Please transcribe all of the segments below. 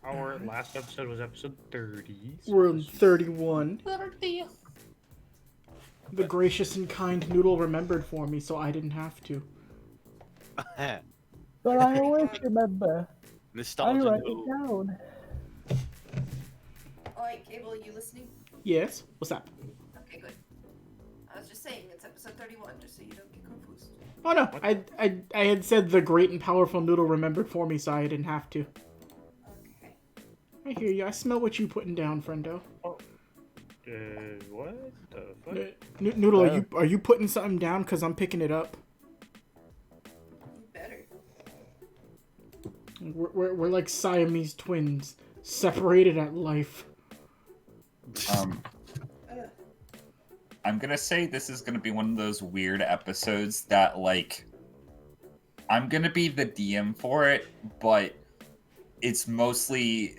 Our last episode was episode 30. So We're on 31. 30. The gracious and kind Noodle remembered for me, so I didn't have to. But I always remember. I Nostalgia write it noodle. down. Alright, Cable, you listening? Yes? What's up? Okay, good. I was just saying, it's episode 31, just so you don't get confused. Oh no, I had said the great and powerful Noodle remembered for me, so I didn't have to. Okay. I hear you. I smell what you putting down, friendo. What the fuck? Noodle, are you putting something down? Cause I'm picking it up. You better. We're like Siamese twins, separated at life. I'm gonna say this is gonna be one of those weird episodes that, like, I'm gonna be the DM for it, but it's mostly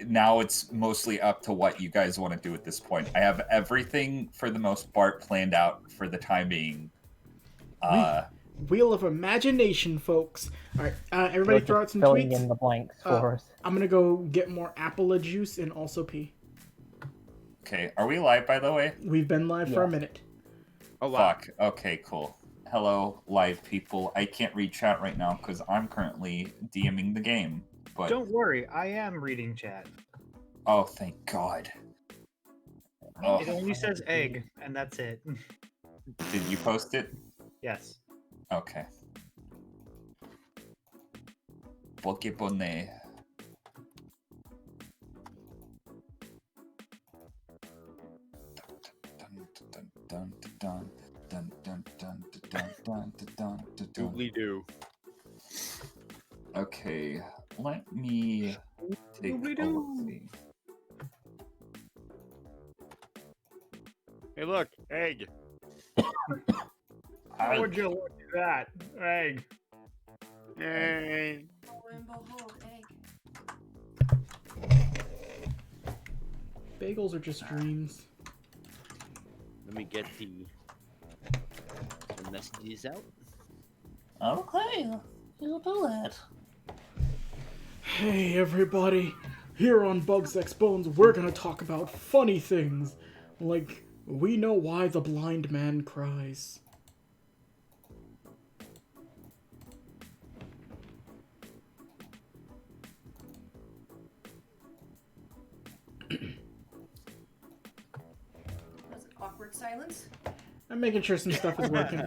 up to what you guys want to do at this point. I have everything for the most part planned out for the time being. Wheel of imagination, folks. All right, everybody, You're throw out just some filling tweets. in the blanks for us. I'm gonna go get more apple juice and also pee. Okay, are we live, by the way? We've been live for a minute. Oh, wow. Fuck. Okay, cool. Hello, live people. I can't read chat right now because I'm currently DMing the game. But Don't worry, I am reading chat. oh, thank God. Oh, It only says egg, and that's it. did you post it? Yes. Okay. Poképone. Doobly doo. Okay, let me take a look. Hey, look, egg. How would you look at that? Egg. Yay. Oh, and behold, egg. Bagels are just dreams. Let me get the messages out. Okay, you'll do that. Hey everybody, here on Bugs X Bones, we're gonna talk about funny things, like we know why the blind man cries. Was it awkward silence? I'm making sure some stuff is working.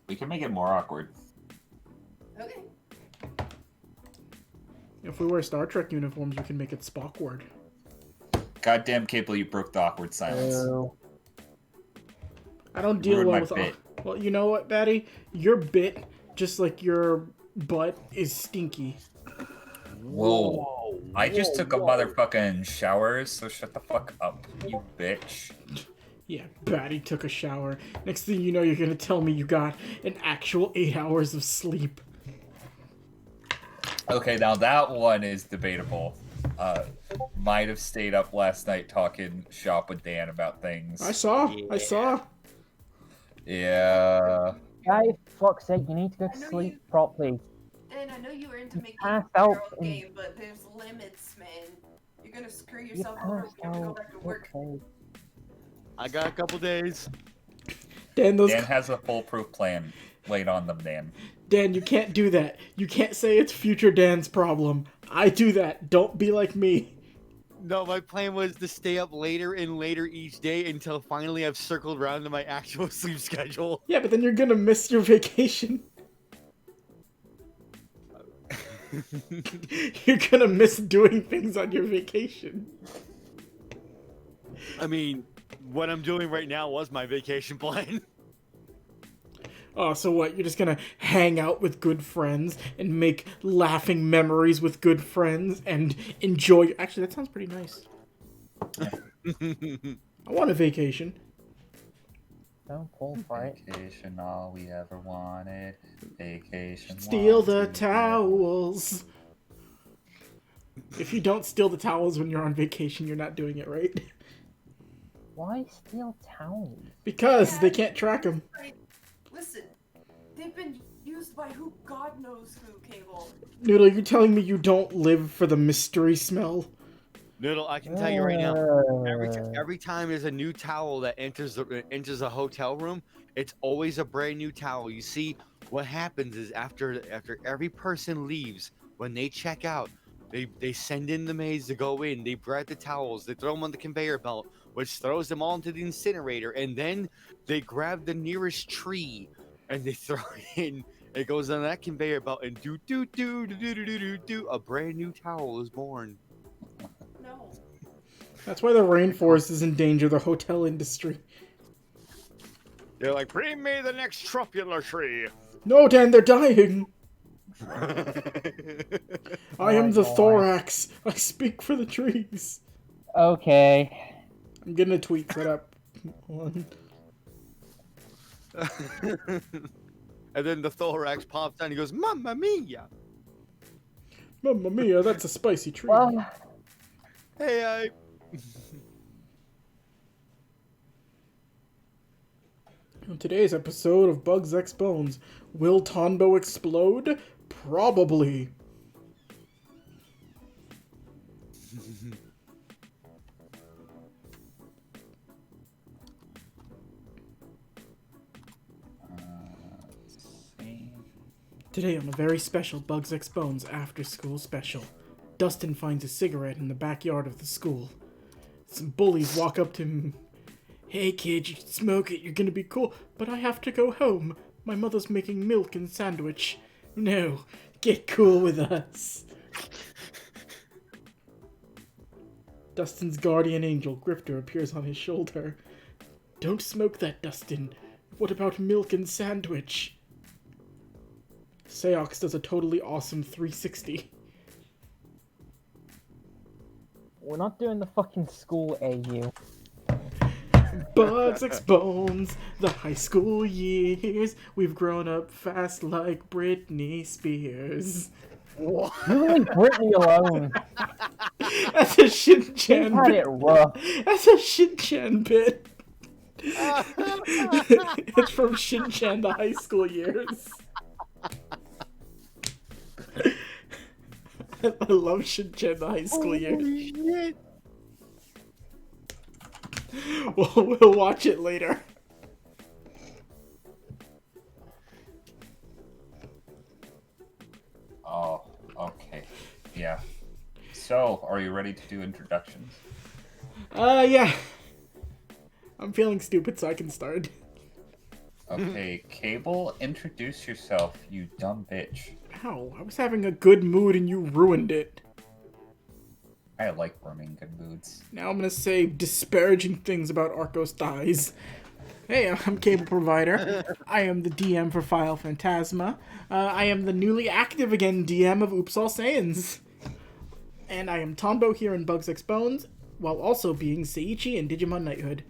We can make it more awkward. Okay. If we wear Star Trek uniforms, we can make it Spockward. Goddamn Cable, you broke the awkward silence. Oh, I don't deal Ruined well my with. bit. Well, you know what, Batty? Your bit, just like your butt, is stinky. Whoa. I just took a motherfucking shower, so shut the fuck up, you bitch. Yeah, Batty took a shower. Next thing you know, you're gonna tell me you got an actual 8 hours of sleep. Okay, now that one is debatable. Might have stayed up last night talking shop with Dan about things. I saw. Yeah. guys, fuck's sake, you need to go to I know sleep you- properly. And I know you were into making passed a out girl in- game, but there's limits, man. You're gonna screw You yourself over passed when you have to go out. back to work. Okay. I got a couple days. Dan, Dan has a foolproof plan laid on them, Dan. Dan, you can't do that. You can't say it's future Dan's problem. I do that. Don't be like me. No, my plan was to stay up later and later each day until finally I've circled around to my actual sleep schedule. Yeah, but then you're gonna miss your vacation. You're gonna miss doing things on your vacation. I mean, what I'm doing right now was my vacation plan. Oh, so what? You're just gonna hang out with good friends and make laughing memories with good friends and enjoy. Actually, that sounds pretty nice. I want a vacation. Don't fall for it. Vacation, all we ever wanted. Vacation. Steal one, the two, towels. If you don't steal the towels when you're on vacation, you're not doing it right. Why steal towels? Because they can't track them. Right. Listen, they've been used by who God knows who, Cable. Noodle, you're telling me you don't live for the mystery smell? Noodle, I can tell you right now. Uh, Every time there's a new towel that enters a hotel room, it's always a brand new towel. You see, what happens is after every person leaves, when they check out, they send in the maids to go in. They grab the towels, they throw them on the conveyor belt, which throws them all into the incinerator, and then they grab the nearest tree and they throw it in. It goes on that conveyor belt, and do do do do do do do do do. A brand new towel is born. No. That's why the rainforest is in danger, the hotel industry. They're like, bring me the next tropular tree. No, Dan, they're dying! I am Alright, the alright. thorax. I speak for the trees. Okay. I'm getting a tweet set up. Hold on. And then the thorax pops down and he goes, Mamma mia! Mamma mia, that's a spicy tree. Well, Hey, On today's episode of Bugs X Bones, will Tonbo explode? Probably. See. Today on a very special Bugs X Bones after school special, Dustin finds a cigarette in the backyard of the school. Some bullies walk up to him. Hey kid, you can smoke it, you're gonna be cool, but I have to go home. My mother's making milk and sandwich. No, get cool with us. Dustin's guardian angel, Grifter, appears on his shoulder. Don't smoke that, Dustin. What about milk and sandwich? Seox does a totally awesome 360. we're not doing the fucking school AU. Bugs X Bones, the high school years. We've grown up fast like Britney Spears. What? You leave Britney alone. That's a She Shin-Chan had bit. it rough. That's a Shin-Chan bit. It's from Shin-Chan, the high school years. I love Shin-Chan, the high school years. Holy shit! We'll watch it later. Oh, okay. Yeah. So, are you ready to do introductions? Yeah. I'm feeling stupid, so I can start. Okay, Cable, introduce yourself, you dumb bitch. Ow, I was having a good mood and you ruined it. I like ruining good moods. Now I'm gonna say disparaging things about Arco's thighs. Hey, I'm Cable Provider. I am the DM for File Phantasma. I am the newly active again DM of Oops All Saiyans. And I am Tonbo here in Bugs X Bones, while also being Seiichi in Digimon Knighthood.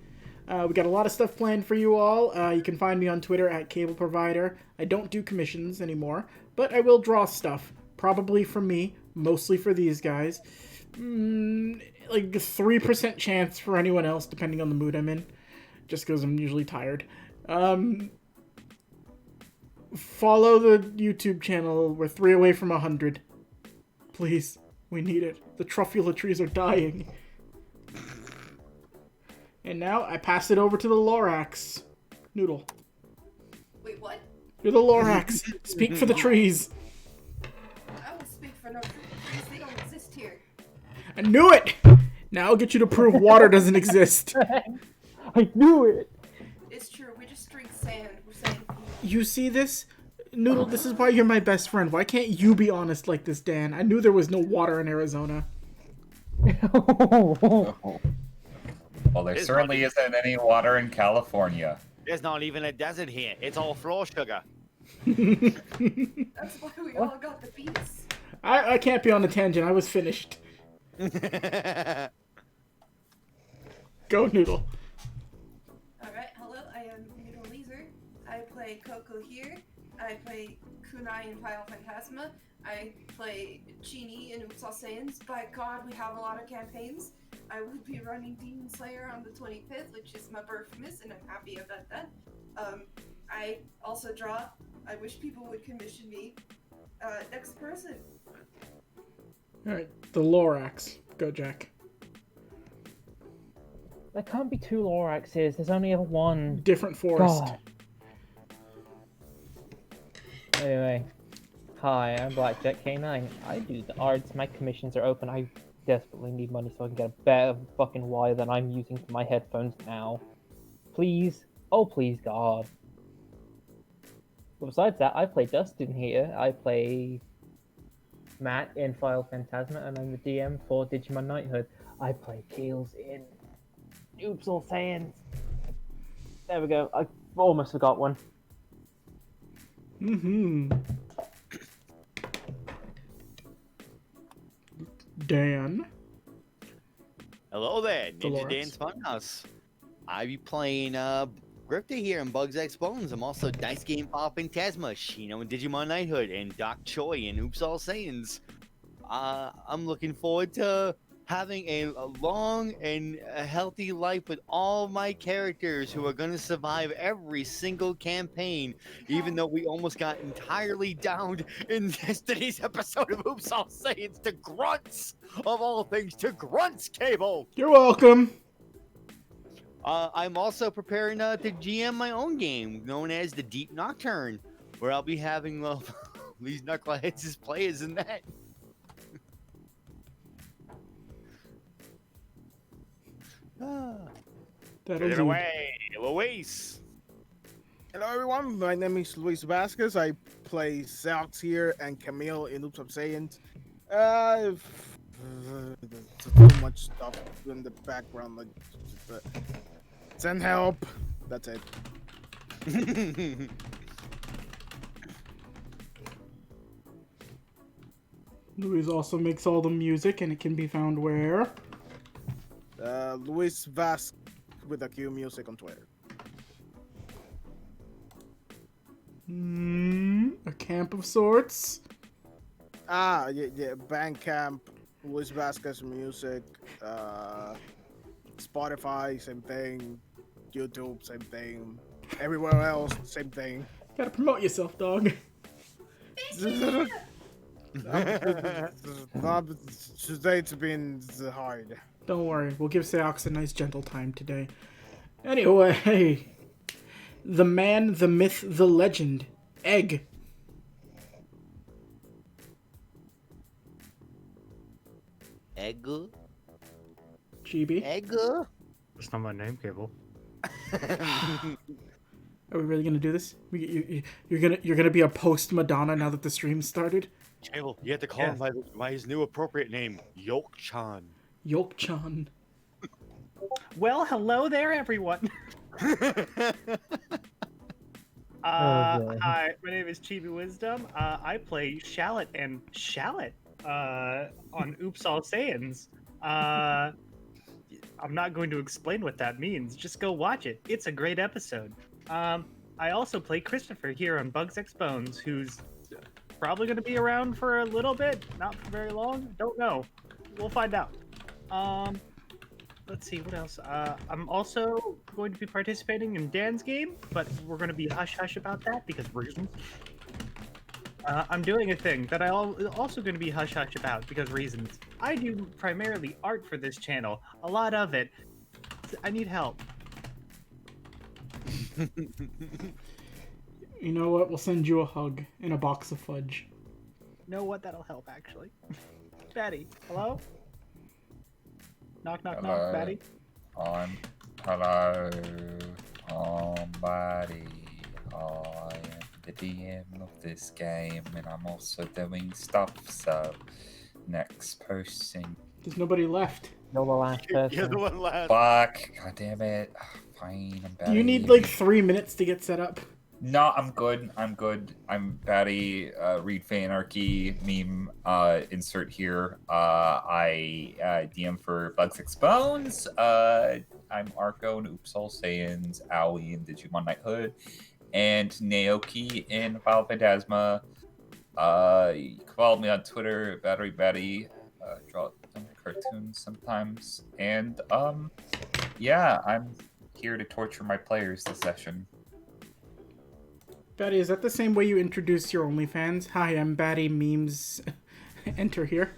We got a lot of stuff planned for you all. You can find me on Twitter at Cable Provider. I don't do commissions anymore, but I will draw stuff. Probably from me, mostly for these guys. Like 3% chance for anyone else, depending on the mood I'm in. Just because I'm usually tired. Follow the YouTube channel. We're 3 away from 100. Please, we need it. The truffula trees are dying. And now I pass it over to the Lorax. Noodle. Wait, what? You're the Lorax. Speak for the trees. I will speak for no trees. They don't exist here. I knew it! Now I'll get you to prove water doesn't exist. I knew it. It's true. We just drink sand. We're saying You see this? Noodle, this is why you're my best friend. Why can't you be honest like this, Dan? I knew there was no water in Arizona. Oh. Well, there It's certainly not- isn't any water in California. There's not even a desert here. It's all floor sugar. that's why we all got the beats. I can't be on a tangent. I was finished. Go, Noodle. Alright, hello, I am Noodle Leeser. I play Coco here. I play Kunai in File Phantasma. I play Genie in Oops All Saiyans. By God, we have a lot of campaigns. I will be running Demon Slayer on the 25th, which is my birthmas, and I'm happy about that. I also draw. I wish people would commission me. Next person. Alright, the Lorax. Go, Jack. There can't be two Loraxes. There's only ever one. Different forest. God. Anyway, hi, I'm Blackjack K9. I do the arts. My commissions are open. I desperately need money so I can get a better fucking wire than I'm using for my headphones now. Please, oh please, God. But besides that, I play Dustin here. I play Matt in Final Phantasma, and I'm the DM for Digimon Knighthood. I play Keels in Oops All Saiyans. There we go. I almost forgot one. Dan. Hello there, Ninja Dolores. Dan's Funhouse. I be playing Grifter here in Bugs X Bones. I'm also Dice Game Final Phantasma, Shino in Digimon Knighthood, and Doc Choi in Oops All Saiyans. I'm looking forward to having a long and a healthy life with all my characters who are going to survive every single campaign, even though we almost got entirely downed in yesterday's episode of Oops All Saiyans to grunts, of all things, to grunts, Cable. You're welcome. I'm also preparing to GM my own game known as the Deep Nocturne, where I'll be having these knuckleheads as players in that. That'll Get it do. away, Luis. Hello everyone, my name is Luis Vasquez. I play Salx here and Camille in Oops All Saiyans. Too much stuff in the background, like send help. That's it. Luis also makes all the music, and it can be found where? Luis Vasquez with a Q music on Twitter. A camp of sorts. Yeah, Bandcamp, Luis Vasquez music, Spotify, same thing, YouTube, same thing, everywhere else, same thing. Gotta promote yourself, dog. Today's been hard. Don't worry, we'll give Seox a nice gentle time today. Anyway, the man, the myth, the legend, Egg. Egg? GB. Egg? That's not my name, Cable. Are we really gonna do this? You're gonna be a post Madonna now that the stream started. Cable, you have to call him by his new appropriate name, Yolk-chan. Yolk-chan. Well, hello there, everyone. God. Hi, my name is Chibi Wisdom. I play Shallot and Shallot on Oops All Saiyans. I'm not going to explain what that means. Just go watch it. It's a great episode. I also play Christopher here on Bugs X Bones, who's probably going to be around for a little bit, not for very long. Don't know. We'll find out. Let's see, what else? I'm also going to be participating in Dan's game, but we're going to be hush-hush about that because reasons. I'm doing a thing that I'm also going to be hush-hush about because reasons. I do primarily art for this channel. A lot of it. I need help. You know what? We'll send you a hug and a box of fudge. You know what? That'll help, actually. Batty, hello? Knock, knock, knock, Hello. Batty. Hello, somebody. I am the DM of this game, and I'm also doing stuff. So, next person. There's nobody left. You're the last person. You're the one last. Fuck! God damn it! Fine, I'm Do you Batty. need like 3 minutes to get set up? No, I'm good. I'm good. I'm Batty. Read Fanarchy meme. Insert here. I DM for Bugs X Bones. I'm Arco and Oops All Saiyans, Owie in Digimon Knighthood, and Naoki in Final Phantasma. You can follow me on Twitter, Battery Batty. Draw some cartoons sometimes, and yeah, I'm here to torture my players this session. Batty, is that the same way you introduce your OnlyFans? Hi, I'm Batty Memes. Enter here.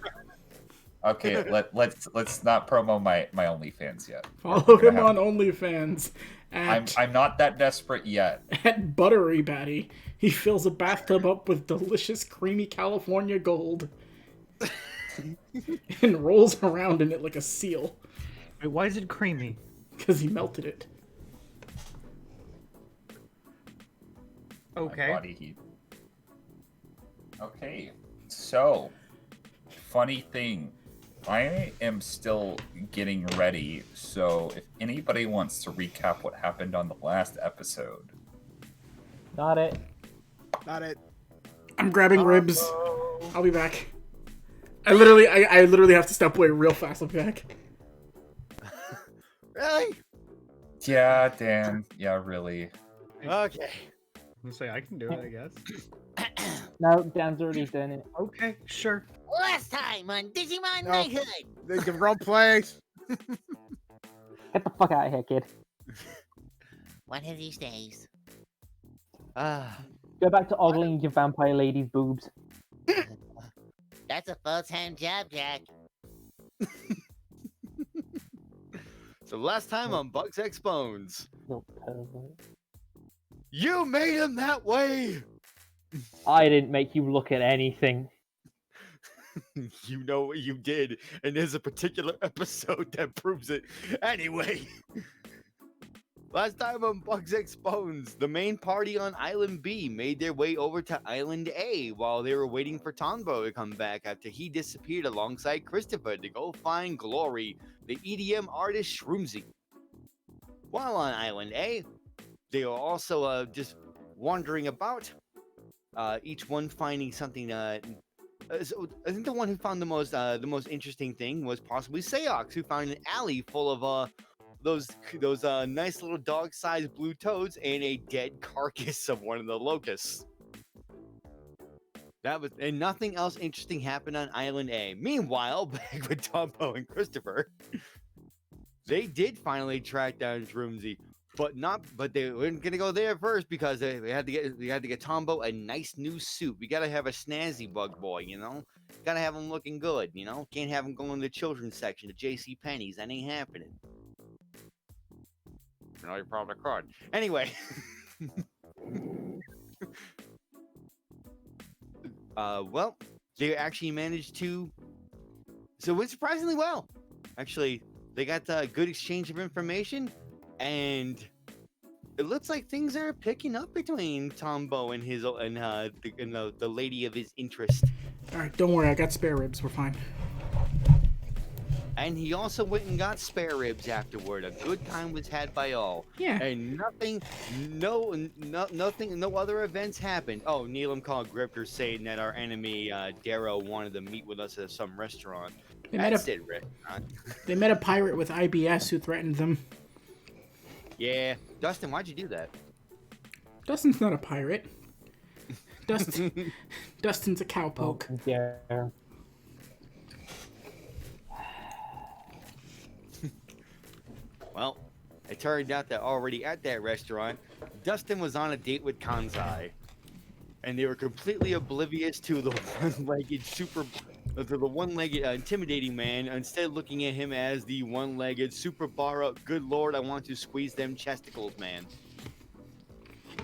Okay, let's not promo my OnlyFans yet. Follow We're gonna him have- on OnlyFans I'm not that desperate yet. at Buttery Batty. He fills a bathtub up with delicious, creamy California gold and rolls around in it like a seal Wait, why is it creamy? because he melted it. My Okay. body heat. Okay, so funny thing, I am still getting ready. So if anybody wants to recap what happened on the last episode, Got it. Not it. I'm grabbing ribs. I'll be back. I literally have to step away real fast. I'll be back. Really? yeah, Dan, yeah, really. Okay. I'm gonna say I can do it, I guess. No, Dan's already done it. Okay, sure. Last time on Digimon No. Knighthood. The wrong place. Get the fuck out of here, kid. One of these days. Ah. Go back to ogling your vampire lady's boobs. That's a full-time job, Jack. So last time on Bugs X Bones, Little pervert. you made him that way. I didn't make you look at anything. You know what you did, and there's a particular episode that proves it. Anyway, last time on Bugs X Bones, the main party on Island B made their way over to Island A while they were waiting for Tombo to come back after he disappeared alongside Christopher to go find Glory, the EDM artist Shroomsy. While on Island A, they were also just wandering about, each one finding something. So I think the one who found the most interesting thing was possibly Seox, who found an alley full of those nice little dog-sized blue toads and a dead carcass of one of the locusts. And nothing else interesting happened on Island A. Meanwhile, back with Tombo and Christopher, they did finally track down Shroomsy, but they weren't gonna go there first because they had to get Tombo a nice new suit. We gotta have a snazzy bug boy, you know. Gotta have him looking good, you know. Can't have him going to the children's section to J.C. Penney's. That ain't happening. No, you probably could. Anyway. Well, they actually managed to. So it went surprisingly well. Actually, they got a good exchange of information, and it looks like things are picking up between Tombo and the lady of his interest. All right, don't worry. I got spare ribs. We're fine. And he also went and got spare ribs afterward. A good time was had by all. Yeah. And nothing, no other events happened. Oh, Neelam called Grifter saying that our enemy, Darrow, wanted to meet with us at some restaurant. They met That's a it, restaurant. they met a pirate with IBS who threatened them. Yeah. Dustin, why'd you do that? Dustin's not a pirate. Dustin's a cowpoke. Yeah. Well, it turned out that already at that restaurant, Dustin was on a date with Kanzai. And they were completely oblivious to the one-legged intimidating man, instead looking at him as the one-legged super bar up, good lord, I want to squeeze them chesticles, man.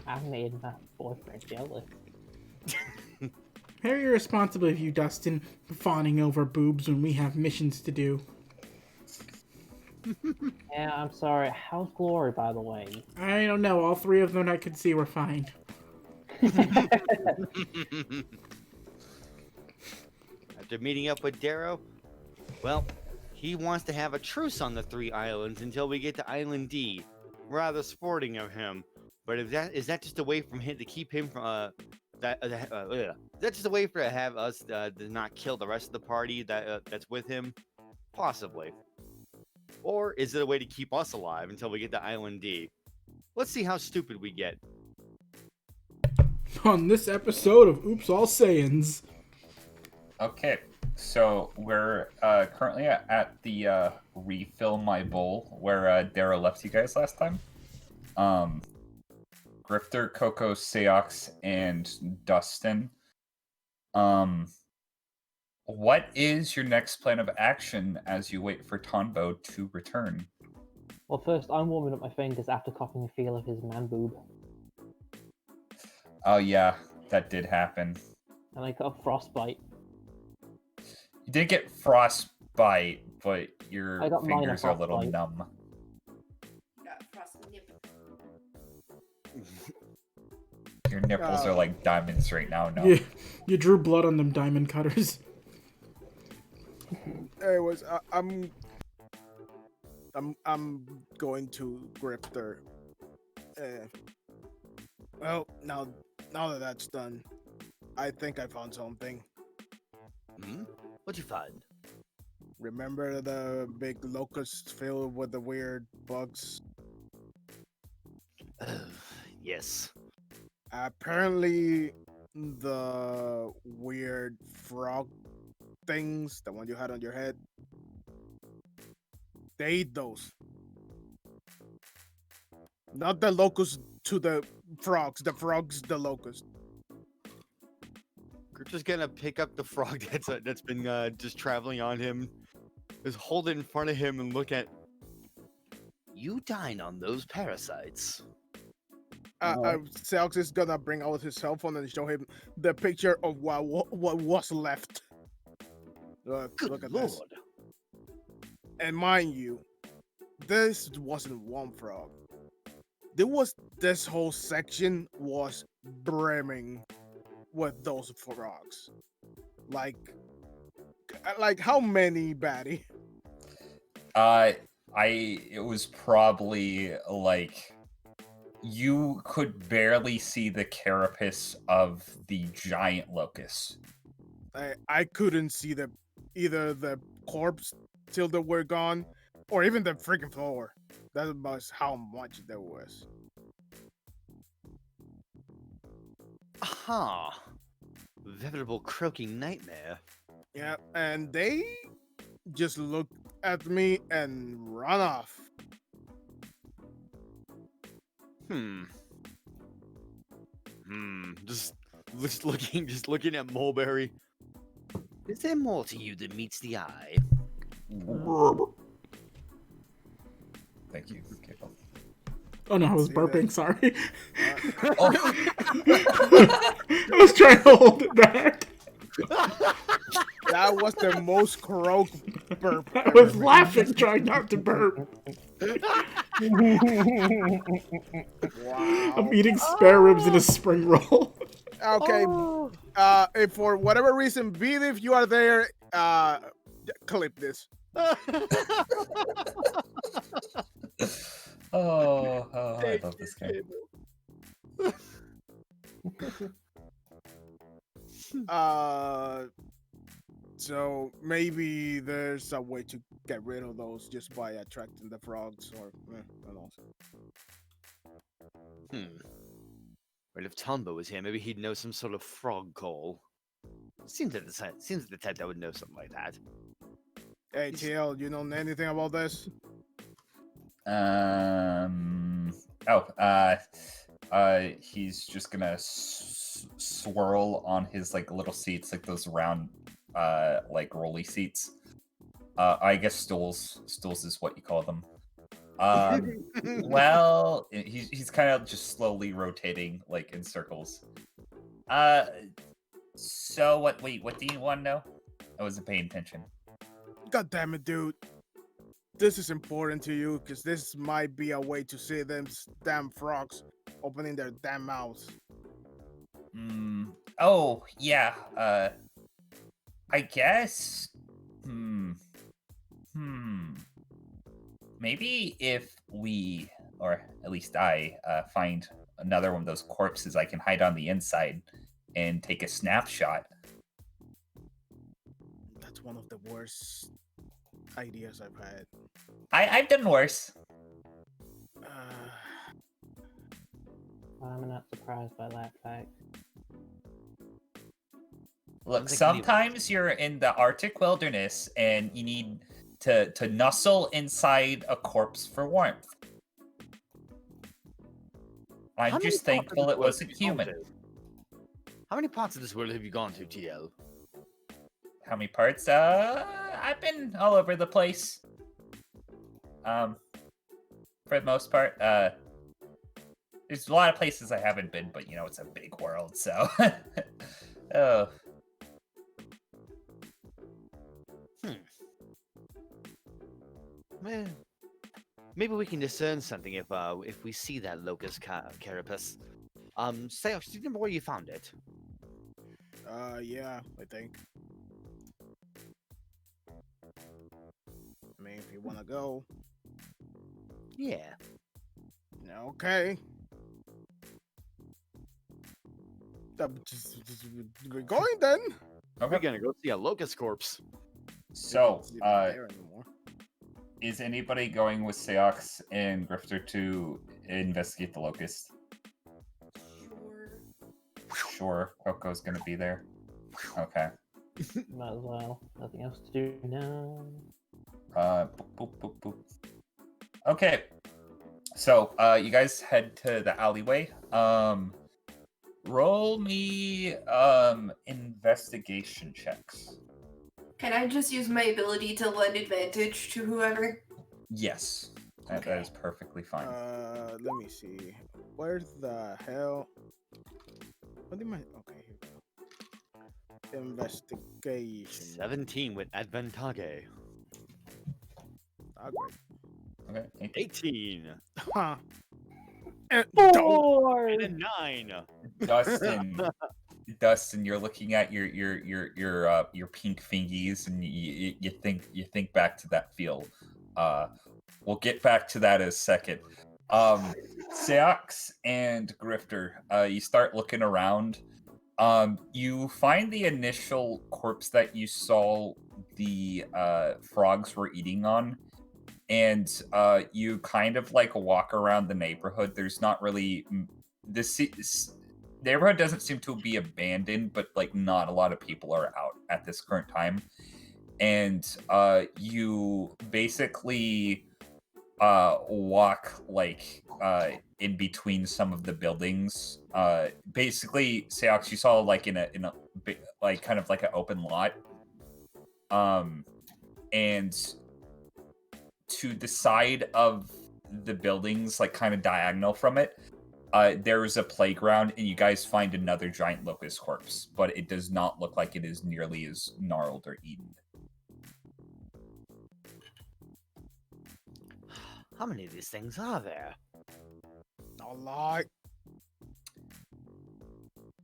I made my boyfriend jealous. Very irresponsible of you, Dustin, fawning over boobs when we have missions to do. Yeah, I'm sorry. How's Glory, by the way? I don't know. All three of them I could see were fine. After meeting up with Darrow, well, he wants to have a truce on the 3 islands until we get to Island D. Rather sporting of him, but is that just a way from him to keep him from is that just a way for to have us to not kill the rest of the party that's with him? Possibly. Or is it a way to keep us alive until we get to Island D? Let's see how stupid we get. On this episode of Oops All Saiyans. Okay, so we're currently at the refill my bowl where Darrow left you guys last time. Grifter, Coco, Seox, and Dustin what is your next plan of action as you wait for Tonbo to return? Well, first, I'm warming up my fingers after coughing a feel of his man boob. Oh yeah, that did happen. And I got a frostbite. You did get frostbite, but your I got minor fingers are a little frostbite. numb. Got frost nip. Your nipples are like diamonds right now. No. You drew blood on them diamond cutters. Anyways, I'm going to grip her. Well, now that that's done, I think I found something. Hmm? What'd you find? Remember the big locust filled with the weird bugs? Yes. Apparently, the weird frog things, the one you had on your head, they eat those. Not the locust to the frogs the locust. We're just gonna pick up the frog that's been just traveling on him, just hold it in front of him and look at. You dine on those parasites. Selks is gonna bring out his cell phone and show him the picture of what was left. Look at Lord. this. And mind you, this wasn't one frog. This whole section was brimming with those frogs. Like how many, Batty? It was probably like you could barely see the carapace of the giant locust. I couldn't see either the corpse till they were gone, or even the freaking floor. That was how much there was. Aha! Veritable croaking nightmare. Yeah, and they just looked at me and run off. Just looking at Mulberry. Is there more to you than meets the eye? Thank you. Kiko. Oh no, I was See burping, that? sorry. Oh. I was trying to hold it back. That was the most croak burp. I was laughing, trying not to burp. Wow. I'm eating spare ribs in a spring roll. Okay. If for whatever reason, Beat, if you are there, clip this. I love this game. So maybe there's a way to get rid of those just by attracting the frogs, or I don't know. But if Tombo was here, maybe he'd know some sort of frog call. Seems like the type that would know something like that. Hey, TL, you know anything about this? He's just gonna swirl on his like little seats, like those round, like rolly seats. I guess stools. Stools is what you call them. Well, he's kind of just slowly rotating, like in circles. So what? Wait, what do you want to know? I wasn't paying attention. God damn it, dude. This is important to you because this might be a way to see them damn frogs opening their damn mouths. Oh, yeah. I guess. Maybe if we, or at least I, find another one of those corpses, I can hide on the inside and take a snapshot. That's one of the worst ideas I've had. I've done worse. I'm not surprised by that fact. Look, sometimes you're in the Arctic wilderness and you need to nuzzle inside a corpse for warmth. I'm just thankful it wasn't human. How many parts of this world have you gone to, TL? How many parts? I've been all over the place. For the most part. There's a lot of places I haven't been, but it's a big world, so. Oh. Man, maybe we can discern something if we see that locust carapace. Say, do you remember where you found it? Yeah, I think. I mean, if you wanna go, Yeah. okay. We're going then. We're gonna go see a locust corpse. So, It's not there anymore. is anybody going with Seox and Grifter to investigate the locust? Sure. Sure, Coco's gonna be there. Okay. Might as well. Nothing else to do now. Boop, boop, boop, boop. Okay. So, you guys head to the alleyway. Roll me investigation checks. Can I just use my ability to lend advantage to whoever? Yes. That is perfectly fine. Let me see. Where the hell? What am I? Okay, here we go. Investigation. 17 with advantage. Oh, great. Okay. 18 Huh. Four! and a 9. Dustin, you're looking at your pink fingies, and you think back to that feel. We'll get back to that in a second. Seox and Grifter, you start looking around. You find the initial corpse that you saw the frogs were eating on, and you kind of like walk around the neighborhood. There's not really this neighborhood doesn't seem to be abandoned, but like not a lot of people are out at this current time. And you basically walk like in between some of the buildings. Basically, Seox, you saw like in a like kind of like an open lot. And to the side of the buildings, like kind of diagonal from it, there is a playground, and you guys find another giant locust corpse, but it does not look like it is nearly as gnarled or eaten. How many of these things are there? A lot.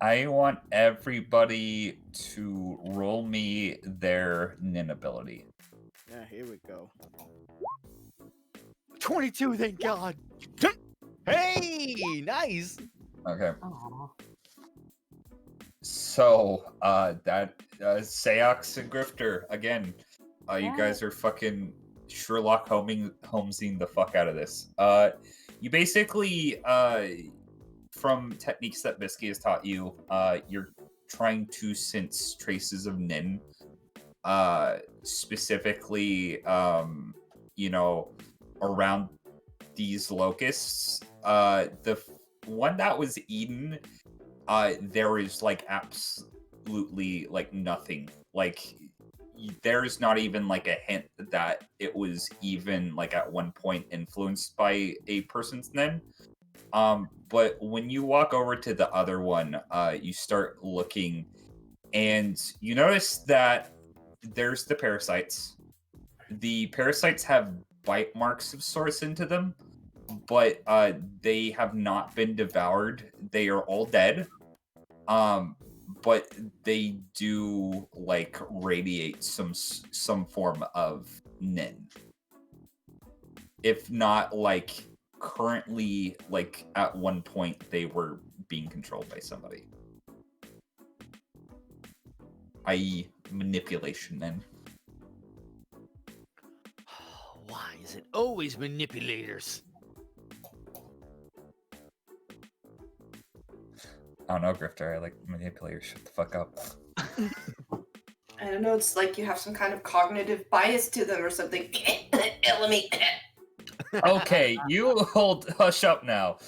I want everybody to roll me their nin ability. Yeah, here we go. 22, thank God. Hey, nice. Okay. Aw. So, that Seox and Grifter again. You guys are fucking Sherlock Holmesing the fuck out of this. You basically, from techniques that Bisky has taught you, you're trying to sense traces of Nin. Specifically, around these locusts. The one that was eaten, there is like absolutely like nothing. Like there's not even like a hint that it was even like at one point influenced by a person's nin. But when you walk over to the other one, you start looking, and you notice that there's the parasites. The parasites have bite marks of sorts into them, but they have not been devoured. They are all dead. But they do like radiate some form of nin. If not like currently, like at one point they were being controlled by somebody. I.e. manipulation nin. Why is it always manipulators? I don't know, Grifter. I like manipulators. Shut the fuck up. I don't know, it's like you have some kind of cognitive bias to them or something. Let me. Okay, you hold hush up now.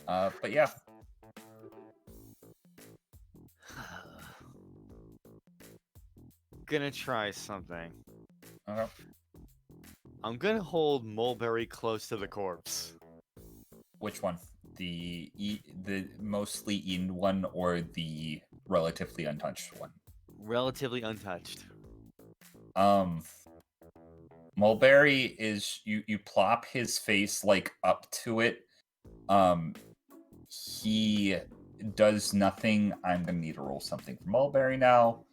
But yeah. gonna try something. Okay. I'm gonna hold Mulberry close to the corpse. Which one? The mostly eaten one or the relatively untouched one? Relatively untouched. Mulberry is you plop his face like up to it. He does nothing. I'm gonna need to roll something for Mulberry now.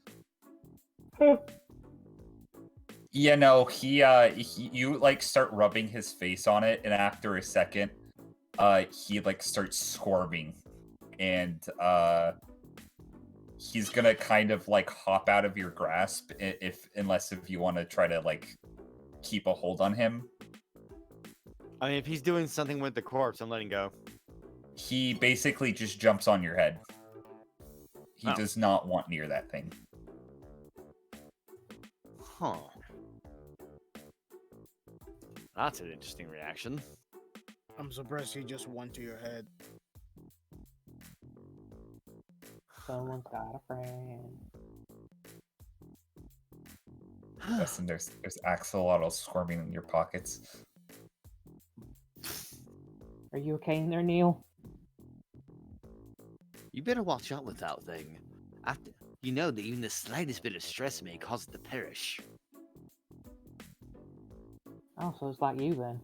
You know, he you like start rubbing his face on it, and after a second, he like starts squirming, and he's gonna kind of like hop out of your grasp unless if you want to try to like keep a hold on him. I mean, if he's doing something with the corpse, I'm letting go. He basically just jumps on your head. He Oh. does not want near that thing. Huh. That's an interesting reaction. I'm surprised he just went to your head. Someone's got a friend. Justin, there's axolotl squirming in your pockets. Are you okay in there, Neil? You better watch out with that thing. After you know that even the slightest bit of stress may cause it to perish. Oh, so it's like you then.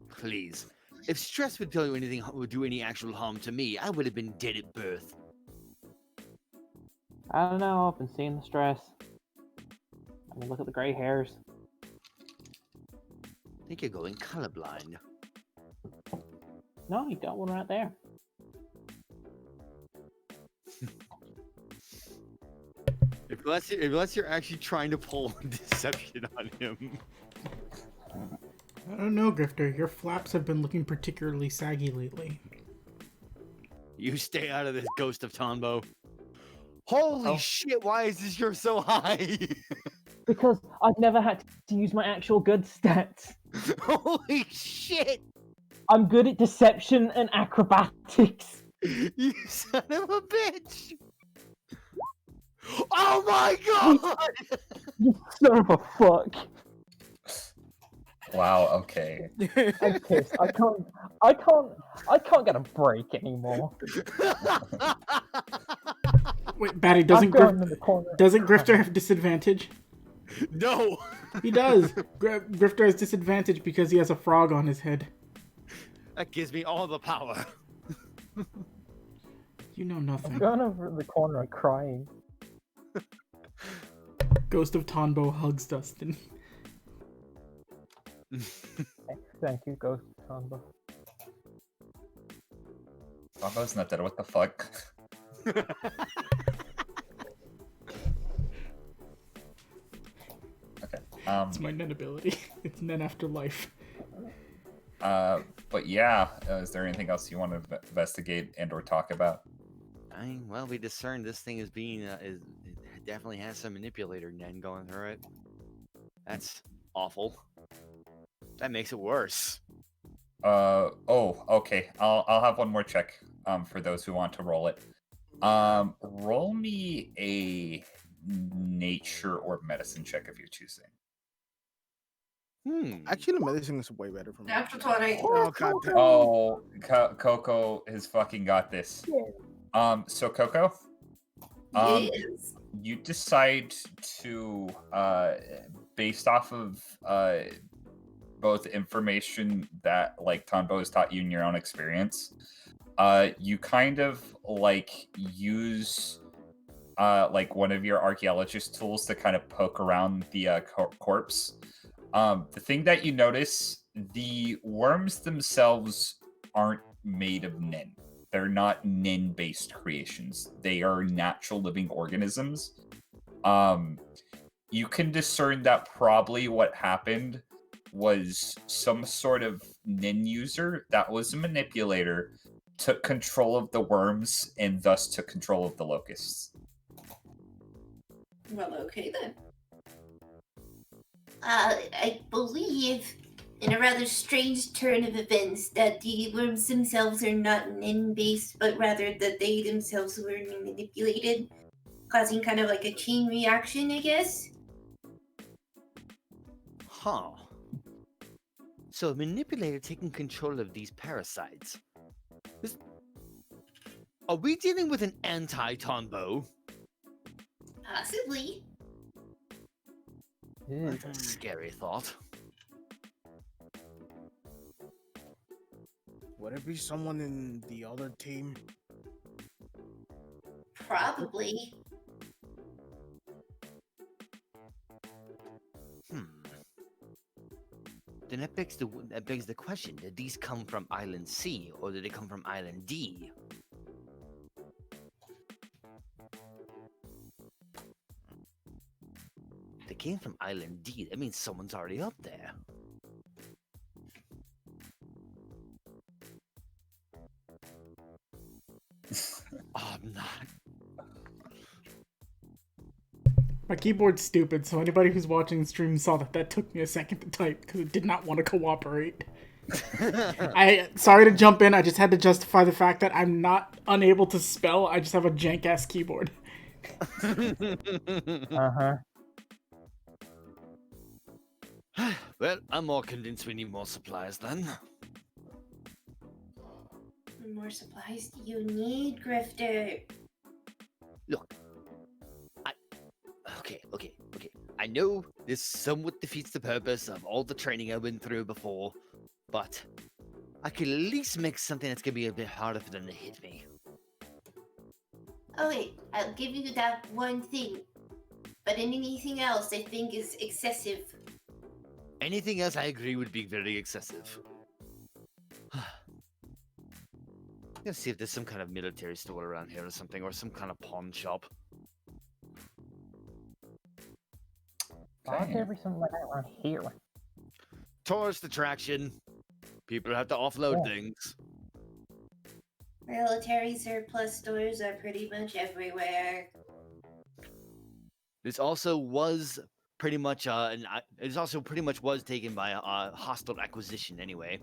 Please. If stress would do any actual harm to me, I would have been dead at birth. I don't know, I've been seeing the stress. I mean, look at the gray hairs. I think you're going colorblind. No, you got one right there. Unless you're actually trying to pull deception on him. I don't know, Grifter. Your flaps have been looking particularly saggy lately. You stay out of this, Ghost of Tombo. Holy shit, why is this year so high? Because I've never had to use my actual good stats. Holy shit! I'm good at deception and acrobatics. You son of a bitch! Oh my god! You son of a fuck. Wow. Okay. I'm pissed. I can't get a break anymore. Wait, Batty, I'm doesn't going in the corner. Grifter have disadvantage? No! He does. Grifter has disadvantage because he has a frog on his head. That gives me all the power. You know I'm nothing. going over in the corner and crying. Ghost of Tonbo hugs Dustin. Thank you, Ghost Tombo. Tombo's not dead. What the fuck? Okay. It's my Nen ability. It's Nen after life. But yeah, is there anything else you want to investigate and or talk about? I mean, well, we discerned this thing as being it definitely has some manipulator Nen going through it. That's awful. That makes it worse. Oh, okay. I'll have one more check for those who want to roll it. Roll me a nature or medicine check if you're choosing. Actually, medicine is way better for me. Natural 20. Oh, god damn. Oh, Coco has fucking got this. So Coco, Yes. you decide to, based off of both information that like Tonbo has taught you in your own experience, you kind of like use like one of your archaeologist tools to kind of poke around the corpse. The thing that you notice, the worms themselves aren't made of Nen. They're not Nen-based creations. They are natural living organisms. You can discern that probably what happened was some sort of Nen user that was a manipulator, took control of the worms, and thus took control of the locusts. Well, okay then. I believe, in a rather strange turn of events, that the worms themselves are not Nen-based, but rather that they themselves were manipulated. causing kind of like a chain reaction, I guess. Huh. So a manipulator taking control of these parasites. Are we dealing with an anti-Tombo? Possibly. That's a scary thought. Would it be someone in the other team? Probably. Then that begs the question: did these come from Island C or did they come from Island D? If they came from Island D, that means someone's already up there. Oh, I'm not. My keyboard's stupid, so anybody who's watching the stream saw that took me a second to type because it did not want to cooperate. Sorry to jump in, I just had to justify the fact that I'm not unable to spell, I just have a jank-ass keyboard. Uh-huh. Well, I'm more convinced we need more supplies then. More supplies do you need, Grifter? Look, Okay. I know this somewhat defeats the purpose of all the training I went through before, but I could at least make something that's gonna be a bit harder for them to hit me. Oh wait, I'll give you that one thing. But anything else I think is excessive. Anything else I agree would be very excessive. Let's see if there's some kind of military store around here or something, or some kind of pawn shop. Why would there be something like that around here? Tourist attraction. People have to offload things. Military surplus stores are pretty much everywhere. This also was pretty much was taken by a hostile acquisition anyway.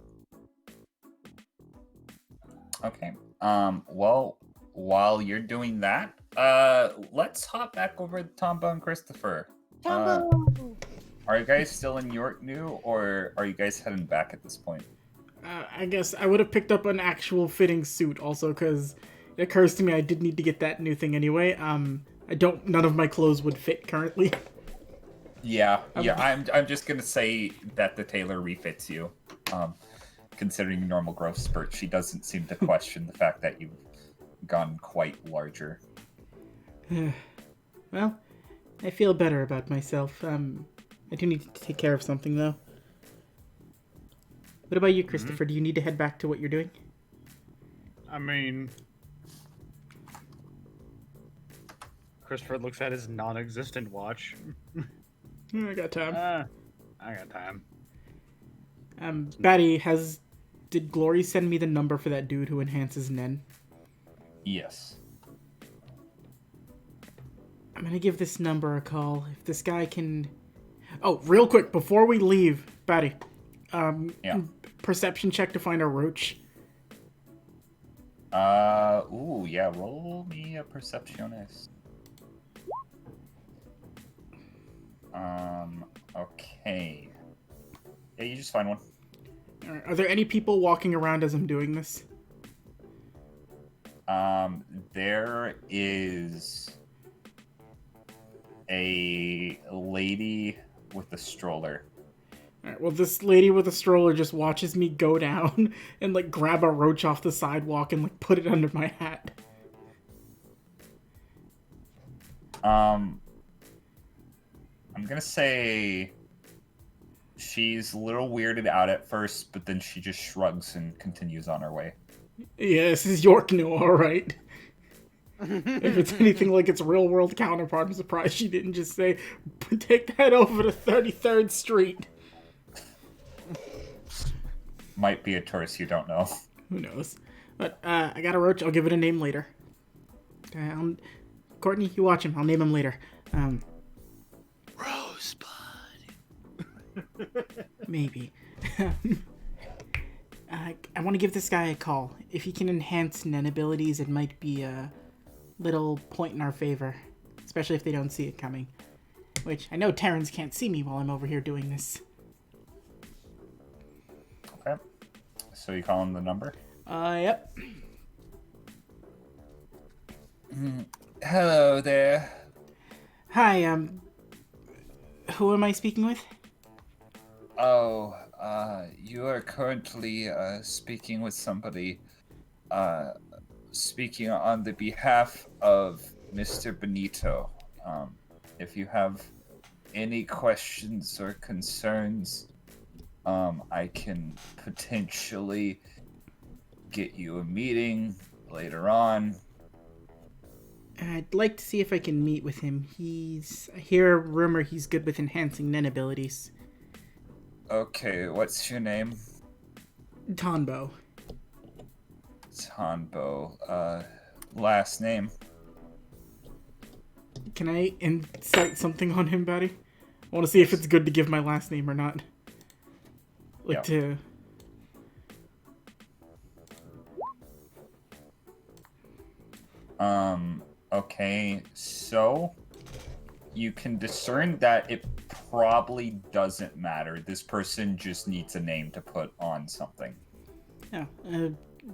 Okay. Well, while you're doing that, let's hop back over to Tombo and Christopher. Are you guys still in York New, or are you guys heading back at this point? I guess I would have picked up an actual fitting suit also, because it occurs to me I did need to get that new thing anyway. None of my clothes would fit currently. Yeah. I'm just gonna say that the tailor refits you. Considering your normal growth spurt, she doesn't seem to question the fact that you've gone quite larger. Well, I feel better about myself. I do need to take care of something, though. What about you, Christopher? Do you need to head back to what you're doing? I mean, Christopher looks at his non-existent watch. I got time. I got time. Batty, did Glory send me the number for that dude who enhances Nen? Yes. I'm gonna give this number a call. If this guy can... Oh, real quick, before we leave, Batty. Yeah. Perception check to find a roach. Yeah, roll me a Percepciones. Okay. Yeah, you just find one. Alright, are there any people walking around as I'm doing this? There is a lady with a stroller. Alright, well, this lady with a stroller just watches me go down and, like, grab a roach off the sidewalk and, like, put it under my hat. I'm gonna say she's a little weirded out at first, but then she just shrugs and continues on her way. Yeah, this is York New, alright. If it's anything like its real-world counterpart, I'm surprised she didn't just say, take that over to 33rd Street. Might be a tourist you don't know. Who knows? But, I got a roach, I'll give it a name later. Courtney, you watch him, I'll name him later. Rosebud. Maybe. I want to give this guy a call. If he can enhance Nen abilities, it might be a little point in our favor. especially if they don't see it coming. Which, I know Terrance can't see me while I'm over here doing this. Okay. So you call him the number? Yep. Hello there. Hi, who am I speaking with? Oh, you are currently speaking with somebody, speaking on the behalf of Mr. Benito. If you have any questions or concerns, I can potentially get you a meeting later on. I'd like to see if I can meet with him. I hear a rumor he's good with enhancing Nen abilities. Okay, what's your name? Tonbo. Tonbo. Last name? Can I incite something on him, buddy? I want to see if it's good to give my last name or not. Like to... Okay, so you can discern that it probably doesn't matter. This person just needs a name to put on something. Oh,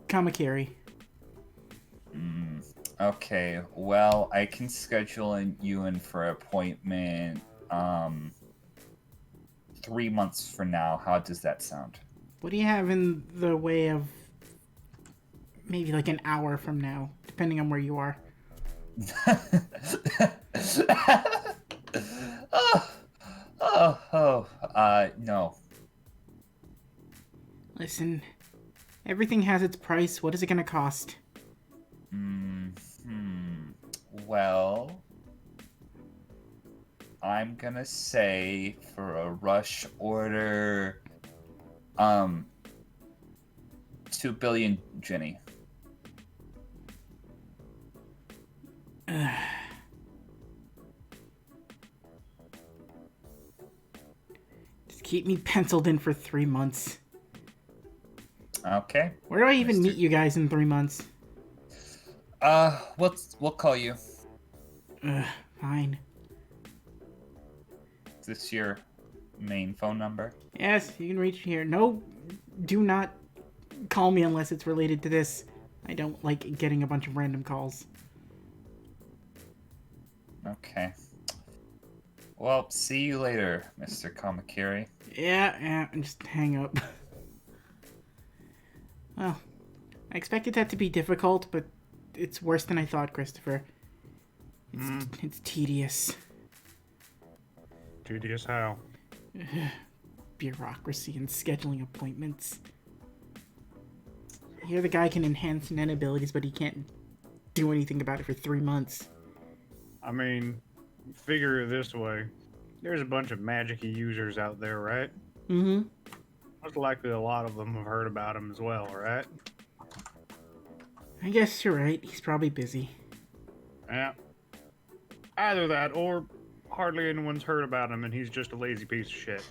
Kamakiri. Okay, well, I can schedule you in for an appointment 3 months from now. How does that sound? What do you have in the way of maybe like an hour from now, depending on where you are? No. Listen, everything has its price. What is it gonna cost? Well, I'm gonna say for a rush order, 2 billion Jenny. Just keep me penciled in for 3 months. Okay. Where do I even Mr. meet you guys in 3 months? We'll call you. Fine. Is this your main phone number? Yes, you can reach here. No, do not call me unless it's related to this. I don't like getting a bunch of random calls. Okay. Well, see you later, Mr. Kamakiri. Yeah, just hang up. Well, I expected that to be difficult, but it's worse than I thought, Christopher. It's tedious. Tedious how? Bureaucracy and scheduling appointments. Here the guy can enhance Nen abilities, but he can't do anything about it for 3 months. I mean, figure it this way. There's a bunch of magic-y users out there, right? Mm-hmm. Most likely a lot of them have heard about him as well, right? I guess you're right. He's probably busy. Yeah. Either that, or hardly anyone's heard about him and he's just a lazy piece of shit.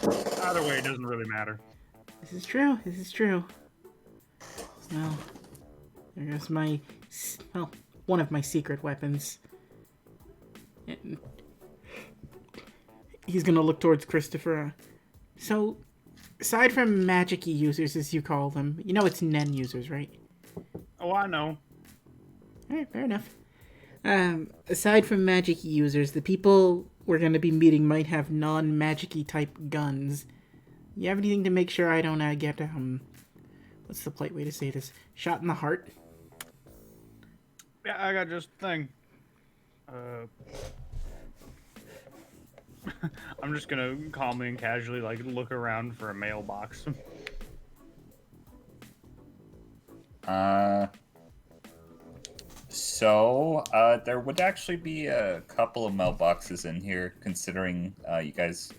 Either way, it doesn't really matter. This is true. This is true. Well, there goes my... Well, one of my secret weapons. And he's gonna look towards Christopher. So, aside from magic-y users, as you call them, you know it's Nen users, right? Oh, I know. Alright, fair enough. Aside from magic users, the people we're gonna be meeting might have non-magic-y type guns. You have anything to make sure I don't get, what's the polite way to say this? Shot in the heart? Yeah, I got just a thing. I'm just gonna calmly and casually, look around for a mailbox. So, there would actually be a couple of mailboxes in here, considering you guys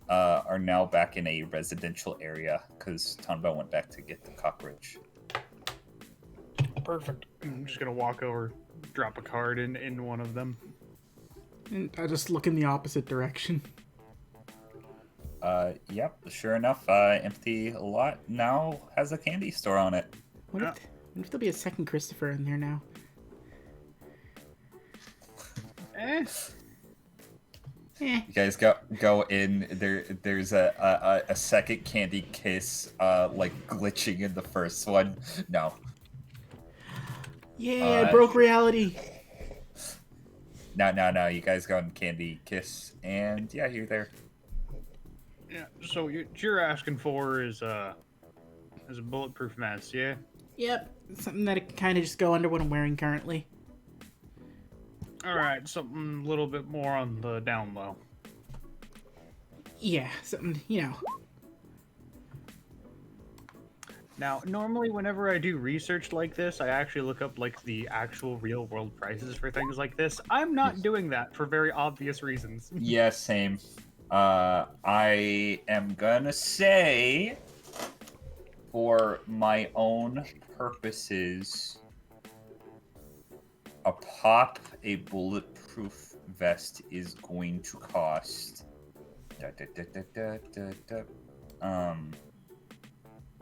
are now back in a residential area, because Tonbo went back to get the cockroach. Perfect. I'm just gonna walk over, drop a card in one of them. And I just look in the opposite direction. Yep, sure enough, empty lot now has a candy store on it. What if there'll be a second Christopher in there now? Eh? Eh. You guys go in. There's a second candy kiss, like glitching in the first one. No. Yay, I broke reality. No. You guys go in candy kiss, and yeah, you're there. Yeah. So what you're asking for is a bulletproof vest, yeah? Yep, something that can kind of just go under what I'm wearing currently. All right, something a little bit more on the down low. Yeah, something, Now, normally whenever I do research like this, I actually look up like the actual real world prices for things like this. I'm not doing that for very obvious reasons. Yeah, same. I am gonna say, for my own purposes, a bulletproof vest is going to cost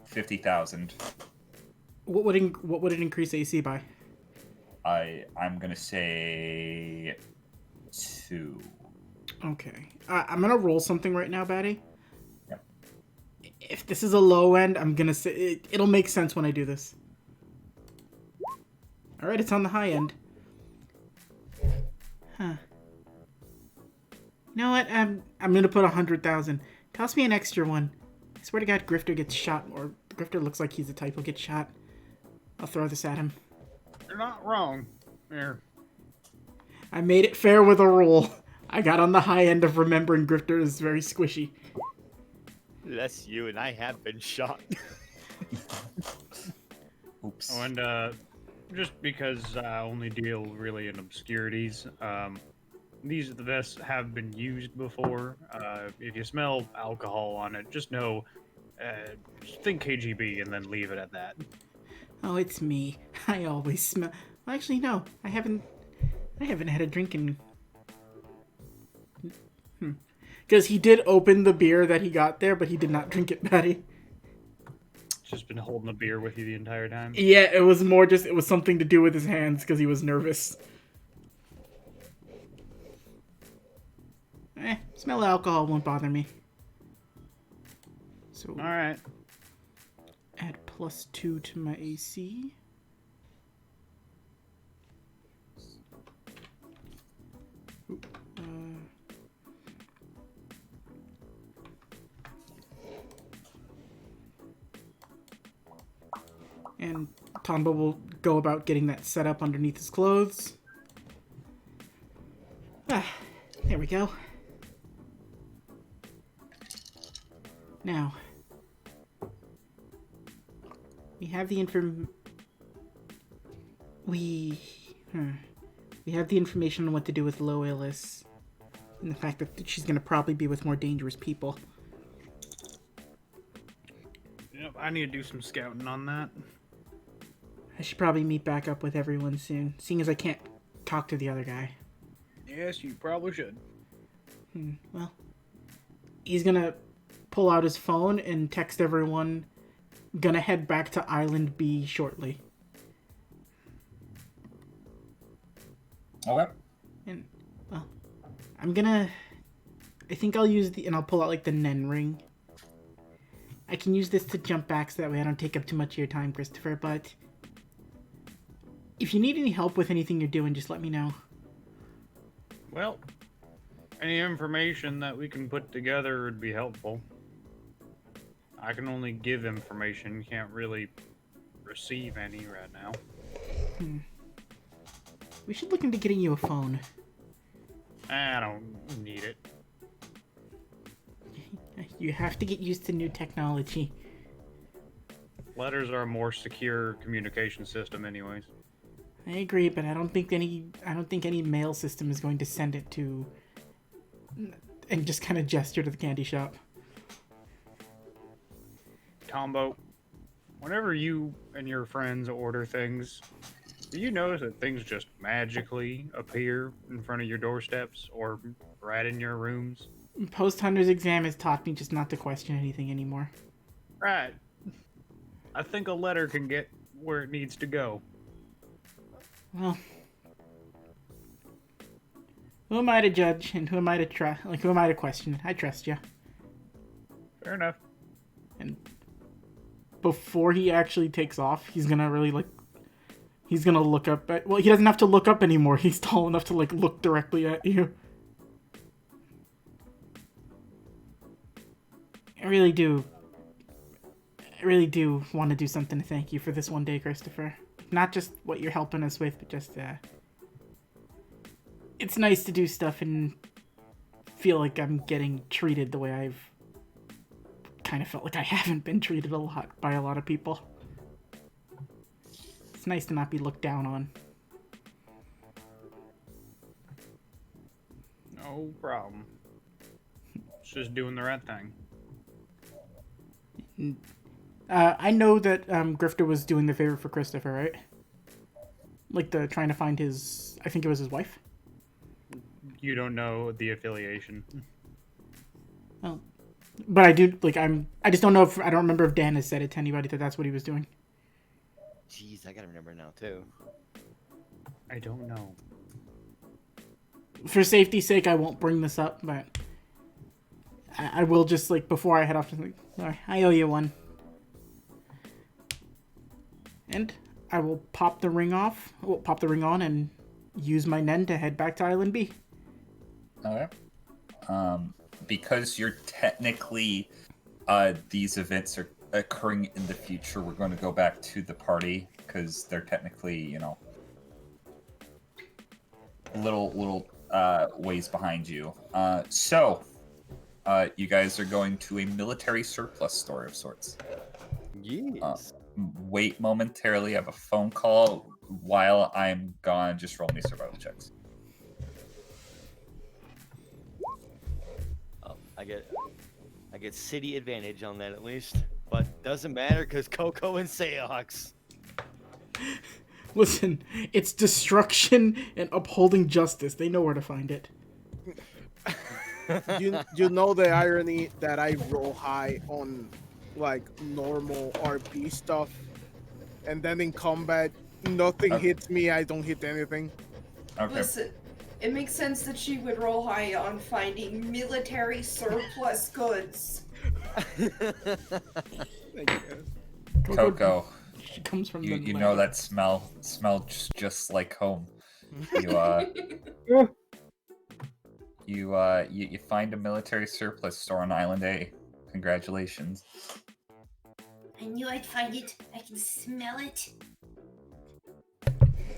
50,000. What would it increase AC by? I'm gonna say 2. Okay, I'm gonna roll something right now, Batty. Yep. If this is a low end, I'm gonna say it'll make sense when I do this. All right, it's on the high end. Huh. You know what? I'm gonna put 100,000. Toss me an extra one. I swear to God, Grifter gets shot, or Grifter looks like he's the type who'll get shot. I'll throw this at him. You're not wrong. Here. I made it fair with a roll. I got on the high end of remembering Grifter is very squishy. Bless you, and I have been shot. Oops. Oh, and just because I only deal really in obscurities, these vests have been used before. If you smell alcohol on it, just know, just think KGB and then leave it at that. Oh, it's me. I always smell. Well, actually, no. I haven't had a drink in. Because he did open the beer that he got there, but he did not drink it, Patty. Just been holding a beer with you the entire time. Yeah, it was more just, it was something to do with his hands because he was nervous. Smell of alcohol won't bother me. So, All right. add +2 to my AC. Oop, and Tombo will go about getting that set up underneath his clothes. There we go. Now, we have the we have the information on what to do with Lois, and the fact that she's gonna probably be with more dangerous people. Yep, I need to do some scouting on that. I should probably meet back up with everyone soon, seeing as I can't talk to the other guy. Yes, you probably should. Well, he's gonna pull out his phone and text everyone, gonna head back to Island B shortly. Okay. And, well, I think I'll use and I'll pull out like the Nen ring. I can use this to jump back so that way I don't take up too much of your time, Christopher, but if you need any help with anything you're doing, just let me know. Well, any information that we can put together would be helpful. I can only give information, can't really receive any right now. We should look into getting you a phone. I don't need it. You have to get used to new technology. Letters are a more secure communication system anyways. I agree, but I don't think any mail system is going to send it to and just kind of gesture to the candy shop. Tombo, whenever you and your friends order things, do you notice that things just magically appear in front of your doorsteps or right in your rooms? Post-Hunter's exam has taught me just not to question anything anymore. Right. I think a letter can get where it needs to go. Well, Who am I to judge, and who am I to try? Like, who am I to question? I trust you. Fair enough. And before he actually takes off, he's gonna really like. He's gonna look up at. Well, he doesn't have to look up anymore. He's tall enough to like look directly at you. I really do want to do something to thank you for this one day, Christopher. Not just what you're helping us with, but just, it's nice to do stuff and feel like I'm getting treated the way I've kind of felt like I haven't been treated a lot by a lot of people. It's nice to not be looked down on. No problem. It's just doing the right thing. I know that Grifter was doing the favor for Christopher, right? Like trying to find his, I think it was his wife. You don't know the affiliation. Well, but I do I just don't know if I don't remember if Dan has said it to anybody that that's what he was doing. Jeez, I gotta remember now too. I don't know. For safety's sake, I won't bring this up, but I will just before I head off. Sorry, I owe you one. And I will pop the ring off. Well, pop the ring on and use my Nen to head back to Island B. Okay. Because you're technically, these events are occurring in the future, we're going to go back to the party because they're technically, little ways behind you. So, you guys are going to a military surplus store of sorts. Yes. Wait momentarily. I have a phone call. While I'm gone, just roll me survival checks. I get city advantage on that at least, but doesn't matter because Coco and Seahawks. Listen, it's destruction and upholding justice. They know where to find it. You know the irony that I roll high on normal RP stuff, and then in combat nothing hits me. I don't hit anything. Okay. Listen, it makes sense that she would roll high on finding military surplus goods. Coco, she comes from you the know that smells just like home. You find a military surplus store on Island A. Congratulations. I knew I'd find it. I can smell it.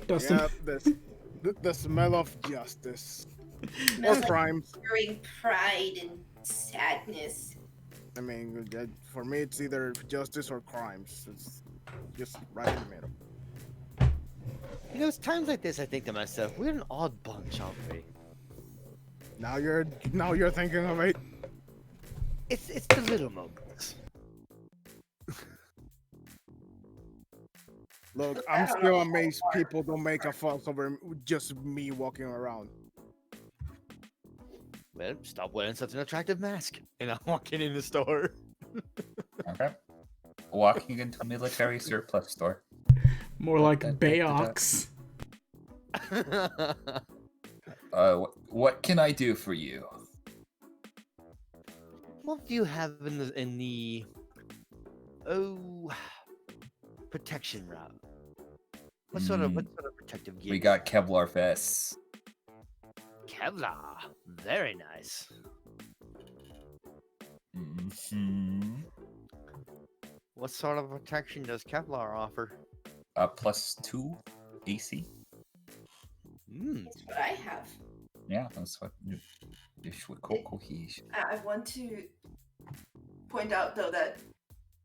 Dustin. Yeah, the smell of justice Smells or like crimes. Stirring pride and sadness. I mean, for me, it's either justice or crimes. It's just right in the middle. It's times like this I think to myself, we're an odd bunch, aren't we? Now you're thinking of it. It's the little moments. Look, I'm still amazed people don't make a fuss over just me walking around. Well, stop wearing such an attractive mask. And I'm walking in the store. Okay. Walking into a military surplus store. More like Bayox. What can I do for you? What do you have in the protection route? What sort of protective gear? We got Kevlar vests. Kevlar. Very nice. Mm-hmm. What sort of protection does Kevlar offer? +2 AC. That's what I have. Yeah, that's what Coco he's. I want to point out, though, that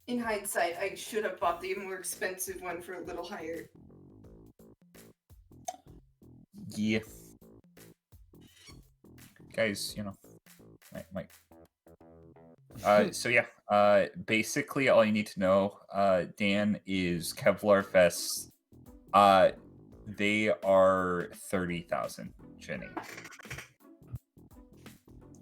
in hindsight, I should have bought the more expensive one for a little higher. Yeah. Guys, might. So yeah, basically all you need to know, Dan, is Kevlar vests. They are 30,000, Jenny.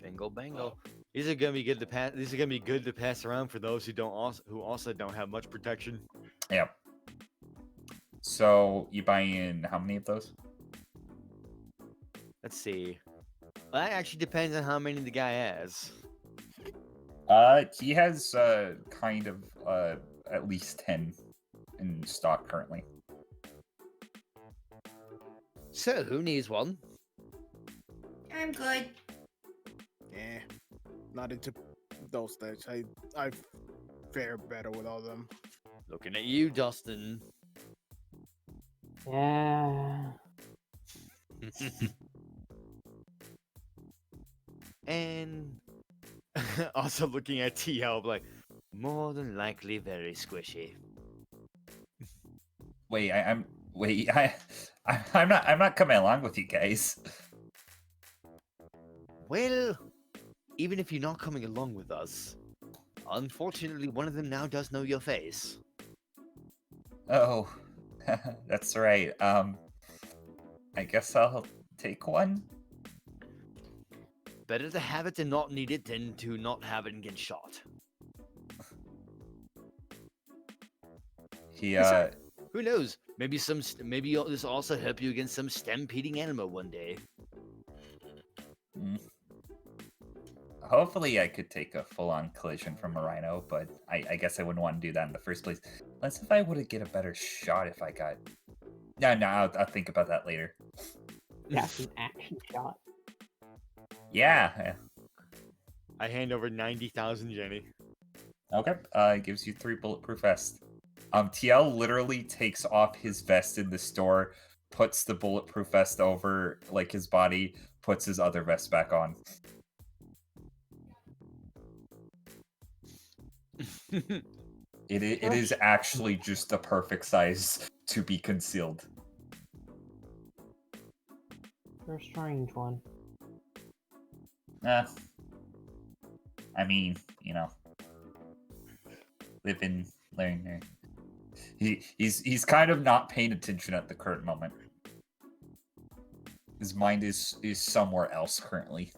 Bingo, bango. These are gonna be good to pass. These are gonna be good to pass around for those who also don't have much protection. Yeah. So you buy in how many of those? Let's see. Well, that actually depends on how many the guy has. He has kind of at least 10 in stock currently. So, who needs one? I'm good. Eh, not into those things. I fare better with all them. Looking at you, Dustin. Yeah. And also looking at TL, like, more than likely very squishy. Wait, I'm not coming along with you guys. Well, even if you're not coming along with us, unfortunately, one of them now does know your face. Oh, that's right. I guess I'll take one. Better to have it and not need it than to not have it and get shot. He Who knows? Maybe this will also help you against some stampeding animal one day. Hopefully I could take a full-on collision from a rhino, but I guess I wouldn't want to do that in the first place. Unless if I would get a better shot if I got... No, I'll think about that later. That's an action shot. Yeah. I hand over 90,000 Jenny. Okay. It gives you 3 bulletproof vests. TL literally takes off his vest in the store, puts the bulletproof vest over like his body, puts his other vest back on. It is actually just the perfect size to be concealed. You're a strange one. I mean, you know, living, learning. He's kind of not paying attention at the current moment. His mind is somewhere else currently.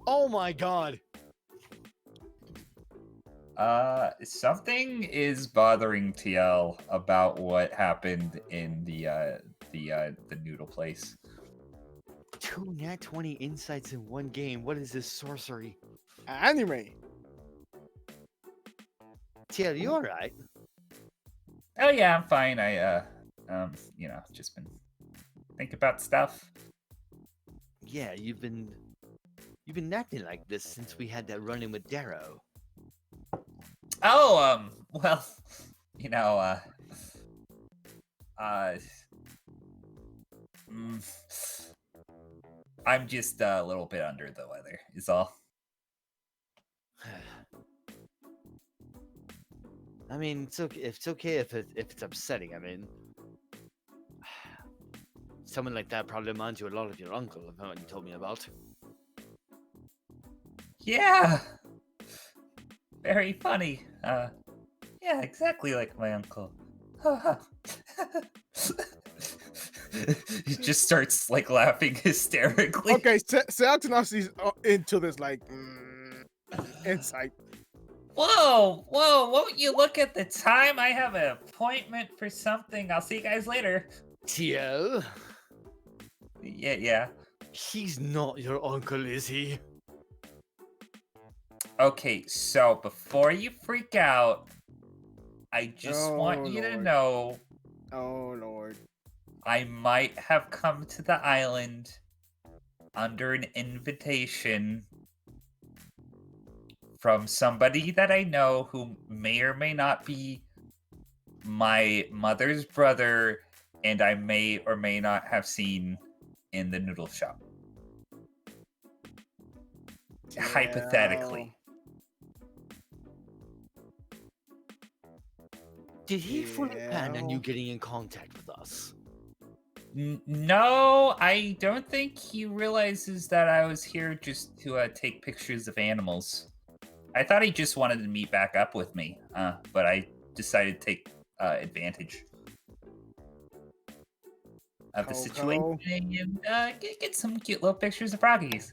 Oh my god! Something is bothering TL about what happened in the noodle place. 2 nat 20 insights in one game. What is this sorcery? Anime. TL, you alright? Oh yeah, I'm fine. You know, just been thinking about stuff. Yeah, you've been acting like this since we had that run-in with Darrow. Oh, well, you know, I'm just a little bit under the weather, is all. I mean, it's okay if it's upsetting. I mean, someone like that probably reminds you a lot of your uncle, of what you told me about. Yeah. Very funny. Yeah, exactly like my uncle. He just starts like laughing hysterically. Okay, Seactinos is into this like insight. Whoa, won't you look at the time? I have an appointment for something. I'll see you guys later. TL? Yeah. He's not your uncle, is he? Okay, so before you freak out, I just want you to know... Oh, Lord. I might have come to the island under an invitation from somebody that I know who may or may not be my mother's brother, and I may or may not have seen in the noodle shop. Yeah. Hypothetically. Did he fully plan on you getting in contact with us? No, I don't think he realizes that I was here just to take pictures of animals. I thought he just wanted to meet back up with me, but I decided to take advantage of the situation and get some cute little pictures of froggies.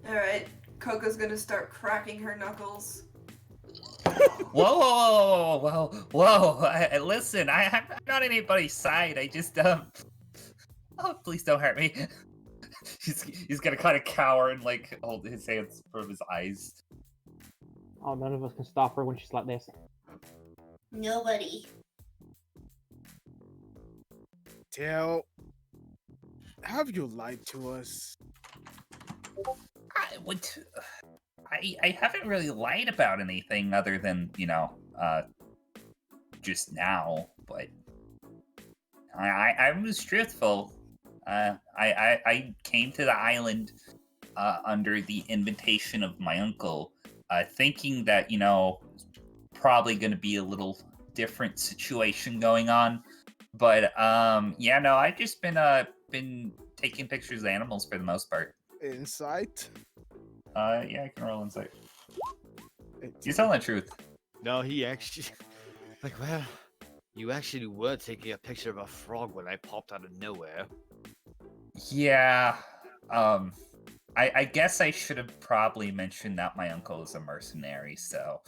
Alright, Coco's gonna start cracking her knuckles. Whoa! Listen, I'm not on anybody's side. I just oh, please don't hurt me. He's gonna kind of cower and like hold his hands from his eyes. Oh, none of us can stop her when she's like this. Nobody. Tell, have you lied to us? I haven't really lied about anything other than, just now, but I was truthful. I came to the island under the invitation of my uncle, thinking that, probably going to be a little different situation going on. But yeah, no, I've just been taking pictures of animals for the most part. Insight? Yeah, I can roll insight. You're telling the truth. No, he actually. Like, well, you actually were taking a picture of a frog when I popped out of nowhere. Yeah. I guess I should have probably mentioned that my uncle is a mercenary, so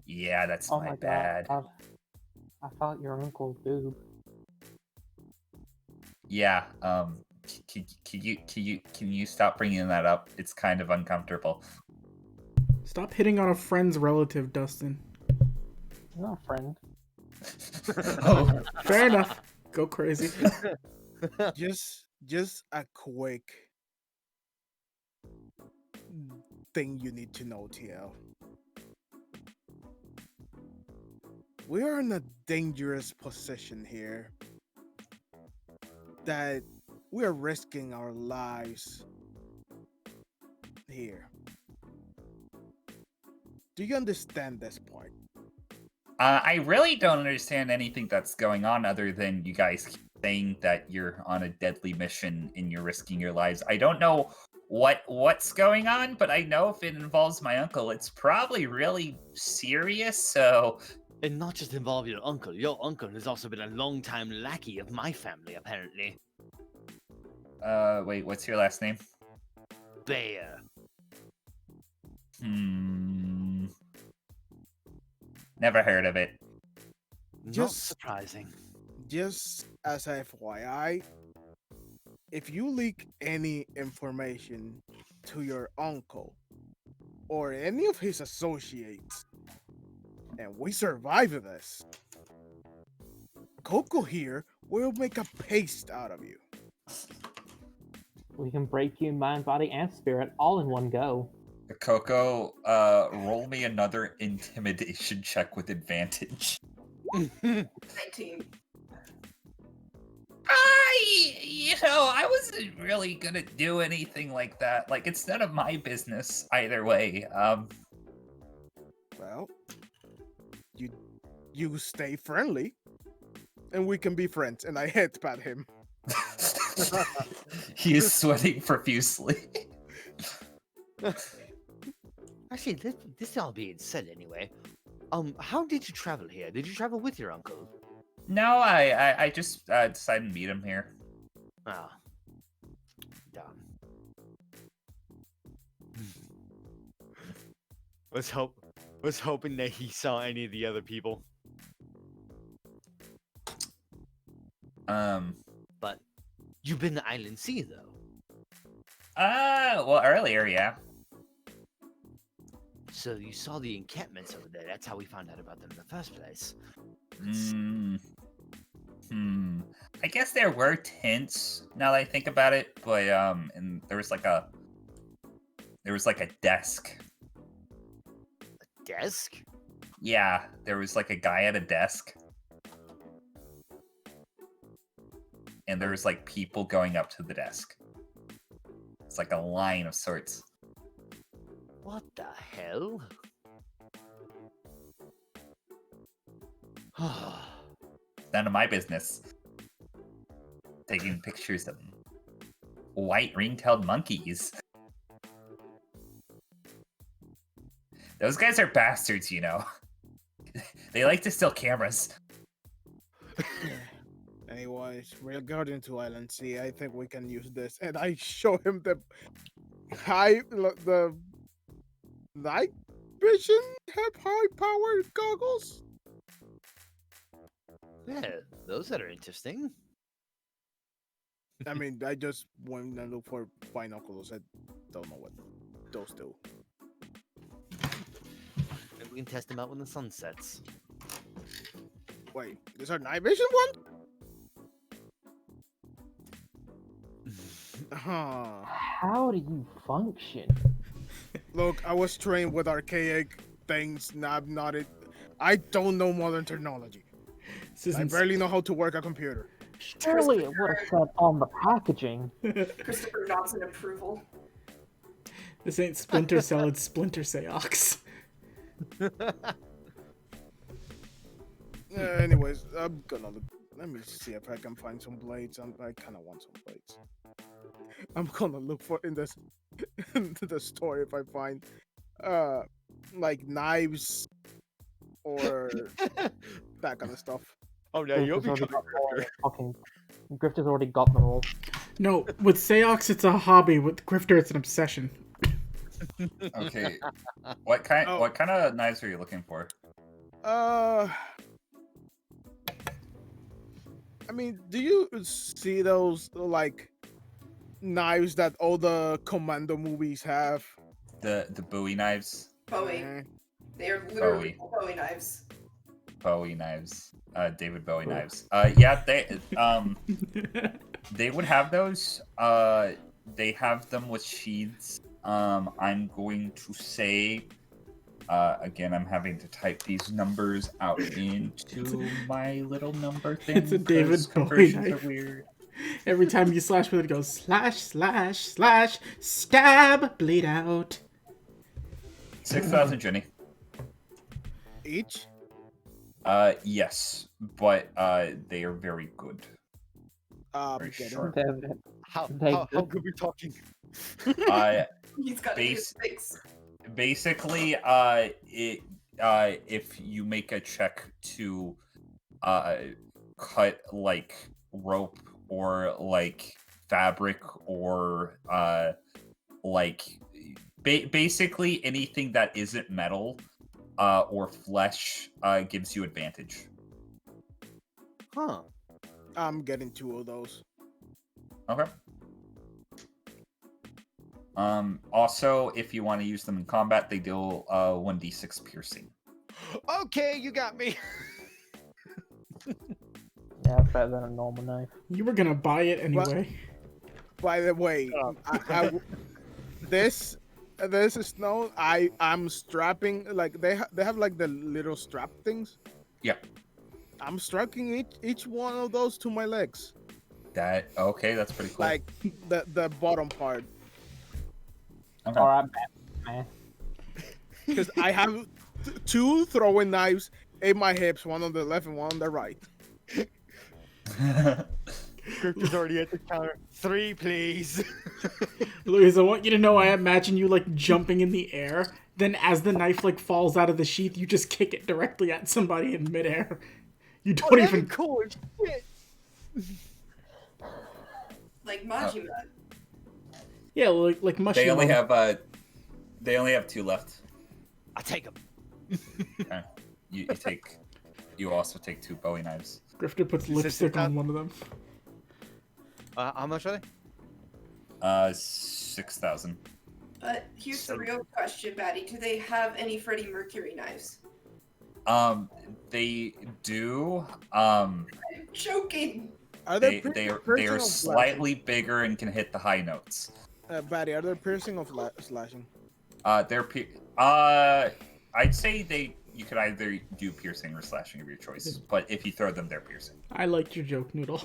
yeah, that's Oh my my bad. god. I thought your uncle's boob. Yeah, can you stop bringing that up? It's kind of uncomfortable. Stop hitting on a friend's relative, Dustin. You're not a friend. Oh, Fair enough. Go crazy. Just a quick thing you need to know, TL. We are in a dangerous position here. That we are risking our lives here. Do you understand this part? I really don't understand anything that's going on other than you guys keep saying that you're on a deadly mission and you're risking your lives. I don't know what's going on, but I know if it involves my uncle, it's probably really serious, so... And not just involve your uncle. Your uncle has also been a long-time lackey of my family, apparently. Wait, what's your last name? Bear. Never heard of it. Not Just- surprising. Just as a FYI, if you leak any information to your uncle or any of his associates, and we survive this, Coco here will make a paste out of you. We can break you in mind, body, and spirit all in one go. Coco, roll me another intimidation check with advantage. 19. I wasn't really gonna do anything like that. Like, it's none of my business either way. Well, you stay friendly, and we can be friends. And I headbutt him. He is sweating profusely. Actually, this all being said anyway. How did you travel here? Did you travel with your uncle? No, I just decided to meet him here. Ah. Damn. Was hoping that he saw any of the other people. But you've been to Island Sea though. Well, earlier, yeah. So you saw the encampments over there. That's how we found out about them in the first place. I guess there were tents now that I think about it, but and there was like a desk. A desk? Yeah, there was like a guy at a desk. And there was like people going up to the desk. It's like a line of sorts. What the hell? None of my business. Taking pictures of white ring-tailed monkeys. Those guys are bastards, you know. They like to steal cameras. Anyways, we're going to Island Sea. I think we can use this. And I show him the night vision high-powered goggles. Yeah, those that are interesting. I mean, I just went and looked for binoculars. I don't know what those do. Maybe we can test them out when the sun sets. Wait, is our night vision one? Huh. How do you function? Look, I was trained with archaic things. I'm not it. I don't know modern technology. This I isn't barely know how to work a computer. Surely it would have said on the packaging. Christopher Johnson approval. This ain't Splinter Cell, it's Splinter Seox. Anyways, I'm gonna look. Let me see if I can find some blades. I kind of want some blades. I'm gonna look for in this in the store if I find like knives or that kind of stuff. Oh no, you'll Grifter's be already got all Grifter. fucking. Grifter's already got them all. No, with Seox it's a hobby. With Grifter it's an obsession. Okay. What kind Oh. what kind of knives are you looking for? I mean, do you see those like knives that all the commando movies have? The Bowie knives? Bowie. Eh, They are literally Bowie knives. Bowie knives. David Bowie knives. Yeah, they would have those. They have them with sheaths. I'm going to say again, I'm having to type these numbers out into my little number thing. It's a David 'cause Bowie conversions knife. are weird. Every time you slash with it, it goes slash, slash, slash, stab, bleed out. 6,000 Jenny. each? Yes, but they are very good. Very Get it. sharp. How They- good we talking? He's got Base- six. Basically, if you make a check to cut like rope or like fabric or like basically anything that isn't metal or flesh gives you advantage. Huh. I'm getting 2 of those. Okay. Also, if you want to use them in combat, they deal 1d6 piercing. Okay, you got me. Yeah, it's better than a normal knife. You were gonna buy it anyway. By the way, this is known. I'm strapping like they have like the little strap things. Yeah. I'm strapping each one of those to my legs, Okay, that's pretty cool. like the bottom part, Okay. Alright, man. because I have 2 throwing knives in my hips, one on the left and one on the right. Grifter's already at the counter. 3, please. Louise, I want you to know I imagine you like jumping in the air. Then as the knife like falls out of the sheath, you just kick it directly at somebody in midair. You don't That'd even. be cool as shit. Like Majima. Yeah, like mushroom. They only have 2 left. I'll take him. Okay. You also take 2 Bowie knives. Grifter puts Is this lipstick the on one of them. How much are they? 6,000. But here's the real question, Batty. Do they have any Freddie Mercury knives? They do. I'm joking. Are They there they are slightly bigger and can hit the high notes. Batty, are there piercing or slashing? I'd say you could either do piercing or slashing of your choice, but if you throw them, they're piercing. I liked your joke, Noodle.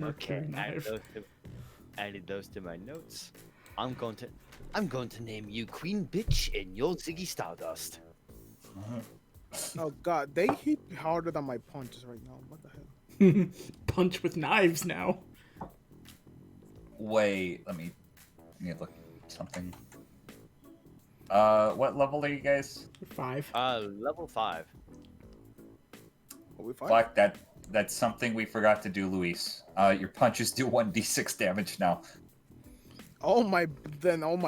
Okay, knife. added those to my notes. I'm going to name you Queen Bitch and you're Ziggy Stardust. Oh god, they hit harder than my punches right now. What the hell? Punch with knives now. Wait, let me look at something. What level are you guys? 5. Level 5. Are we fine? Fuck, that's something we forgot to do, Luis. Your punches do 1d6 damage now. All my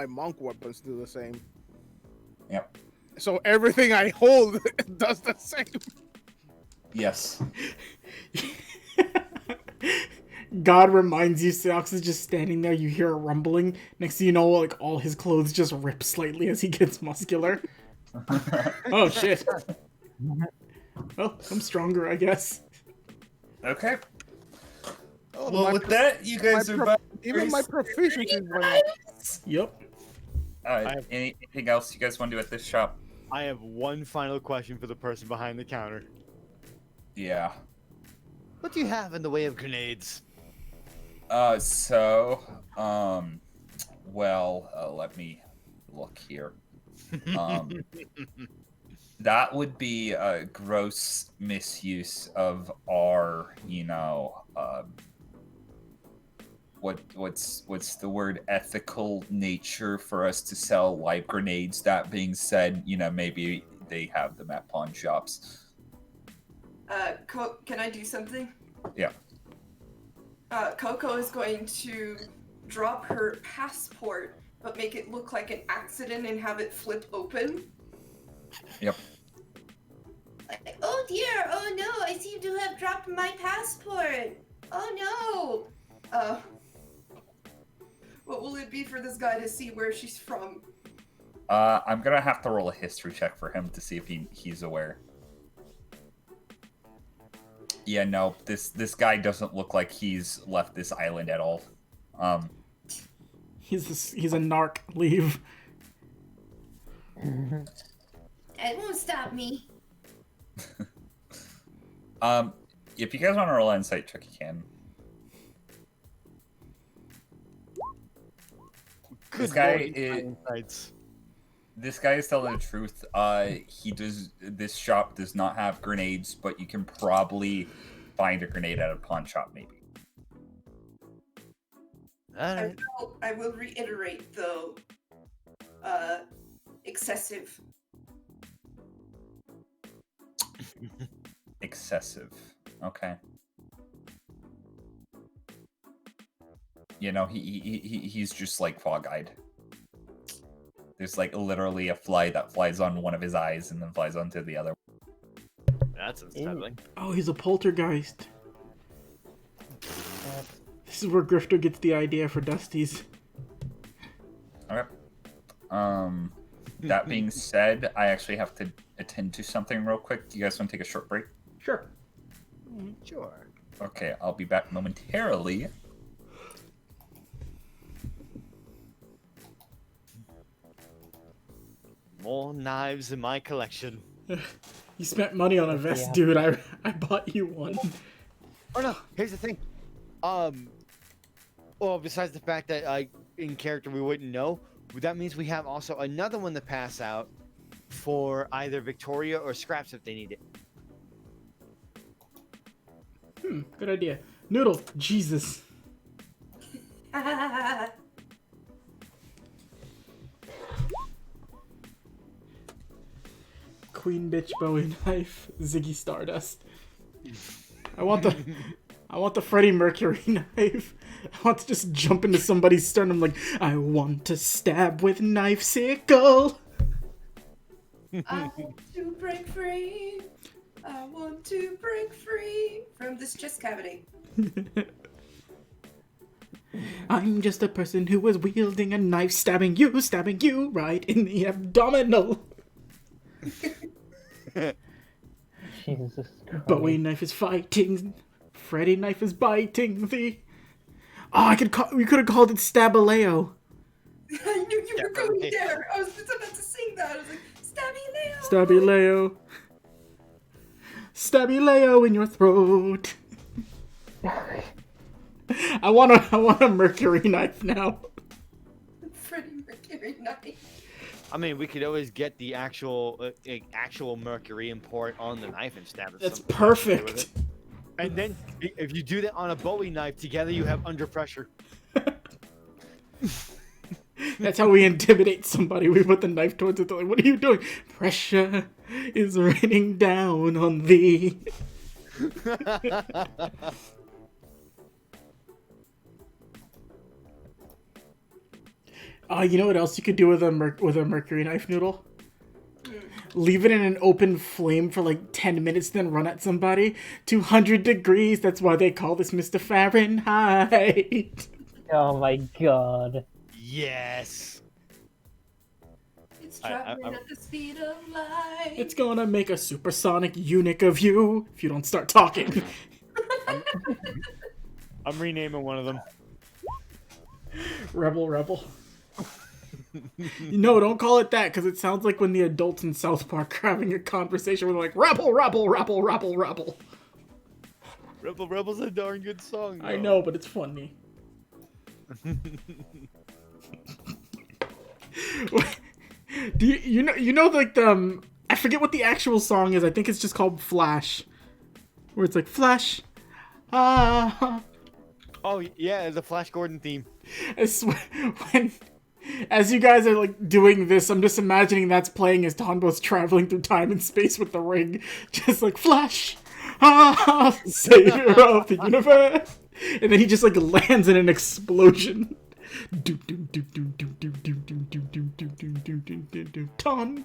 monk weapons do the same. Yep. So everything I hold does the same. Yes. God reminds you, Seox is just standing there. You hear a rumbling. Next thing you know, like all his clothes just rip slightly as he gets muscular. Oh shit. Well, I'm stronger, I guess. Okay. Oh, Well, with that, you guys are back. Even my proficiency went up. Yep. Anything else you guys want to do at this shop? I have one final question for the person behind the counter. Yeah. What do you have in the way of grenades? Let me look here. That would be a gross misuse of our, what's the word, ethical nature for us to sell live grenades. That being said, maybe they have them at pawn shops. Can I do something? Yeah. Coco is going to drop her passport, but make it look like an accident and have it flip open. Yep. Like, oh dear, oh no, I seem to have dropped my passport. Oh no. What will it be for this guy to see where she's from? I'm gonna have to roll a history check for him to see if he's aware. Yeah, no, this guy doesn't look like he's left this island at all. He's a narc. Leave. It won't stop me. If you guys want to roll an insight check, you can. This guy is telling the truth. This shop does not have grenades, but you can probably find a grenade at a pawn shop, maybe. Alright. I will reiterate, though, excessive. Excessive. Okay. He's just like fog-eyed. There's like literally a fly that flies on one of his eyes and then flies onto the other. That's unsettling. Oh, he's a poltergeist. This is where Grifter gets the idea for Dusty's. Okay. That being said, I actually have to attend to something real quick. Do you guys want to take a short break? Sure. Sure. Okay, I'll be back momentarily. More knives in my collection. You spent money on a vest, dude. I bought you one. Oh no, here's the thing. Well, besides the fact that in character we wouldn't know, that means we have also another one to pass out for either Victoria or Scraps if they need it. Good idea. Noodle, Jesus. Queen bitch Bowie knife, Ziggy Stardust. I want the Freddie Mercury knife. I want to just jump into somebody's sternum like, I want to stab with knife sickle. I want to break free. I want to break free from this chest cavity. I'm just a person who was wielding a knife, stabbing you right in the abdominal. Jesus Christ. Bowie knife is fighting. Freddy knife is biting thee. Oh, we could have called it Stabaleo. I knew you were going there. I was just about to sing that. I was like, Stabby Leo. Stabby Leo. Stabby Leo in your throat. I want a Mercury knife now. Freddie Mercury knife. I mean, we could always get the actual mercury and pour it on the knife and stab it. That's perfect. And then, if you do that on a Bowie knife, together you have under pressure. That's how we intimidate somebody. We put the knife towards it. They're like, what are you doing? Pressure is raining down on thee. You know what else you could do with a mercury knife, Noodle? leave it in an open flame for like 10 minutes, then run at somebody. 200 degrees, that's why they call this Mr. Fahrenheit. Oh my god. Yes. It's I- traveling I'm- at the speed of light. It's gonna make a supersonic eunuch of you if you don't start talking. I'm renaming one of them. Rebel. No, don't call it that, because it sounds like when the adults in South Park are having a conversation where they're like, rebel. Rebel's a darn good song. I though. know, but it's funny. Do you know like the I forget what the actual song is. I think it's just called Flash, where it's like Flash. Ah. Oh yeah, the Flash Gordon theme. I swear, as you guys are like doing this, I'm just imagining that's playing as Tonbo's traveling through time and space with the ring, just like Flash, savior of the universe, and then he just like lands in an explosion. Ton.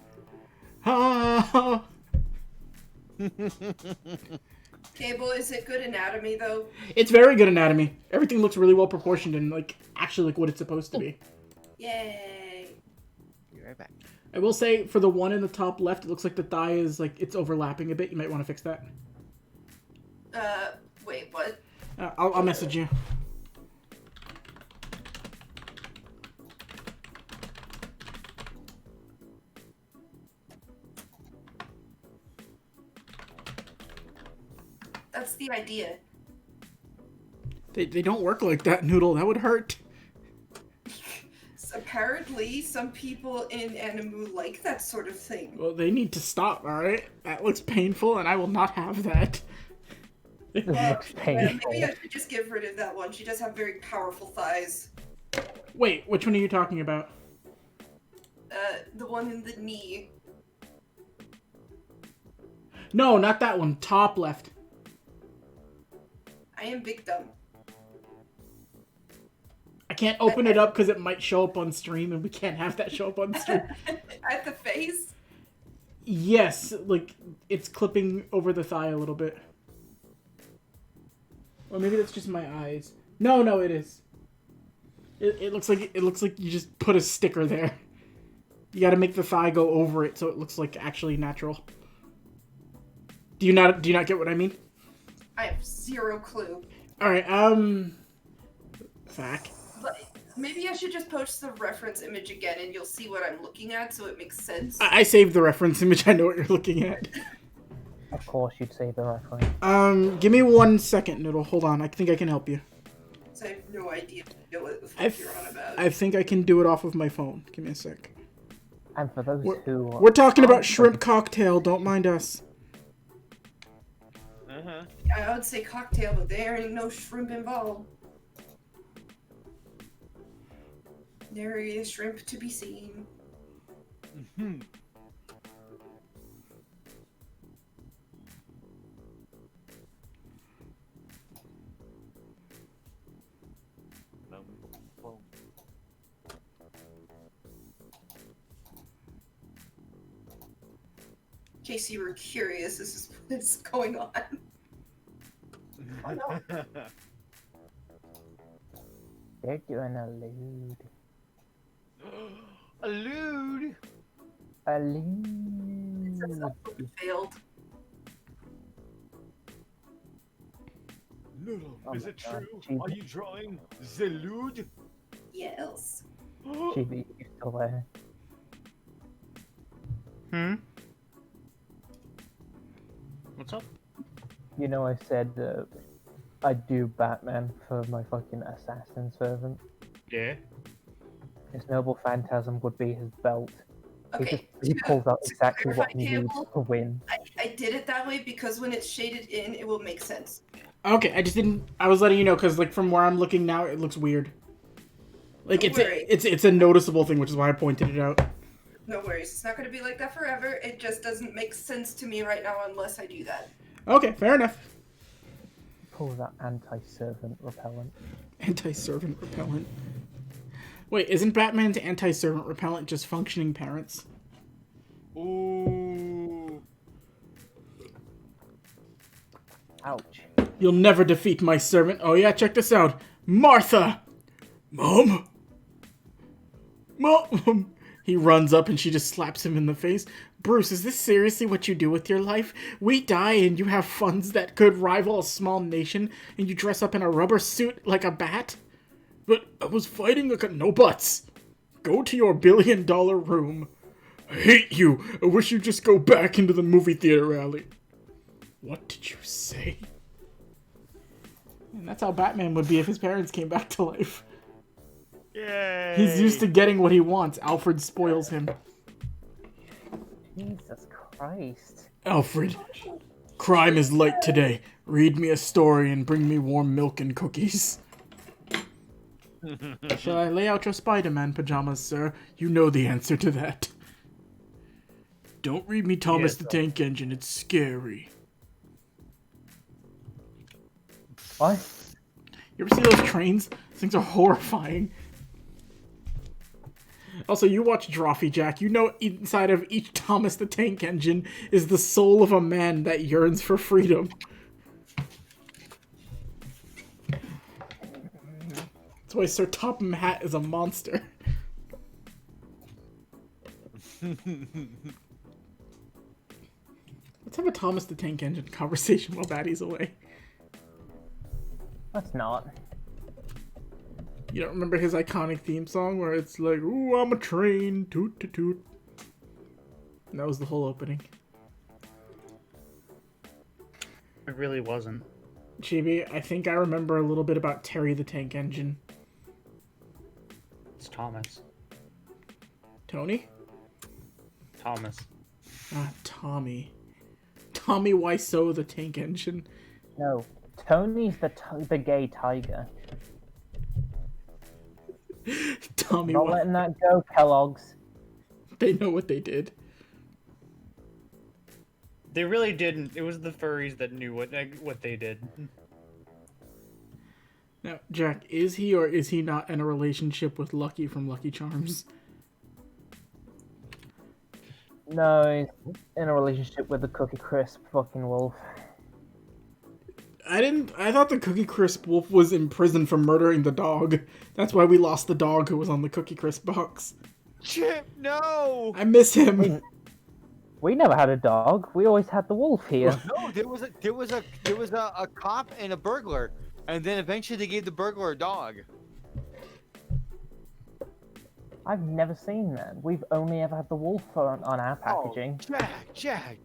Cable, is it good anatomy though? It's very good anatomy. Everything looks really well proportioned and like actually like what it's supposed to be. Yay. Be right back. I will say for the one in the top left, it looks like the thigh is like it's overlapping a bit. You might want to fix that. Wait, what? I'll message you. That's the idea. They don't work like that, Noodle. That would hurt. Apparently, some people in Animu like that sort of thing. Well, they need to stop, alright? That looks painful, and I will not have that. This looks painful. Maybe I should just give rid of that one. She does have very powerful thighs. Wait, which one are you talking about? The one in the knee. No, not that one. Top left. I am big dumb. I can't open it up because it might show up on stream, and we can't have that show up on stream. At the face? Yes, like, it's clipping over the thigh a little bit. Or maybe that's just my eyes. No, it is. It looks like you just put a sticker there. You gotta make the thigh go over it so it looks like actually natural. Do you not get what I mean? I have zero clue. Alright, Fact. But maybe I should just post the reference image again and you'll see what I'm looking at so it makes sense. I saved the reference image, I know what you're looking at. Of course you'd say the reference. Give me 1 second, Noodle. Hold on, I think I can help you. So I have no idea what the fuck you're on about. I think I can do it off of my phone. Give me a sec. And for those who... We're talking about shrimp cocktail, don't mind us. Uh-huh. I would say cocktail, but there ain't no shrimp involved. There is shrimp to be seen. Mm-hmm. In case you were curious, this is what's going on. Oh, no. They're doing a lewd. A lewd. A lewd. That's not what failed. Noodle, Oh is my it God, true? Chibi. Are you drawing the lewd? Yes. Chibi, you still there? What's up? You know I said I'd do Batman for my fucking assassin servant. Yeah. His noble phantasm would be his belt. Okay. He pulls out to exactly what he clarify, needs Campbell, to win. I did it that way because when it's shaded in, it will make sense. Okay, I just didn't. I was letting you know because, like, from where I'm looking now, it looks weird. Like Don't worry. it's a noticeable thing, which is why I pointed it out. No worries. It's not going to be like that forever. It just doesn't make sense to me right now unless I do that. Okay, fair enough. Pulls out anti-servant repellent. Anti-servant repellent. Wait, isn't Batman's anti-servant repellent just functioning parents? Ooh. Ouch. You'll never defeat my servant. Oh yeah, check this out. Martha! Mom? Mom! He runs up and she just slaps him in the face. Bruce, is this seriously what you do with your life? We die and you have funds that could rival a small nation and you dress up in a rubber suit like a bat? But I was fighting like a no buts. Go to your billion-dollar room. I hate you. I wish you'd just go back into the movie theater alley. What did you say? And that's how Batman would be if his parents came back to life. Yay! He's used to getting what he wants. Alfred spoils him. Jesus Christ. Alfred, crime is light today. Read me a story and bring me warm milk and cookies. Shall I lay out your Spider-Man pajamas, sir? You know the answer to that. Don't read me Thomas the Tank Engine, it's scary. What? You ever see those trains? Those things are horrifying. Also, you watch Drawfee Jack. You know inside of each Thomas the Tank Engine is the soul of a man that yearns for freedom. That's why Sir Topham Hatt is a monster. Let's have a Thomas the Tank Engine conversation while Batty's away. Let's not. You don't remember his iconic theme song where it's like, ooh, I'm a train, toot toot toot. And that was the whole opening. It really wasn't. Chibi, I think I remember a little bit about Terry the Tank Engine. It's Thomas. Tony? Thomas. Ah, Tommy. Tommy Wiseau the Tank Engine. No. Tony's the gay tiger. Tommy Not letting that go, Kellogg's. They know what they did. They really didn't. It was the furries that knew what they did. Now, Jack, is he or is he not in a relationship with Lucky from Lucky Charms? No, he's in a relationship with the Cookie Crisp fucking wolf. I thought the Cookie Crisp wolf was in prison for murdering the dog. That's why we lost the dog who was on the Cookie Crisp box. Chip, no! I miss him. We never had a dog. We always had the wolf here. No, there was a cop and a burglar, and then eventually they gave the burglar a dog. I've never seen that. We've only ever had the wolf on our packaging. Oh, Jack!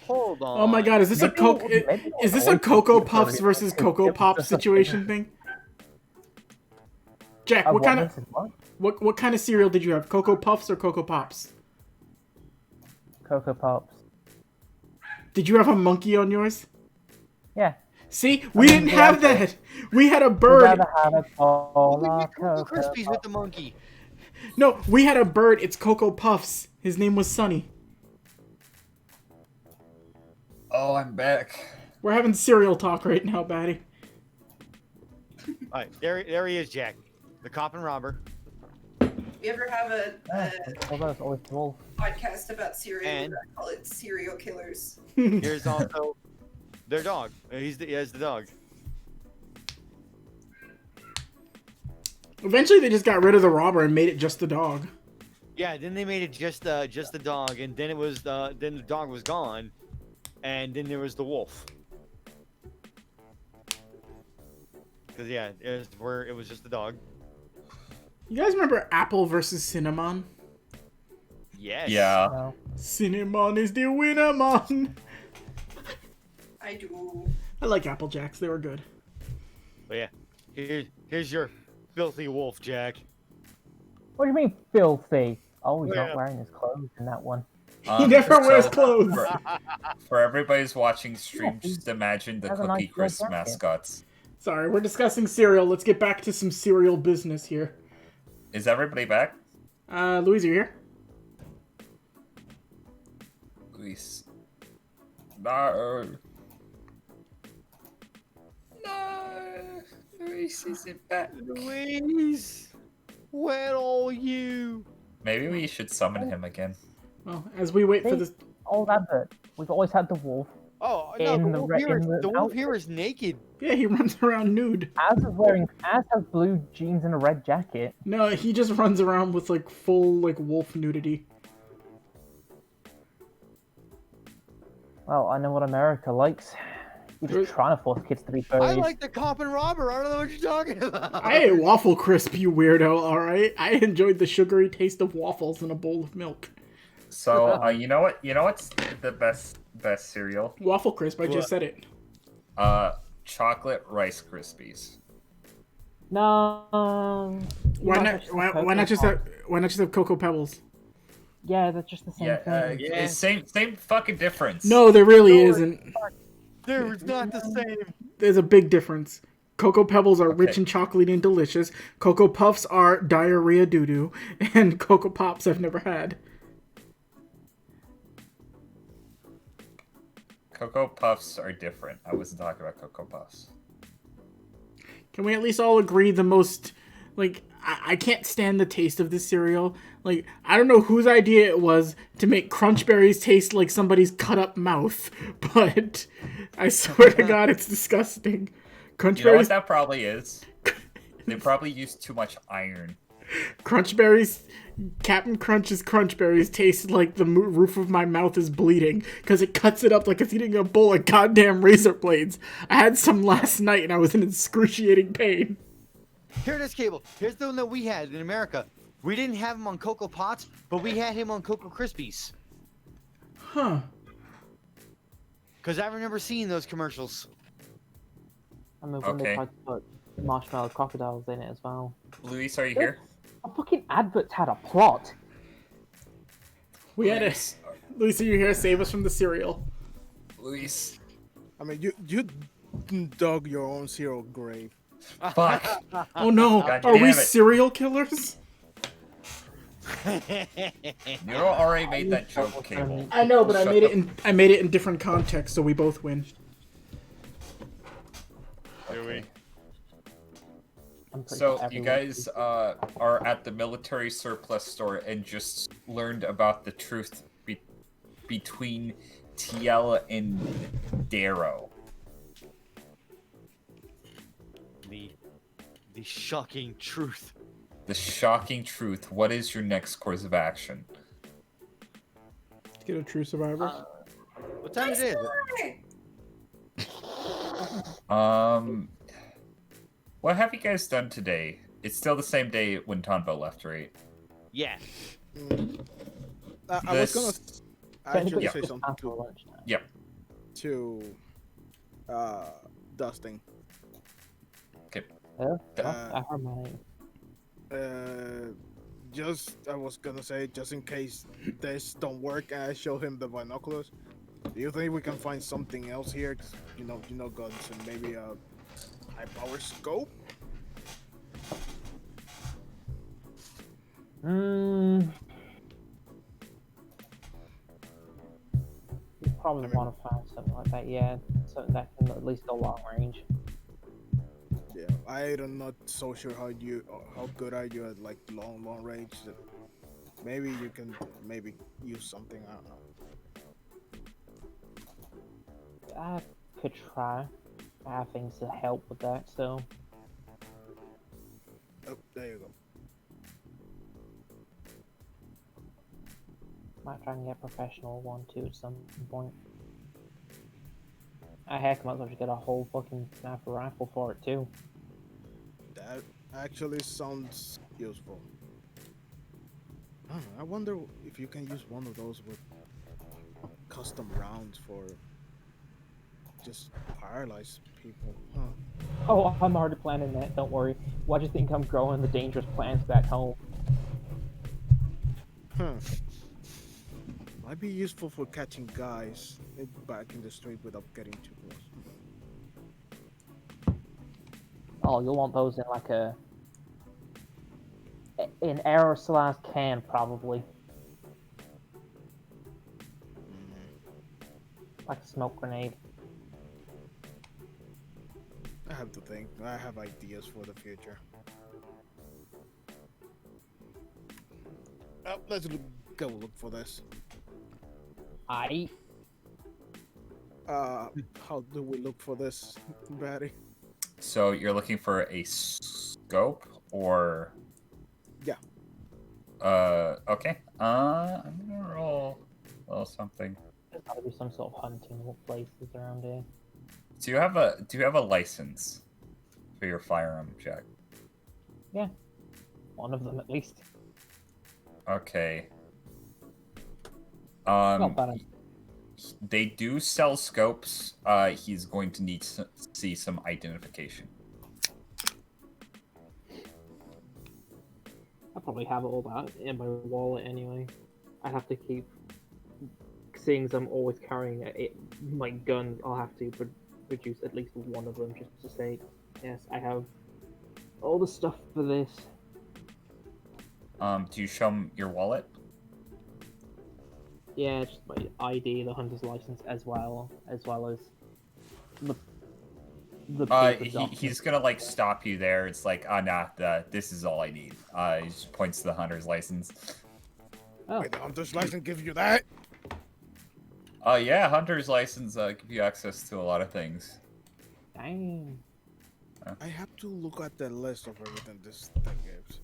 Hold on. Oh my god, is this a Cocoa Puffs versus Cocoa Pops situation thing? Jack, what kind of cereal did you have? Cocoa Puffs or Cocoa Pops? Cocoa Pops. Did you have a monkey on yours? Yeah. See, we didn't have that. We had a bird. We never had a Cocoa Krispies with the monkey. No, we had a bird. It's Cocoa Puffs. His name was Sunny. Oh, I'm back. We're having cereal talk right now, Batty. Alright, there he is, Jack. The cop and robber. You ever have a always wolf. podcast about cereal? And- I call it serial killers. Here's also their dog. He has the dog. Eventually, they just got rid of the robber and made it just the dog. Yeah, then they made it just the dog, and then it was then the dog was gone, and then there was the wolf. Cause yeah, it was just the dog. You guys remember Apple versus Cinnamon? Yes. Yeah. No. Cinnamon is the winner, man. I do. I like Apple Jacks. They were good. But yeah, here's your filthy wolf, Jack. What do you mean filthy? Oh, he's Yeah. not wearing his clothes in that one. He never wears clothes. For everybody's watching stream, just imagine the Has a Cookie nice red Crisp jacket. mascots. Sorry, we're discussing cereal. Let's get back to some cereal business here. Is everybody back? Louise, are you here? Luis. No. Luis isn't back. Louise, where are you? Maybe we should summon him again. Well, as we wait for See? this... Old advert. We've always had the wolf. Oh no, In the the wolf re- here, in the the wolf outfit. here is naked. Yeah, he runs around nude. Az has blue jeans and a red jacket. No, he just runs around with like full like wolf nudity. Well, I know what America likes. You're There- just trying to force kids to be furries. I like the cop and robber. I don't know what you're talking about. I ate waffle crisp, you weirdo. All right, I enjoyed the sugary taste of waffles in a bowl of milk. So, you know what? You know what's the best cereal? Waffle crisp. I just said it. Chocolate Rice Krispies. No. Why not? Why not just have Cocoa Pebbles? Yeah, that's just the same thing. Yeah. It's same fucking difference. No, there really No, isn't. Dude, it's not the same. There's a big difference. Cocoa Pebbles are rich Okay. and chocolatey and delicious. Cocoa Puffs are diarrhea doo-doo. And Cocoa Pops I've never had. Cocoa Puffs are different. I wasn't talking about Cocoa Puffs. Can we at least all agree the most... Like, I can't stand the taste of this cereal. Like, I don't know whose idea it was to make Crunch Berries taste like somebody's cut-up mouth. But I swear to God, it's disgusting. Crunch You know what Berries... that probably is? They probably use too much iron. Crunch Berries... Captain Crunch's Crunch Berries taste like the roof of my mouth is bleeding because it cuts it up like it's eating a bowl of goddamn razor blades. I had some last night and I was in excruciating pain. Here it is, Cable. Here's the one that we had in America. We didn't have him on Cocoa Pots, but we had him on Cocoa Krispies. Huh. Because I remember seeing those commercials. I mean, when Okay. they tried to put marshmallow crocodiles in it as well. Luis, are you here? The fucking adverts had a plot. We had a... Lucy, you're here. Save us from the cereal. Luis. I mean, you dug your own cereal grave. Fuck. Oh no. God Are we damn it. serial killers? You already made that joke, Cable. I know, but I Shut made the- it in different context, so we both win. Okay. I'm pretty So sure you everyone- guys are at the military surplus store and just learned about the truth between TL and Darrow. The shocking truth. The shocking truth. What is your next course of action? Get a true survivor. What time it is? What have you guys done today? It's still the same day when Tonbo left, right? Yeah. I was gonna This- actually Yeah. say something After lunchtime. Yep. to Dusting. Okay. Yeah? Uh, I heard my name. Just I was gonna say, just in case this don't work, and I show him the binoculars. Do you think we can find something else here? 'Cause, you know, guns and maybe a high power scope. You probably want to find something like that, yeah. Something that can at least go long range. Yeah, I'm not so sure how good are you at like long range. Maybe you can use something. I don't know. I could try. I have things to help with that, so. Oh, there you go. Might try and get a professional one too at some point. Heck, might as well just get a whole fucking sniper rifle for it too. That actually sounds useful. I wonder if you can use one of those with custom rounds for just paralyze people. Huh. Oh, I'm already planning that, don't worry. Why do you think I'm growing the dangerous plants back home? Huh. Might be useful for catching guys back in the street without getting too close. Oh, you'll want those in like a... an aerosolized can, probably. Like a smoke grenade. I have to think. I have ideas for the future. Let's go look for this. How do we look for this, Batty? So you're looking for a scope or? Yeah. Okay. I'm gonna roll a little something. There's gotta be some sort of hunting places around here. Do you have a license for your firearm, Jack? Yeah. One of them at least. Okay. Not bad. They do sell scopes. He's going to need to see some identification. I probably have all that in my wallet anyway. I have to keep, seeing as I'm always carrying my gun, I'll have to produce at least one of them just to say, yes, I have all the stuff for this. Do you show him your wallet? Yeah, just my ID, the hunter's license, as well as the paper He's gonna like stop you there. It's like, nah, this is all I need. He just points to the hunter's license. Oh. Wait, the hunter's license gives you that? Yeah, hunter's license give you access to a lot of things. Dang. I have to look at the list of everything this thing gives.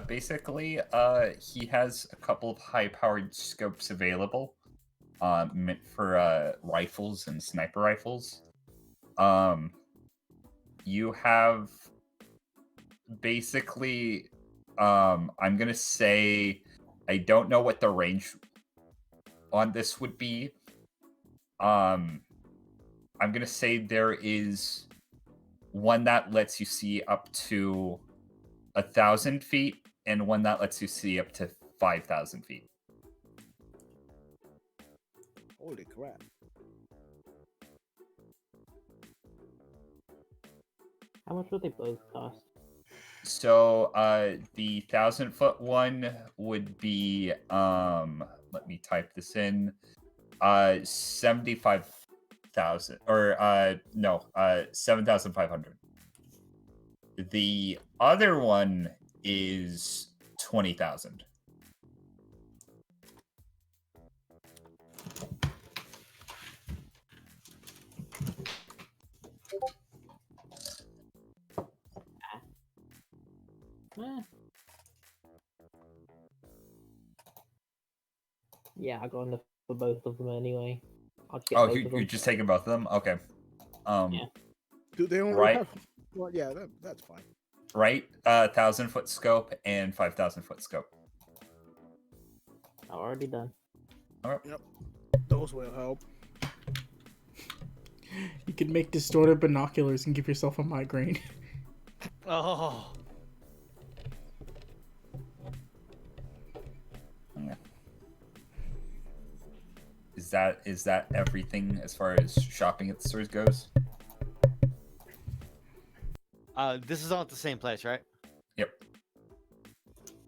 Basically, he has a couple of high-powered scopes available, meant for rifles and sniper rifles. You have basically, I'm gonna say, I don't know what the range on this would be. I'm gonna say there is one that lets you see up to 1,000 feet, and one that lets you see up to 5,000 feet. Holy crap. How much would they both cost? So, the 1,000-foot one would be, let me type this in, 75,000, or, no, 7,500. The other one is 20,000. Yeah, I got enough for both of them anyway. I'll get Oh, both of them. you're just taking both of them? Okay. Yeah. Do they only right, have... Well, yeah, that's fine. right? 1,000-foot scope and 5,000-foot scope. Already done. All right. Yep. Those will help. You could make distorted binoculars and give yourself a migraine. Oh. Yeah. Is that everything as far as shopping at the stores goes? This is all at the same place, right? Yep.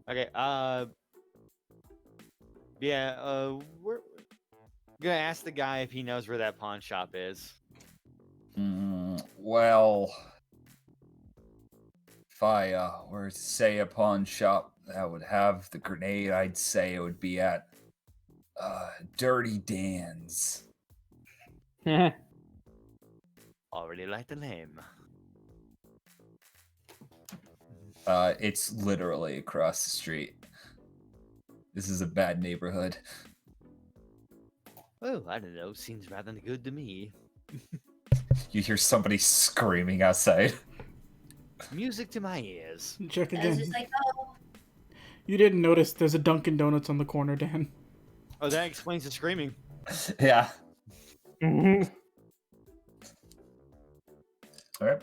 Okay. Yeah. We're gonna ask the guy if he knows where that pawn shop is. Well, if I were to say a pawn shop that would have the grenade, I'd say it would be at Dirty Dan's. Already like the name. It's literally across the street. This is a bad neighborhood. Oh, I don't know. Seems rather good to me. You hear somebody screaming outside. Music to my ears. Check I was again. just like, oh, You didn't notice there's a Dunkin' Donuts on the corner, Dan. Oh, that explains the screaming. Yeah. All right.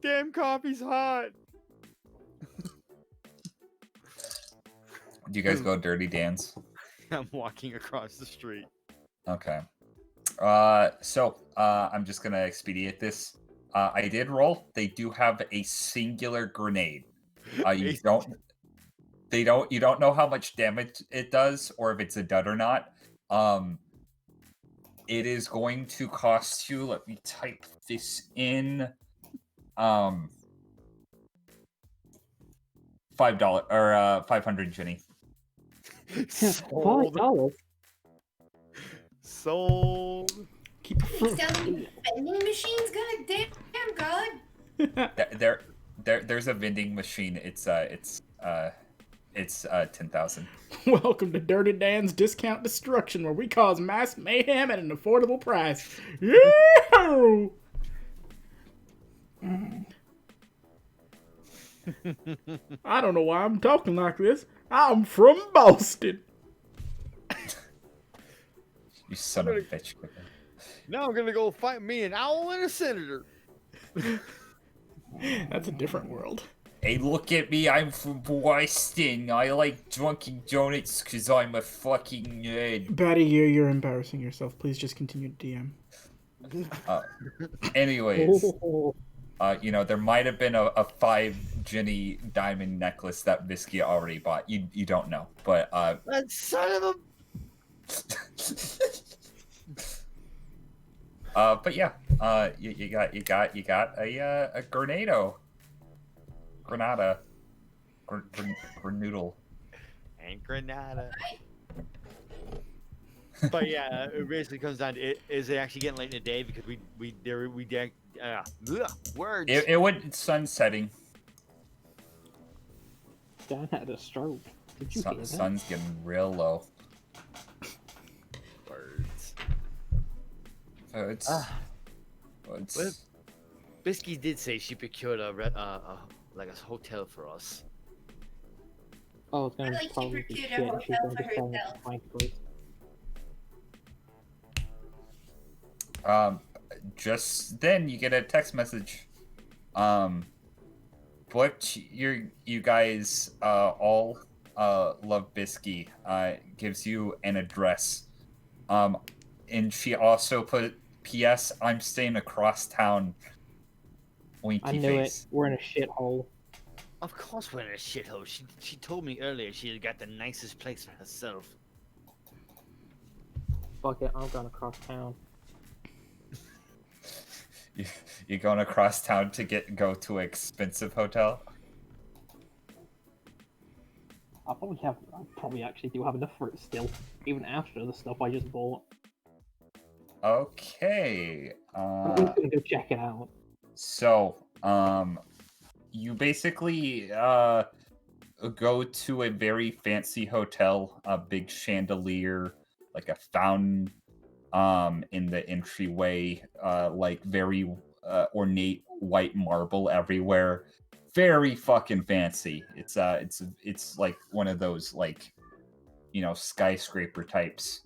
Damn coffee's hot. Do you guys go Dirty Dan's? I'm walking across the street. Okay. So I'm just gonna expedite this. I did roll. They do have a singular grenade. You don't know how much damage it does, or if it's a dud or not. It is going to cost you. Let me type this in. $5 or 500 Jenny. $5? sold. Keep the He's fruit. selling vending machines. God damn, God. There's a vending machine. It's 10,000. Welcome to Dirty Dan's Discount Destruction, where we cause mass mayhem at an affordable price. Yeah! I don't know why I'm talking like this. I'm from Boston. You son of a bitch. Now I'm gonna go fight me an owl and a senator. That's a different world. Hey, look at me. I'm from Boston. I like Dunkin' Donuts because I'm a fucking nerd. Batty, you're embarrassing yourself. Please just continue to DM. Anyways, there might have been a 5 Jenny diamond necklace that Visky already bought. You don't know, but That son of a. but yeah, you got a Grenado. Granada. Granoodle. And Granada. But yeah, it basically comes down to is it actually getting late in the day because words. It went sunsetting. Dan had a stroke. Did you hear that? Sun's getting real low. Words. So it's. Well, Bisky did say she procured a hotel for us. Oh, it's I gonna like to probably be procure shit. a and she's hotel gonna for be selling herself. it for $20. Just then you get a text message. What you guys all love Bisky gives you an address. And she also put P.S. I'm staying across town. Winky I knew face. it. We're in a shithole. Of course we're in a shithole. She told me earlier she had got the nicest place for herself. Fuck it, I'm going across town. You're going across town to go to an expensive hotel? I probably actually do have enough for it still, even after the stuff I just bought. Okay. I'm just gonna go check it out. So, you basically go to a very fancy hotel, a big chandelier, like a fountain in the entryway, like very ornate white marble everywhere. Very fucking fancy. It's like one of those skyscraper types.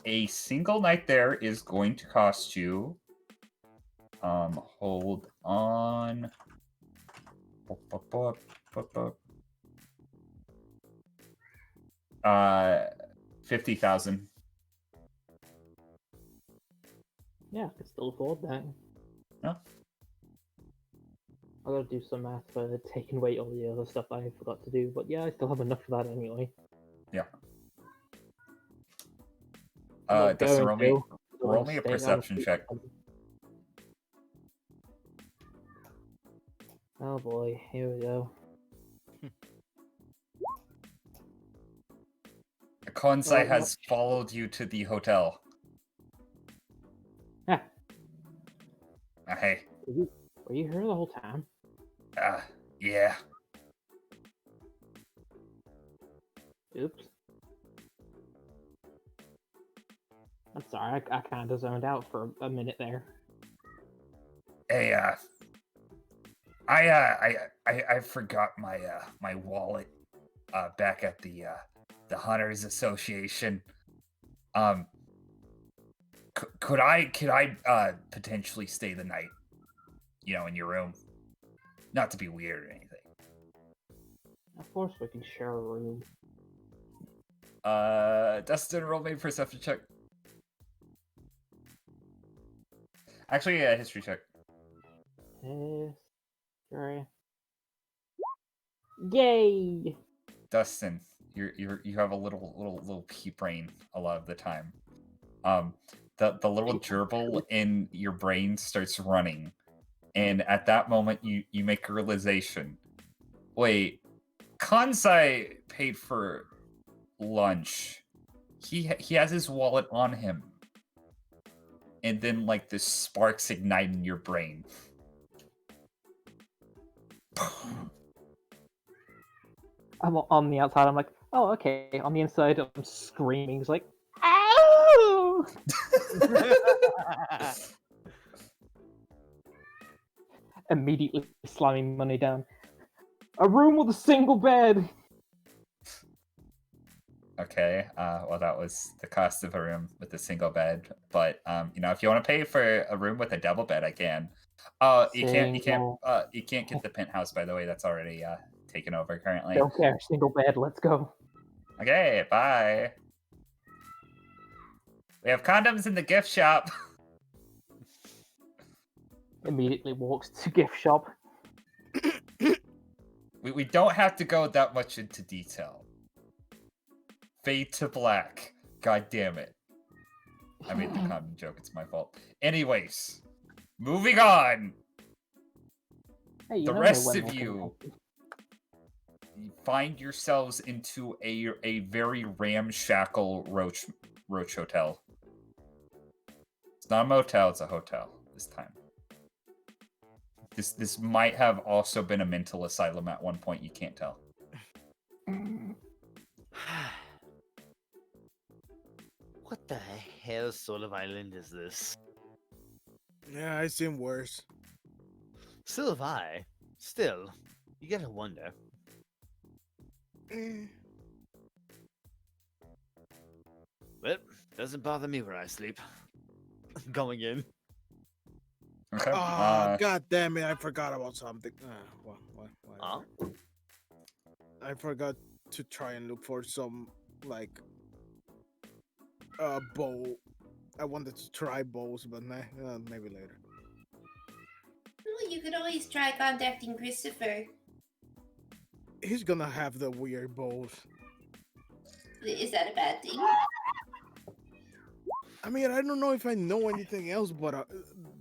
A single night there is going to cost you hold on. 50,000. Yeah, I can still afford that. Yeah. I gotta do some math for taking away all the other stuff I forgot to do, but yeah, I still have enough for that anyway. Yeah. I'm Dustin, going to. roll me a Stay on perception the- check. Oh boy, here we go. Konsai Oh, has followed you to the hotel. Ah, Hey. were you here the whole time? Yeah. Oops. I'm sorry, I kind of zoned out for a minute there. Hey, I forgot my wallet back at the Hunters Association. Could I potentially stay the night? In your room? Not to be weird or anything. Of course we can share a room. Dustin, roll me a perception check. Actually, a history check. Sure. Yay! Dustin, you have a little pea brain a lot of the time. The little gerbil in your brain starts running, and at that moment you make a realization. Wait, Kansai paid for lunch. He has his wallet on him. And then, like, the sparks ignite in your brain. I'm on the outside. I'm like, oh, okay. On the inside, I'm screaming. It's like, ow! Immediately slamming money down. A room with a single bed. Okay, well, that was the cost of a room with a single bed. But if you want to pay for a room with a double bed, I can. You can't get the penthouse, by the way. That's already taken over currently. Don't care. Single bed. Let's go. Okay, bye. We have condoms in the gift shop. Immediately walks to gift shop. We don't have to go that much into detail. Fade to black. God damn it. I made the condom joke. It's my fault. Anyways, moving on. Hey, The rest of you find yourselves into a very ramshackle roach hotel. It's not a motel, it's a hotel this time. This might have also been a mental asylum at one point, you can't tell. What the hell sort of island is this? Yeah, I've seen worse. So have I. Still, you gotta wonder. Well, doesn't bother me where I sleep. Going in. Okay. Oh, god damn it, I forgot about something. What? Huh? I forgot to try and look for some, like, bow. I wanted to try bows, but maybe later. Well, you could always try contacting Christopher. He's gonna have the weird bows. Is that a bad thing? I mean, I don't know if I know anything else but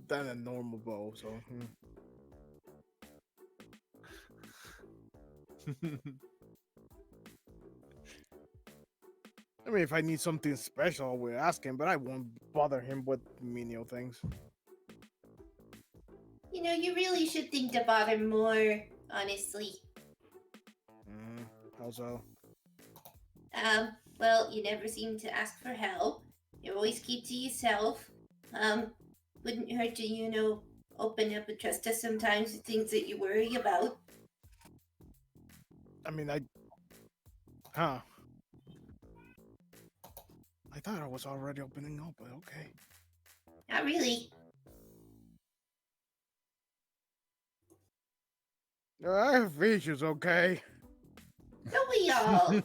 than a normal bow, so... I mean, if I need something special, we'll ask him, but I won't bother him with menial things. You know, you really should think to bother more, honestly. How so? Well, you never seem to ask for help. You always keep to yourself. Wouldn't hurt to, open up and trust us sometimes with things that you worry about. I mean, I thought I was already opening up, but okay. Not really. I have issues, okay? Don't we all?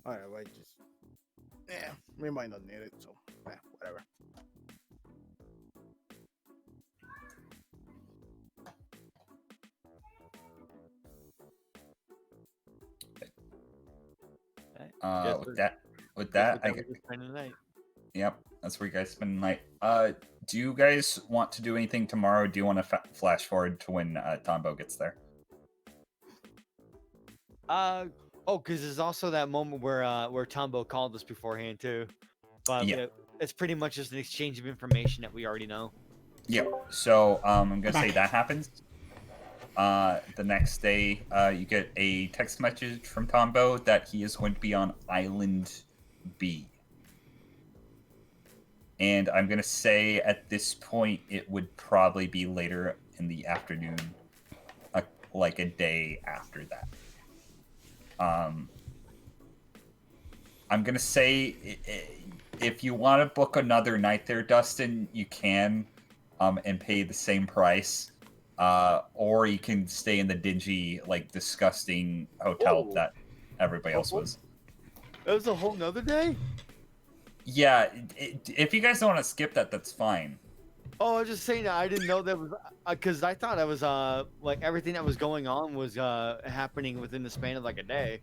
Alright, wait, just... we might not need it, so... whatever. With that, I get... Yep, that's where you guys spend the night. Do you guys want to do anything tomorrow? Or do you want to flash forward to when Tombo gets there? Because there's also that moment where Tombo called us beforehand too. But yeah, it's pretty much just an exchange of information that we already know. Yep. So I'm gonna say that happens. The next day, you get a text message from Tombo that he is going to be on Island B. And I'm going to say at this point, it would probably be later in the afternoon, like a day after that. I'm going to say if you want to book another night there, Dustin, you can, and pay the same price. Or you can stay in the dingy, like, disgusting hotel that everybody else was. That was a whole nother day? Yeah, if you guys don't want to skip that, that's fine. Oh, I was just saying that I didn't know that was... Because I thought that was, like, everything that was going on was, happening within the span of, like, a day.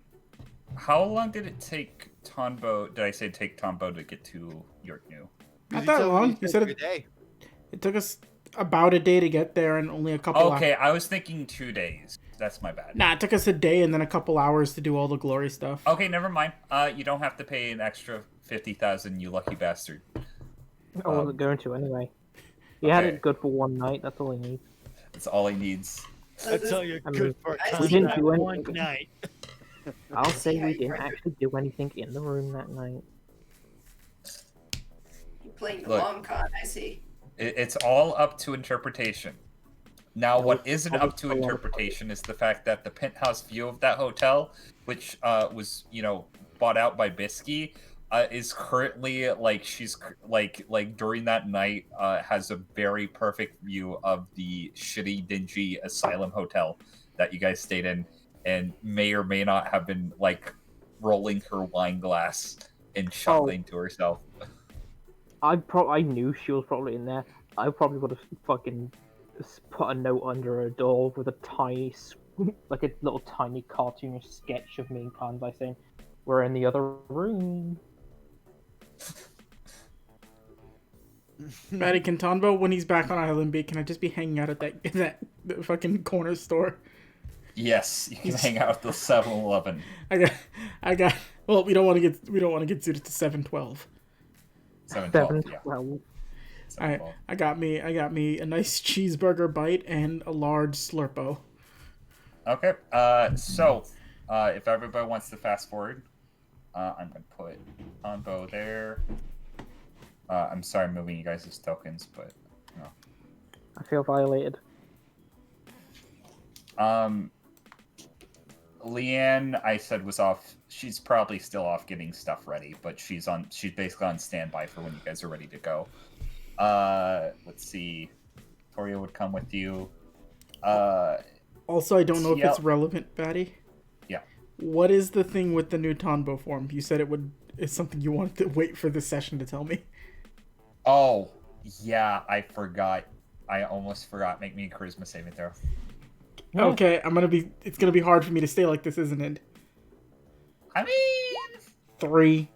How long did it take Tombo... Did I say take Tombo to get to York New? Not that long. You said it took us about a day to get there and only a couple hours. Okay, I was thinking 2 days. That's my bad. Nah, it took us a day and then a couple hours to do all the glory stuff. Okay, never mind. You don't have to pay an extra 50,000, you lucky bastard. I wasn't going to anyway. He had okay. it good for one night. That's all he needs. That's all he needs. That's all you're I good mean, for. we didn't do One anything. night. I'll say we didn't actually do anything in the room that night. You're playing the Look. long con, I see. It's all up to interpretation. Now, what isn't probably up to a lot of interpretation is the fact that the penthouse view of that hotel, which was, bought out by Bisky, is currently she's during that night has a very perfect view of the shitty, dingy asylum hotel that you guys stayed in, and may or may not have been rolling her wine glass and chuckling to herself. I knew she was probably in there. I probably would have fucking put a note under her door with a tiny, a little tiny cartoonish sketch of me and Kanzai saying, "We're in the other room." Maddie, can Tonbo, when he's back on Island B, can I just be hanging out at that fucking corner store? Yes, you can hang out at the 7-Eleven. I got. Well, we don't want to get suited to 712. 712. Yeah. 712. I got me a nice cheeseburger bite and a large Slurpo. Okay. So, if everybody wants to fast forward, I'm gonna put Onbo there. I'm sorry, I'm moving you guys as tokens, but no. I feel violated. Leanne, I said was off. She's probably still off getting stuff ready, but she's basically on standby for when you guys are ready to go. Let's see. Toria would come with you. Also, I don't know if Yep. it's relevant, Batty. Yeah. What is the thing with the new Tonbo form? You said it's something you wanted to wait for this session to tell me. Oh, yeah, I forgot. I almost forgot. Make me a charisma saving throw. Okay, it's gonna be hard for me to stay like this, isn't it? I mean, 3.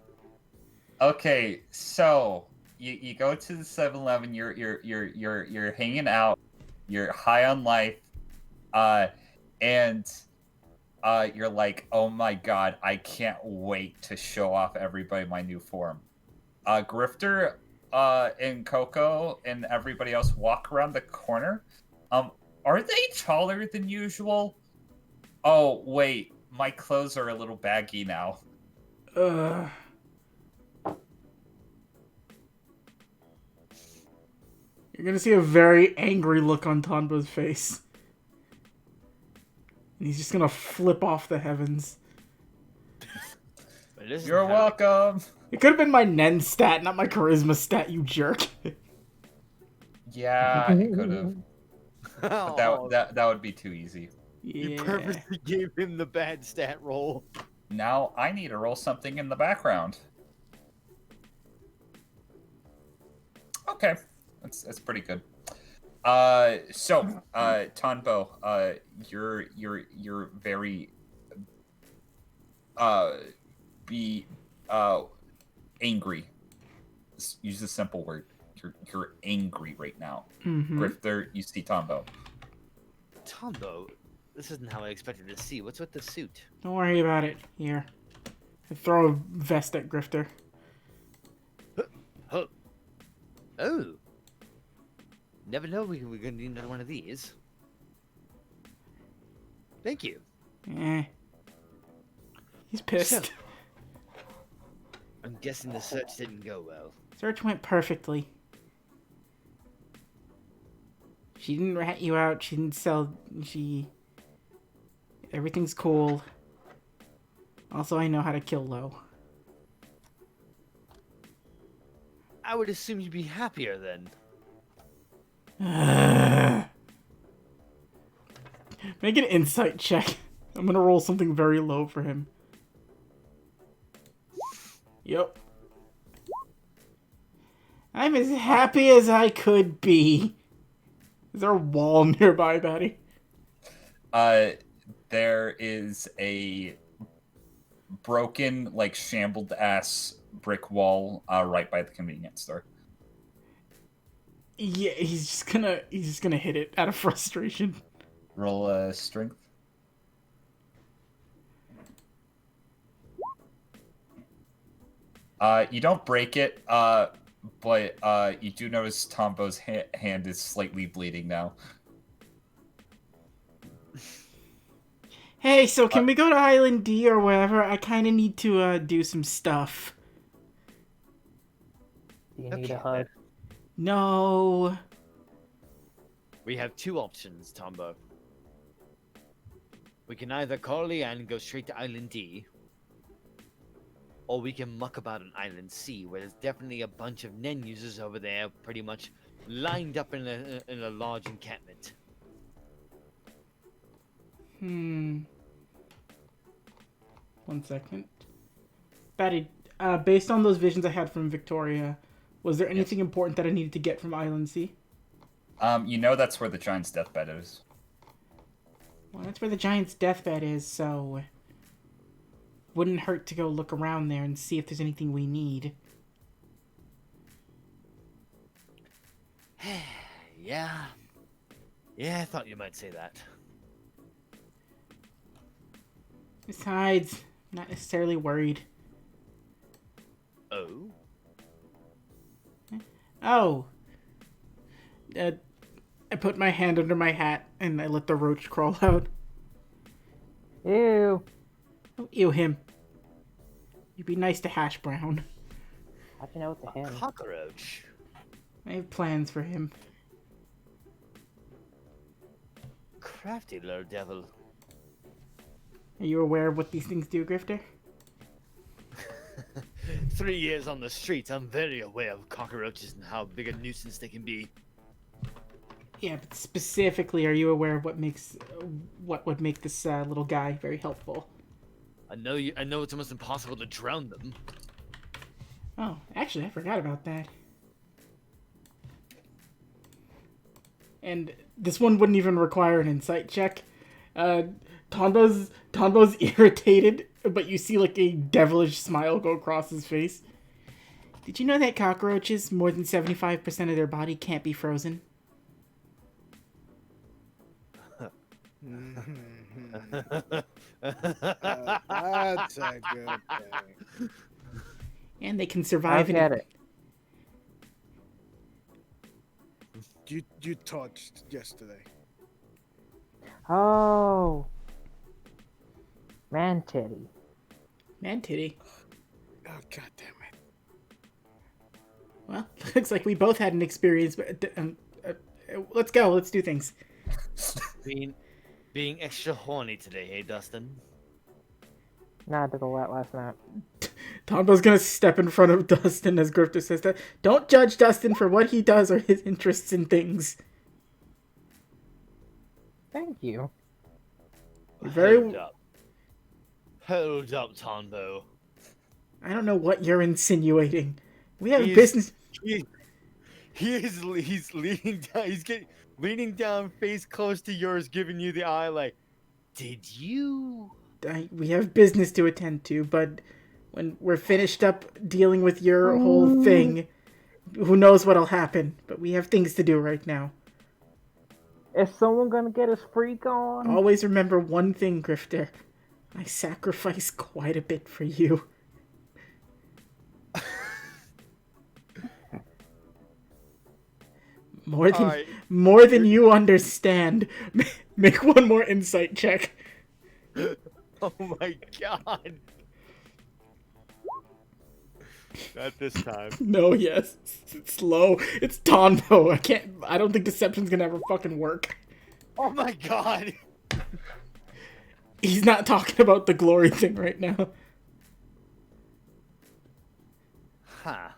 okay, so you go to the 7-Eleven, you're hanging out, you're high on life, and you're like, oh my god, I can't wait to show off everybody my new form. Grifter, and Coco and everybody else walk around the corner. Are they taller than usual? Oh wait, my clothes are a little baggy now. You're gonna see a very angry look on Tonbo's face. And he's just gonna flip off the heavens. You're welcome. It could have been my Nen stat, not my charisma stat, you jerk. Yeah, it could have. But that would be too easy. You Yeah. purposely gave him the bad stat roll. Now I need to roll something in the background. Okay, that's pretty good. So, Tonbo, you're very angry. Use a simple word. You're angry right now. Mm-hmm. Grifter, you see Tombo. Tombo, this isn't how I expected to see. What's with the suit? Don't worry about it. Here. I throw a vest at Grifter. Huh. Oh. Never know we're gonna need another one of these. Thank you. He's pissed. So, I'm guessing the search didn't go well. Search went perfectly. She didn't rat you out. She didn't sell. Everything's cool. Also, I know how to kill low. I would assume you'd be happier then. Make an insight check. I'm gonna roll something very low for him. Yep. I'm as happy as I could be. Is there a wall nearby, Batty? There is a broken, shambled ass brick wall right by the convenience store. Yeah, he's just gonna hit it out of frustration. Roll strength. You don't break it, but you do notice Tombo's hand is slightly bleeding now. Hey, so can we go to Island D or wherever? I kind of need to do some stuff. Do you need a Okay, hug? No. We have two options, Tombo. We can either call Leanne and go straight to Island D, or we can muck about on Island C, where there's definitely a bunch of Nen users over there, pretty much lined up in a large encampment. One second. Batty, based on those visions I had from Victoria, was there anything important that I needed to get from Island C? You know that's where the giant's deathbed is. Well, that's where the giant's deathbed is, so wouldn't hurt to go look around there and see if there's anything we need. Yeah. Yeah, I thought you might say that. Besides, I'm not necessarily worried. Oh? Oh. I put my hand under my hat and I let the roach crawl out. Ew. Oh, ew him. You'd be nice to Hash Brown. How'd you know it's a him? Cockroach. I have plans for him. Crafty little devil. Are you aware of what these things do, Grifter? 3 years on the streets, I'm very aware of cockroaches and how big a nuisance they can be. Yeah, but specifically, are you aware of what would make this little guy very helpful? I know it's almost impossible to drown them. Oh, actually, I forgot about that. And this one wouldn't even require an insight check. Tombo's irritated, but you see like a devilish smile go across his face. Did you know that cockroaches, more than 75% of their body can't be frozen? That's a good thing. And they can I survive get it. You touched yesterday. Oh. Man titty. Man titty. Oh, God damn it. Well, looks like we both had an experience, but let's go. Let's do things. Being extra horny today, hey Dustin? Nah, I did all that last night. Tombo's gonna step in front of Dustin as Grifter says that. Don't judge Dustin for what he does or his interests in things. Thank you. You're very... Hold up, Tombo. I don't know what you're insinuating. We have He's- business... He's leaning down. He's leaning down, face close to yours, giving you the eye. Like, did you? We have business to attend to, but when we're finished up dealing with your whole thing, who knows what'll happen. But we have things to do right now. Is someone gonna get his freak on? Always remember one thing, Grifter. I sacrifice quite a bit for you. More than you understand. Make one more insight check. Oh my god! Not this time. No, yes. It's low. It's Tonbo. I don't think deception's gonna ever fucking work. Oh my god! He's not talking about the glory thing right now. Huh.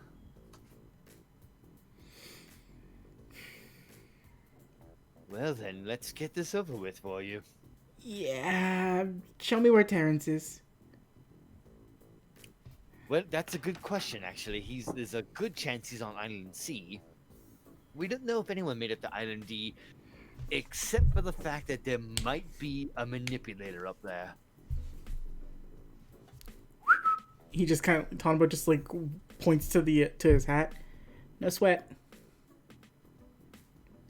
Well then, let's get this over with for you. Yeah. Show me where Terrance is. Well, that's a good question, actually. There's a good chance he's on Island C. We don't know if anyone made it to Island D, except for the fact that there might be a manipulator up there. He just kind of... Tonbo just, like, points to his hat. No sweat.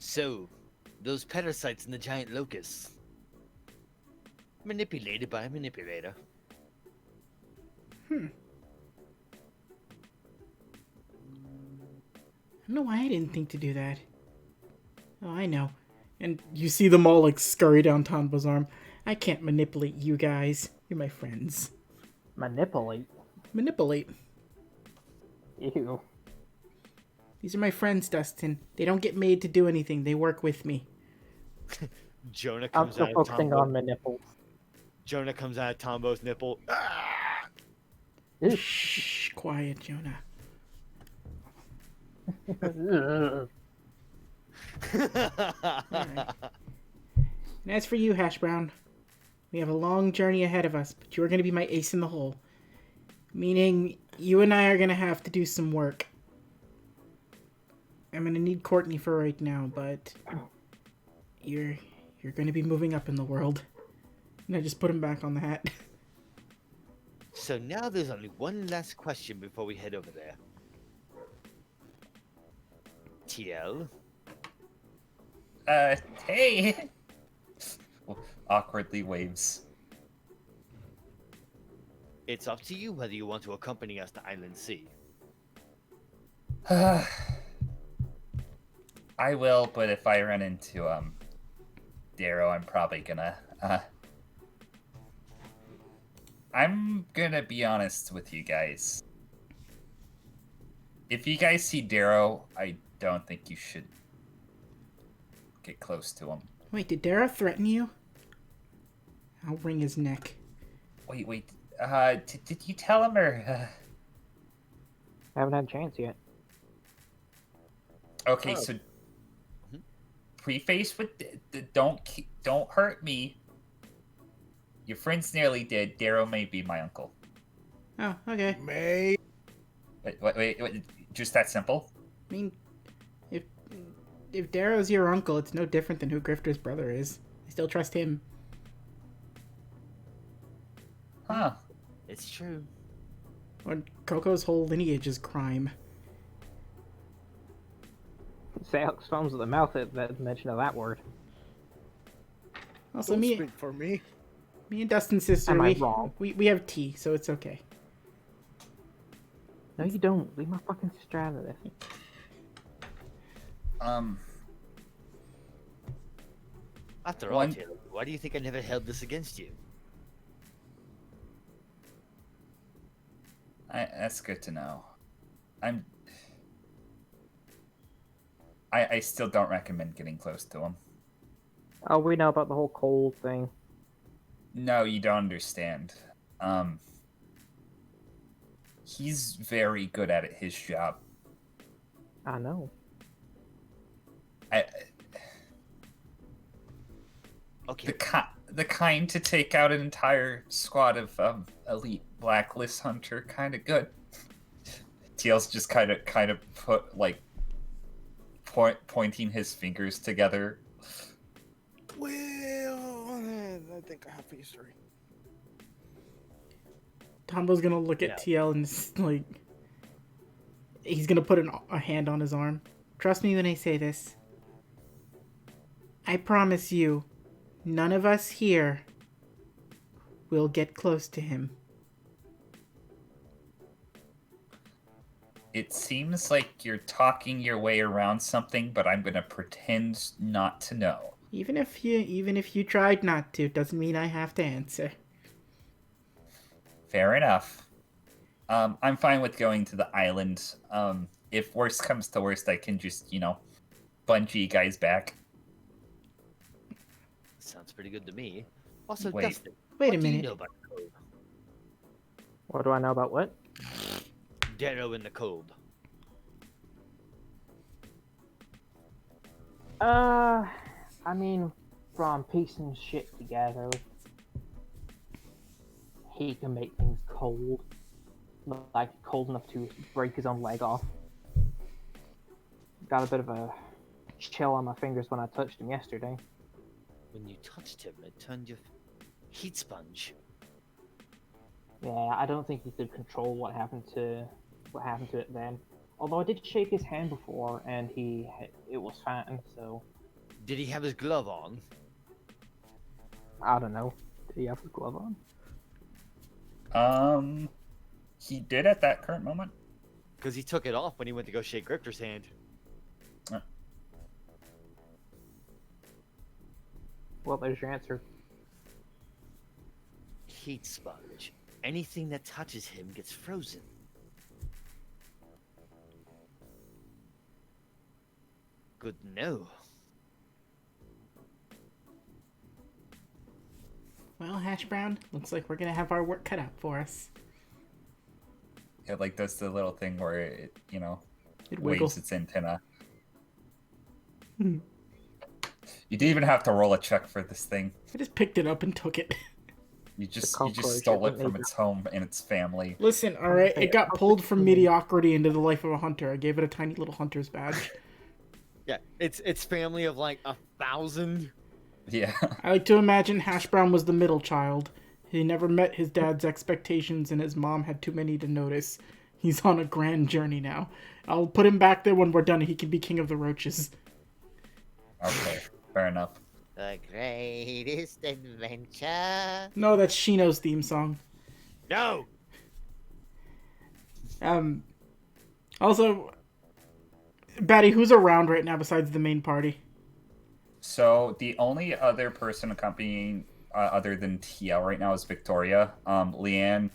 So, those parasites in the giant locusts. Manipulated by a manipulator. I don't know why I didn't think to do that. Oh, I know. And you see them all like scurry down Tanbo's arm. I can't manipulate you guys. You're my friends. Manipulate. Manipulate. Ew. These are my friends, Dustin. They don't get made to do anything. They work with me. Jonah I'm comes still out of focusing Tombo. on my nipples. Jonah comes out of Tombo's nipple. Ah! Ew. Shh, quiet, Jonah. And as for you, Hash Brown, we have a long journey ahead of us, but you're going to be my ace in the hole. Meaning, you and I are going to have to do some work. I'm going to need Courtney for right now, but you're going to be moving up in the world. And I just put him back on the hat. So now there's only one last question before we head over there. TL? Hey! Awkwardly waves. It's up to you whether you want to accompany us to Island C. I will, but if I run into, Darrow, I'm probably gonna, I'm gonna be honest with you guys. If you guys see Darrow, I don't think you should get close to him. Wait, did Dara threaten you? I'll wring his neck. Wait, did you tell him, or, I haven't had a chance yet. Okay, so preface with don't hurt me. Your friend's nearly dead. Darrow may be my uncle. Oh, okay. May. Wait, just that simple? I mean, if Darrow's your uncle, it's no different than who Grifter's brother is. I still trust him. Huh. It's true. Or Coco's whole lineage is crime. Say Alex foams at the mouth at the mention of that word. Also, Don't me speak for me. and Dustin's sister, Am I wrong? we have tea, so it's okay. No, you don't. Leave my fucking sister out of this. After all, TL, why do you think I never held this against you? That's good to know. I still don't recommend getting close to him. Oh, we know about the whole cold thing. No, you don't understand. He's very good at it, his job. I know. Okay. The kind to take out an entire squad of elite blacklist hunter, kind of good. TL's just kind of put like pointing his fingers together. Well, I think I have history. Tombo's gonna look at TL and like, he's gonna put a hand on his arm. Trust me when I say this. I promise you, none of us here will get close to him. It seems like you're talking your way around something, but I'm gonna pretend not to know. Even if you tried not to, doesn't mean I have to answer. Fair enough. I'm fine with going to the island. If worst comes to worst, I can just, bungee guys back. Sounds pretty good to me. Also, Wait. Dustin, Wait a what do you minute. know about the code? What do I know about what? Darrow in the code. I mean, from piecing shit together, he can make things cold. Like, cold enough to break his own leg off. Got a bit of a chill on my fingers when I touched him yesterday. When you touched him, it turned your heat sponge. Yeah, I don't think he could control what happened to it then. Although I did shake his hand before, and it was fine, so Did he have his glove on? I don't know. Did he have his glove on? He did at that current moment. Because he took it off when he went to go shake Grifter's hand. Well, there's your answer. Heat sponge. Anything that touches him gets frozen. Good to know. Well, Hash Brown, looks like we're gonna have our work cut out for us. It like does the little thing where it, It waves wiggles. its antenna. You didn't even have to roll a check for this thing. I just picked it up and took it. You just cockroach stole it isn't from major. its home and its family. Listen, alright, it got pulled from mediocrity into the life of a hunter. I gave it a tiny little hunter's badge. Yeah, it's family of like 1,000. Yeah. I like to imagine Hash Brown was the middle child. He never met his dad's expectations and his mom had too many to notice. He's on a grand journey now. I'll put him back there when we're done and he can be king of the roaches. Okay, fair enough. The greatest adventure. No, that's Shino's theme song. No! Also, Batty, who's around right now besides the main party? So the only other person accompanying other than TL right now is Victoria. Leanne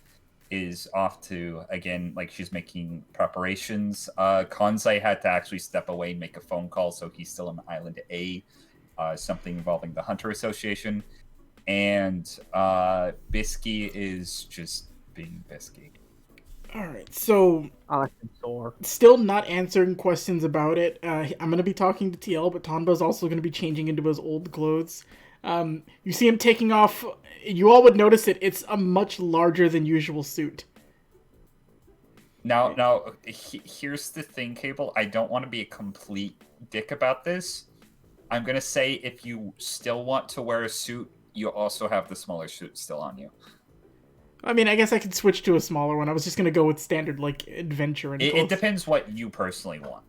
is off to, again, like she's making preparations. Kanzai had to actually step away and make a phone call, so he's still on Island A, something involving the Hunter Association. And Bisky is just being Bisky. Alright, so I like him sore. still not answering questions about it. I'm going to be talking to TL, but Tonbo's also going to be changing into his old clothes. You see him taking off. You all would notice it. It's a much larger than usual suit. Now, here's the thing, Cable. I don't want to be a complete dick about this. I'm going to say if you still want to wear a suit, you also have the smaller suit still on you. I mean, I guess I could switch to a smaller one. I was just going to go with standard, like, adventure and It clothes. depends what you personally want.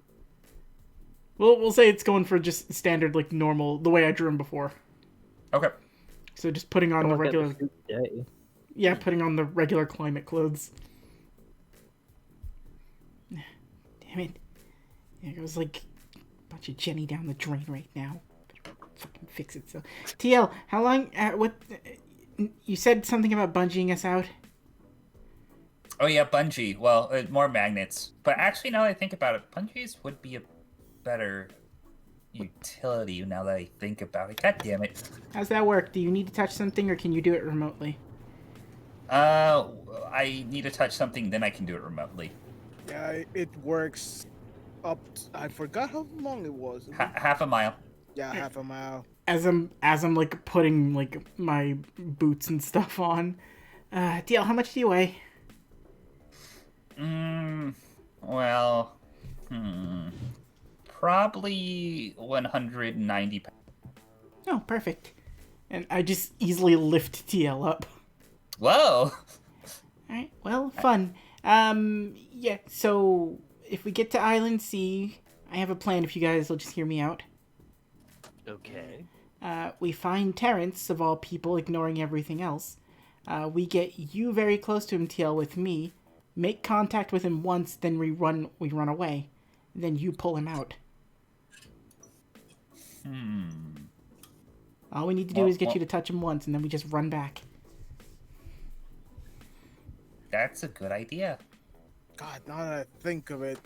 We'll say it's going for just standard, like, normal, the way I drew him before. Okay. So just putting on the Someone get regular... the suit today. Yeah, putting on the regular climate clothes. Damn it. There goes, like, a bunch of Jenny down the drain right now. Better fucking fix it. So, TL, how long... you said something about bungeeing us out? Oh yeah, bungee. Well, more magnets. But actually, now that I think about it, bungees would be a better utility now that I think about it. God damn it. How's that work? Do you need to touch something, or can you do it remotely? I need to touch something, then I can do it remotely. Yeah, it works up. I forgot how long it was. Half a mile. Yeah, half a mile. As I'm like putting like my boots and stuff on. DL, how much do you weigh? Well, probably 190 pounds. Oh, perfect. And I just easily lift TL up. Whoa! Alright, well, fun. Yeah, so if we get to Island C, I have a plan if you guys will just hear me out. Okay. We find Terrance, of all people, ignoring everything else. We get you very close to him, TL, with me. Make contact with him once, then we run away. Then you pull him out. All we need to do is get you to touch him once, and then we just run back. That's a good idea. God, now that I think of it,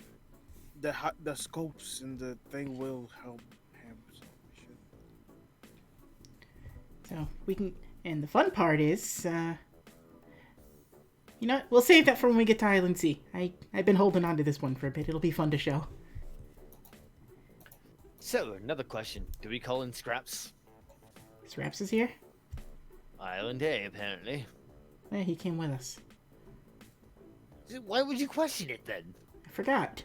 the scopes and the thing will help him. So we should. So we can, and the fun part is, you know what? We'll save that for when we get to Island C. I've been holding on to this one for a bit. It'll be fun to show. So, another question. Do we call in Scraps? Scraps is here? Island A, apparently. Yeah, he came with us. Why would you question it then? I forgot.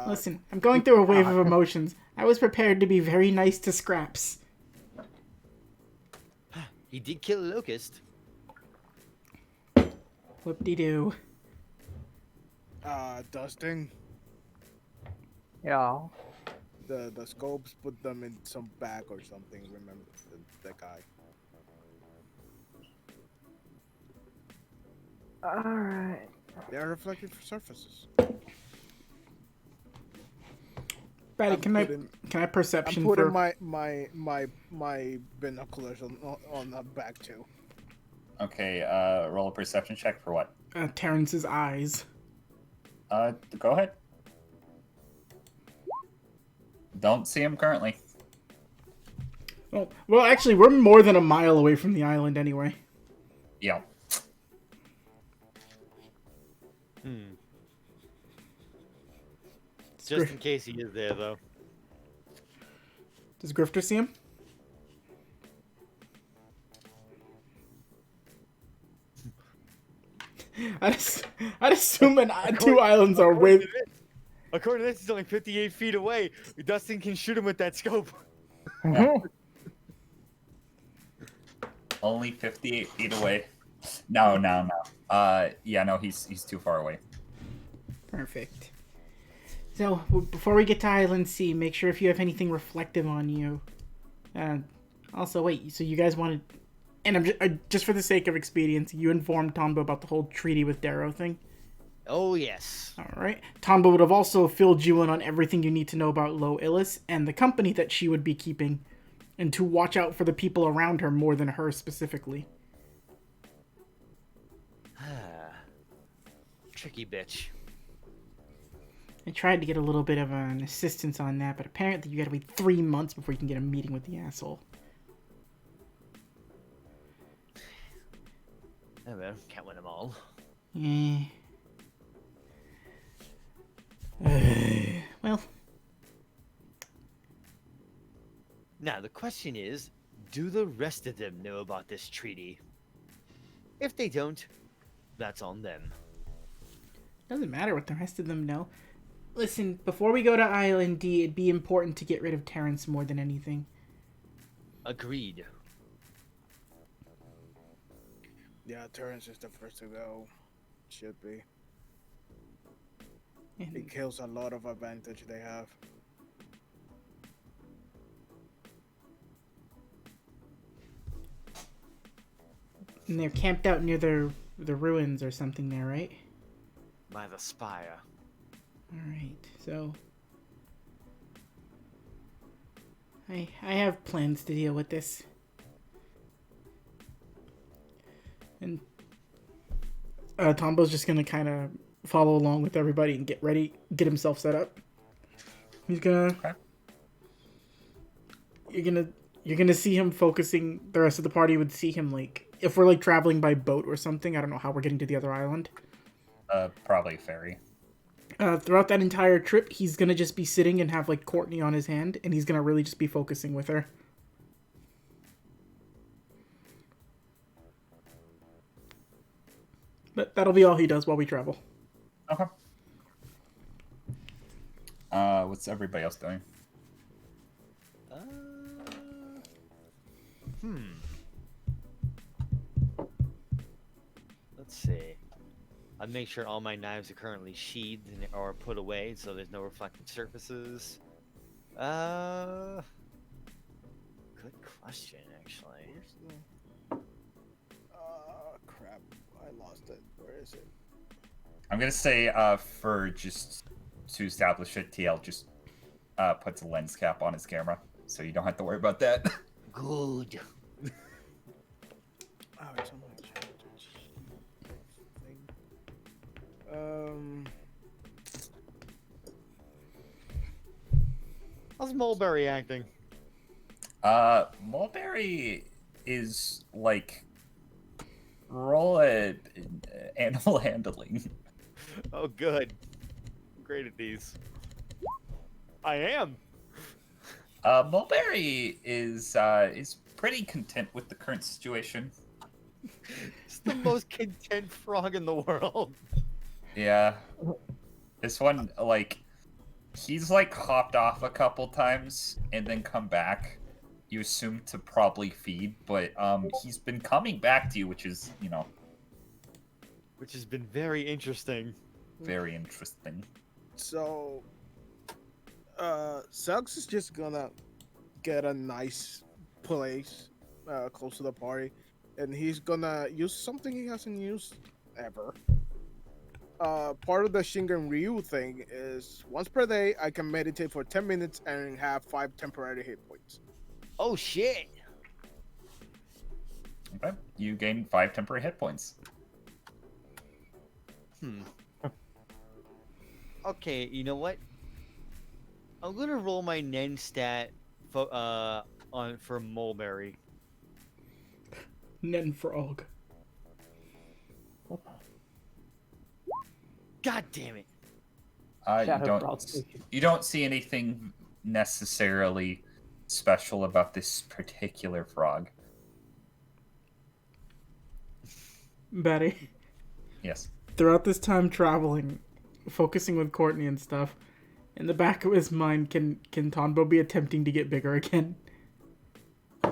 Listen, I'm going through a wave of emotions. I was prepared to be very nice to Scraps. He did kill a locust. Whoop-de-doo. Dusting Yeah. the scopes, put them in some bag or something. Remember the guy. Alright. They're reflective surfaces. Patty, I'm can putting- I I'm perception putting for? my binoculars on the back too. Okay, roll a perception check for what? Terrance's eyes. Go ahead. Don't see him currently. Well, actually, we're more than a mile away from the island anyway. Yeah. Just in case he is there, though. Does Grifter see him? I'd assume two islands are way. According to this, he's only 58 feet away. Dustin can shoot him with that scope. Only 58 feet away. No. Yeah, no, he's too far away. Perfect. So, before we get to Island C, make sure if you have anything reflective on you. Also, wait, so you guys wanted... And just for the sake of expediency, you informed Tombo about the whole treaty with Darrow thing? Oh, yes. Alright. Tombo would have also filled you in on everything you need to know about Lo Illis and the company that she would be keeping, and to watch out for the people around her more than her specifically. Tricky bitch. I tried to get a little bit of an assistance on that, but apparently you gotta wait 3 months before you can get a meeting with the asshole. Oh, well, can't win them all. Well. Now, the question is, do the rest of them know about this treaty? If they don't, that's on them. Doesn't matter what the rest of them know. Listen, before we go to Island D, it'd be important to get rid of Terrance more than anything. Agreed. Yeah, Terrance is the first to go. Should be. And It kills a lot of advantage they have. they're camped out near the ruins or something there, right? By the spire. Alright, so... I have plans to deal with this. And Tombo's just gonna kind of follow along with everybody and get himself set up. He's gonna... Okay. You're gonna see him focusing. The rest of the party would see him, like, if we're, like, traveling by boat or something. I don't know how we're getting to the other island. Probably ferry. Throughout that entire trip, he's gonna just be sitting and have, like, Courtney on his hand, and he's gonna really just be focusing with her. But that'll be all he does while we travel. Okay. What's everybody else doing? Let's see. I'd make sure all my knives are currently sheathed or put away so there's no reflective surfaces. Good question, actually. Crap. I lost it. Where is it? I'm gonna say, for just to establish it, TL just puts a lens cap on his camera, so you don't have to worry about that. Good. Oh, it's on my chat. How's Mulberry acting? Mulberry is like roll a animal handling. Oh, good. I'm great at these. I am. Mulberry is pretty content with the current situation. It's the most content frog in the world. Yeah. This one, like, he's like hopped off a couple times and then come back. You assume to probably feed, but he's been coming back to you, which is, Which has been very interesting. very interesting. So, Suggs is just gonna get a nice place close to the party, and he's gonna use something he hasn't used ever. Part of the Shingen Ryu thing is once per day I can meditate for 10 minutes and have 5 temporary hit points. Oh shit! Okay, you gain 5 temporary hit points. Okay, you know what? I'm gonna roll my Nen stat for Mulberry. Nen Frog. God damn it! Shadow Frog. You don't see anything necessarily special about this particular frog. Betty, Yes. throughout this time traveling, focusing with Courtney and stuff, in the back of his mind, can Tonbo be attempting to get bigger again?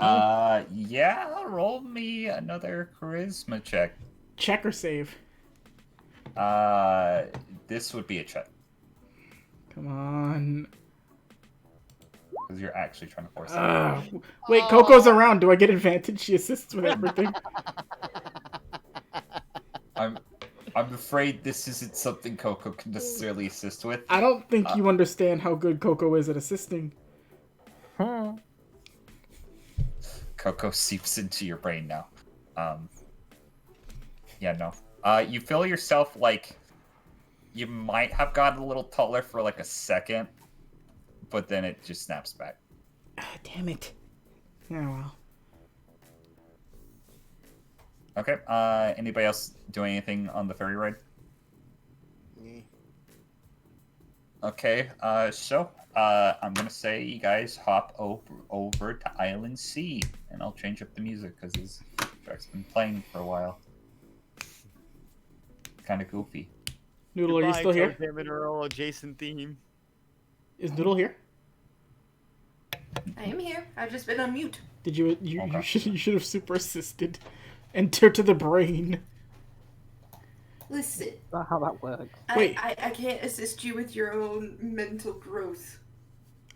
Yeah, roll me another charisma check. Check or save? This would be a check. Come on. Because you're actually trying to force it. Wait, Coco's around. Do I get advantage? She assists with everything. I'm afraid this isn't something Coco can necessarily assist with. I don't think you understand how good Coco is at assisting. Coco seeps into your brain now. Yeah, no. You feel yourself like you might have gotten a little taller for like a second, but then it just snaps back. Damn it. Oh well. Okay, anybody else doing anything on the ferry ride? Me. Okay, so I'm gonna say you guys hop over to Island C, and I'll change up the music because this track's been playing for a while. Kind of goofy. Noodle, are you still here? Earl adjacent theme. Is Noodle here? I am here. I've just been on mute. Did you Okay. you should have super assisted. Enter to the brain. Listen, Not how that works. Wait. I can't assist you with your own mental growth.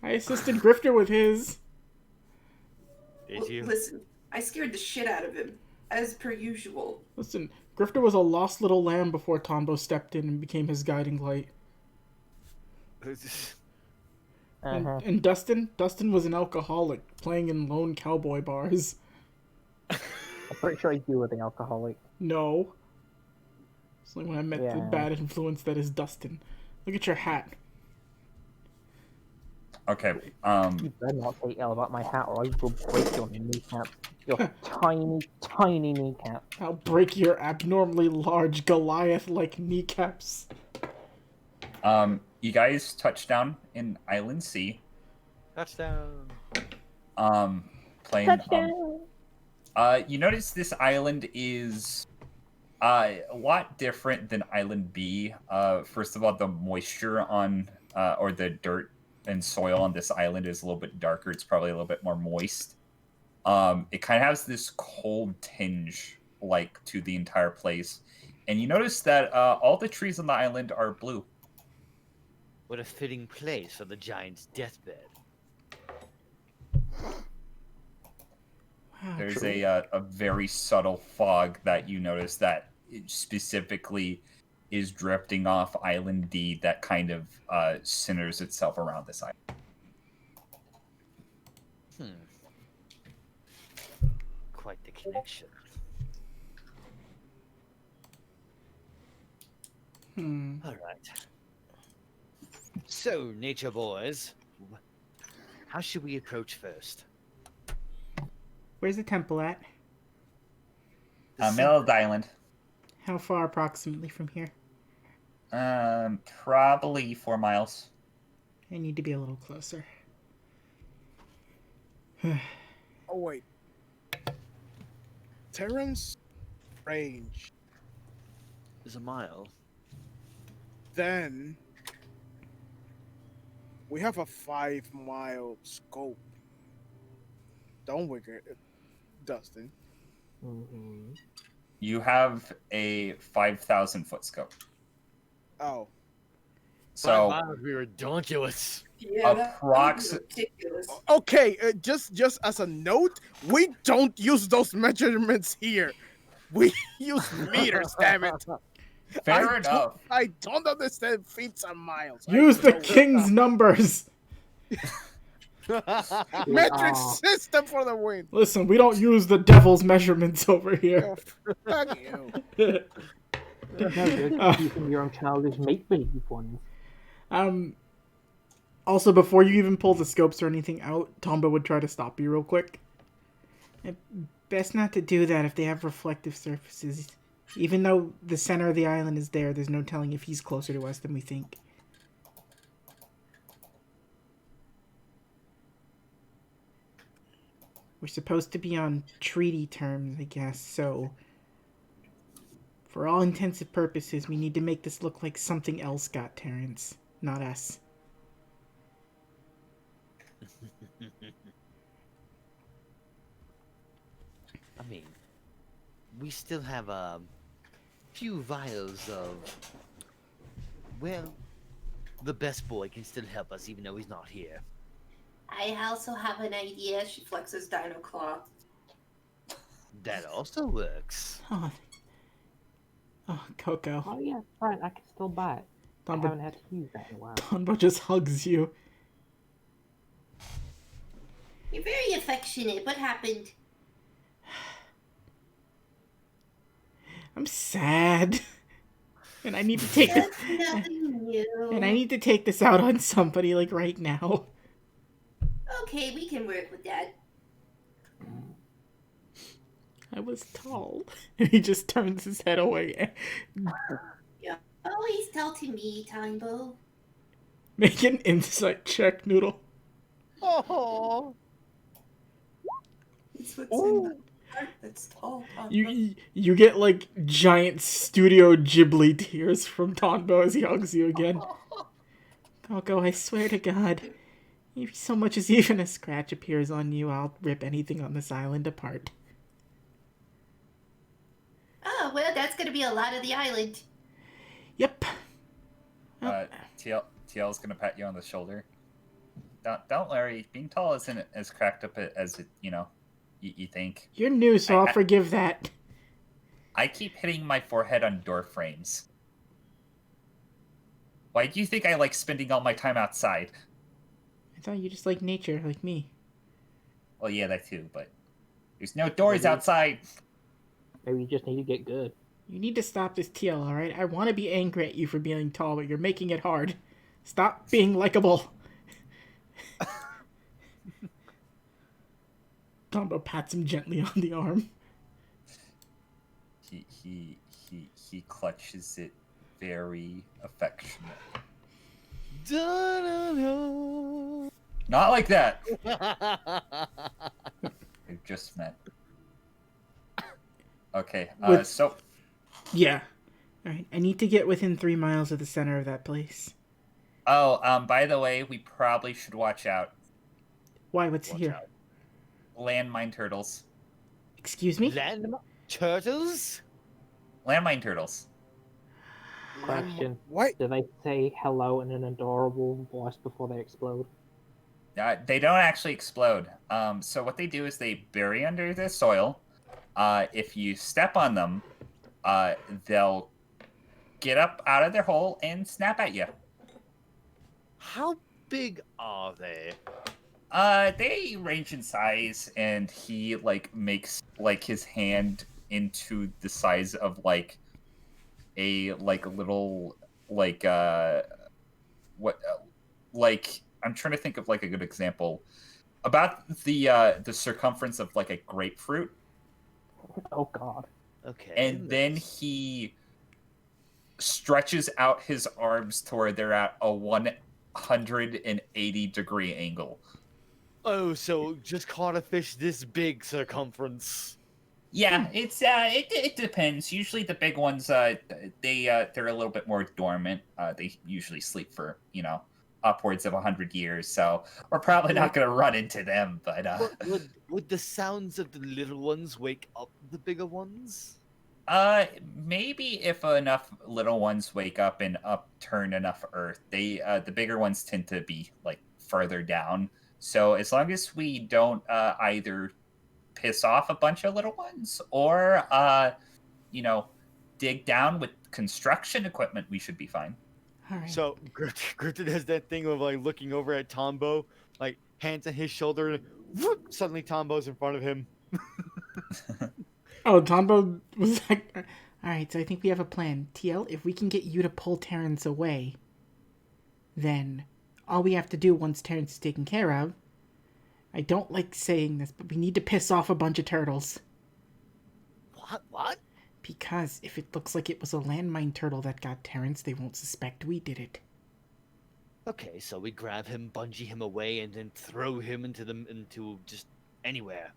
I assisted Grifter with his. Did you? Listen, I scared the shit out of him, as per usual. Listen, Grifter was a lost little lamb before Tombo stepped in and became his guiding light. And Dustin was an alcoholic playing in lone cowboy bars. I'm pretty sure he's you with an alcoholic. No. It's like when I met the Yeah. bad influence that is Dustin. Look at your hat. Okay, You better not say ill about my hat or I will break your kneecap. Your tiny, tiny kneecap. I'll break your abnormally large Goliath-like kneecaps. you guys touch down in Island C. Touchdown. Playing. Touchdown! You notice this island is a lot different than Island B. First of all, the moisture on or the dirt and soil on this island is a little bit darker. It's probably a little bit more moist. It kind of has this cold tinge like to the entire place. And you notice that all the trees on the island are blue. What a fitting place for the giant's deathbed. Wow, There's true. a very subtle fog that you notice that it specifically is drifting off Island D that kind of centers itself around this island. Quite the connection. All right. So, nature boys, how should we approach first? Where's the temple at? Middle of the island. How far approximately from here? Probably 4 miles. I need to be a little closer. Oh wait. Terrance range. Is a mile. Then we have a 5-mile scope. Don't we, Dustin? Mm-hmm. You have a 5,000 foot scope. Oh, So 5 miles, we were ridiculous. Yeah, that would be approx ridiculous. okay. Just as a note, we don't use those measurements here. We use meters. Damn it! fair I enough. I don't understand feet and miles. Use the don't. king's numbers. Metric Ah. system for the win. Listen, we don't use the devil's measurements over here. Oh, fuck you. No, you're Uh, using your own childish make-believe ones. Also, before you even pull the scopes or anything out, Tomba would try to stop you real quick. Best not to do that if they have reflective surfaces. Even though the center of the island is there, there's no telling if he's closer to us than we think. We're supposed to be on treaty terms, I guess, so... For all intensive purposes, we need to make this look like something else got Terrance, not us. I mean, we still have a few vials of. Well, the best boy can still help us even though he's not here. I also have an idea. She flexes Dino Claw. That also works. Oh, Coco. Oh yeah, right, I can still buy it. I Tomba, haven't had to use that in a while. Tomba just hugs you. You're very affectionate. What happened? I'm sad. And I need to take this, That's nothing new. and I need to take this out on somebody, like, right now. Okay, we can work with that. I was tall. And he just turns his head away. Always tell to me, Timebo. Make an insight check, Noodle. Oh, It's what's in the heart that's tall. You get, like, giant Studio Ghibli tears from Tonbo as he hugs you again. Coco, I swear to God, if so much as even a scratch appears on you, I'll rip anything on this island apart. Oh, well, that's gonna be a lot of the island. Yep. TL's gonna pat you on the shoulder. Don't worry, being tall isn't as cracked up as you think. You're new, so I'll I- forgive that. I keep hitting my forehead on door frames. Why do you think I like spending all my time outside? I thought you just like nature, like me. Well, yeah, that too, but there's no doors outside. Maybe you just need to get good. You need to stop this, TL, alright? I want to be angry at you for being tall, but you're making it hard. Stop being likable. Tombo pats him gently on the arm. He clutches it very affectionate. Da-da-da. Not like that. It just meant. Okay, With- so Yeah. Alright, I need to get within 3 miles of the center of that place. by the way, we probably should watch out. Why? What's Watch here? out. Landmine turtles. Excuse me? Land turtles? Landmine turtles. Question. What? Do they say hello in an adorable voice before they explode? They don't actually explode. So what they do is they bury under the soil. If you step on them, they'll get up out of their hole and snap at you. How big are they? They range in size, and he makes his hand into the size of a little I'm trying to think of a good example about the circumference of a grapefruit. Oh God. Okay. And then he stretches out his arms to where they're at a 180-degree angle. Oh, so just caught a fish this big circumference. Yeah, it depends. Usually the big ones, they're a little bit more dormant. They usually sleep for upwards of 100 years. So we're probably not going to run into them. But Would the sounds of the little ones wake up the bigger ones? Maybe if enough little ones wake up and upturn enough Earth, the bigger ones tend to be like further down. So as long as we don't either piss off a bunch of little ones or you know, dig down with construction equipment, we should be fine. All right. So Griffin does that thing of like looking over at Tombo, like hands on his shoulder, and whoop, suddenly Tombo's in front of him. Oh, Tombo was like, all right, so I think we have a plan. TL, if we can get you to pull Terrance away, then all we have to do once Terrance is taken care of, I don't like saying this, but we need to piss off a bunch of turtles. What? Because if it looks like it was a landmine turtle that got Terrance, they won't suspect we did it. Okay, so we grab him, bungee him away, and then throw him into just anywhere.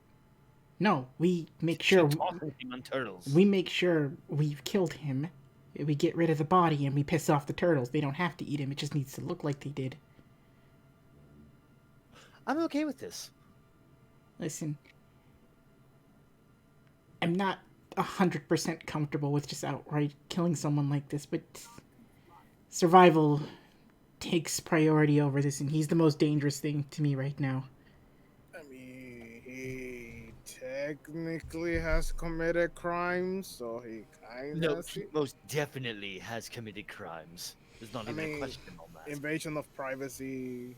No, we make sure Tossing him on turtles. we make sure we've killed him. We get rid of the body and we piss off the turtles. They don't have to eat him. It just needs to look like they did. I'm okay with this. Listen, I'm not 100% comfortable with just outright killing someone like this, but survival takes priority over this, and he's the most dangerous thing to me right now. I mean, he technically has committed crimes, so he kind No, of. he most definitely has committed crimes. There's not I even a mean, question on that. Invasion of privacy,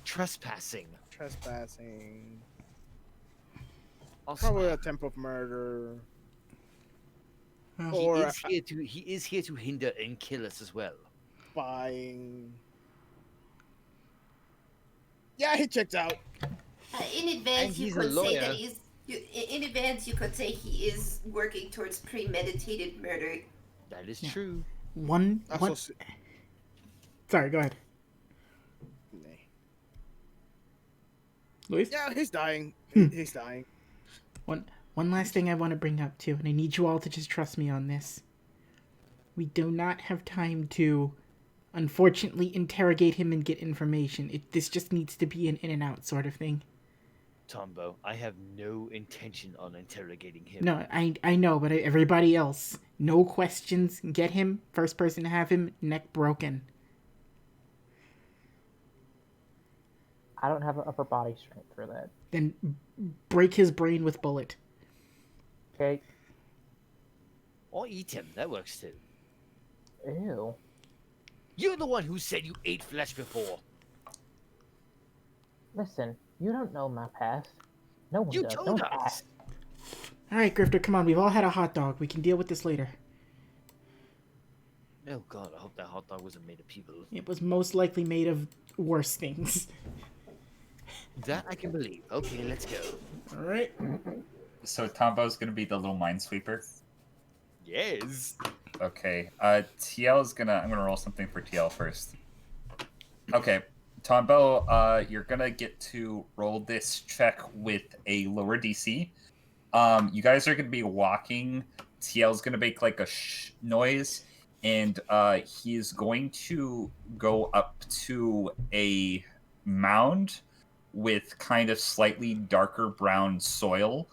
Trespassing. trespassing, Also, probably attempt of murder. Well, he Or is here to hinder and kill us as well. spying. Yeah, he checked out. In advance, And you he's a could say lawyer. that in advance, you could say he is working towards premeditated murder. That is Yeah. true. one. Also, Sorry, go ahead. nah. Luis? Yeah, he's dying. Hmm. He's dying. One last thing I want to bring up too, and I need you all to just trust me on this. We do not have time to, unfortunately, interrogate him and get information. This just needs to be an in and out sort of thing. Tombo, I have no intention on interrogating him. No, I know, but everybody else, no questions. Get him. First person to have him, neck broken. I don't have upper body strength for that. Then break his brain with bullet. Okay. Or eat him. That works too. Ew. You're the one who said you ate flesh before. Listen, you don't know my past. No one You does. told Don't us. ask. All right, Grifter, come on. We've all had a hot dog. We can deal with this later. Oh god, I hope that hot dog wasn't made of people. It was most likely made of worse things. That I can believe. Okay, let's go. All right. So Tombo's gonna be the little minesweeper. Yes. Okay. TL is gonna. I'm gonna roll something for TL first. Okay. Tombo, you're gonna get to roll this check with a lower DC. You guys are gonna be walking. TL's gonna make like a noise, and he's going to go up to a mound with kind of slightly darker brown soil.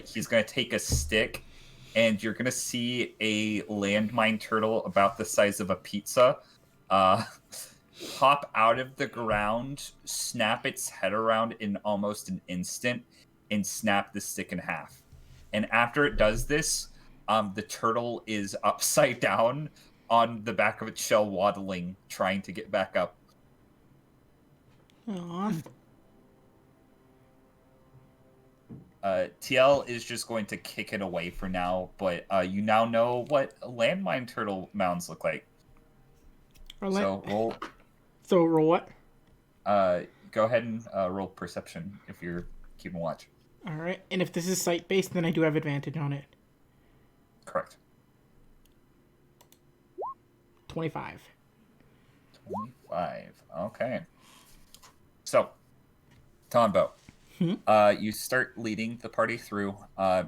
He's gonna take a stick, and you're gonna see a landmine turtle about the size of a pizza hop out of the ground, snap its head around in almost an instant, and snap the stick in half. And after it does this, the turtle is upside down on the back of its shell, waddling, trying to get back up. Aww. TL is just going to kick it away for now, but you now know what landmine turtle mounds look like. So roll what? Go ahead and roll perception if you're keeping watch. All right. And if this is site-based, then I do have advantage on it. Correct. 25. 25. Okay. So, Tombo, you start leading the party through,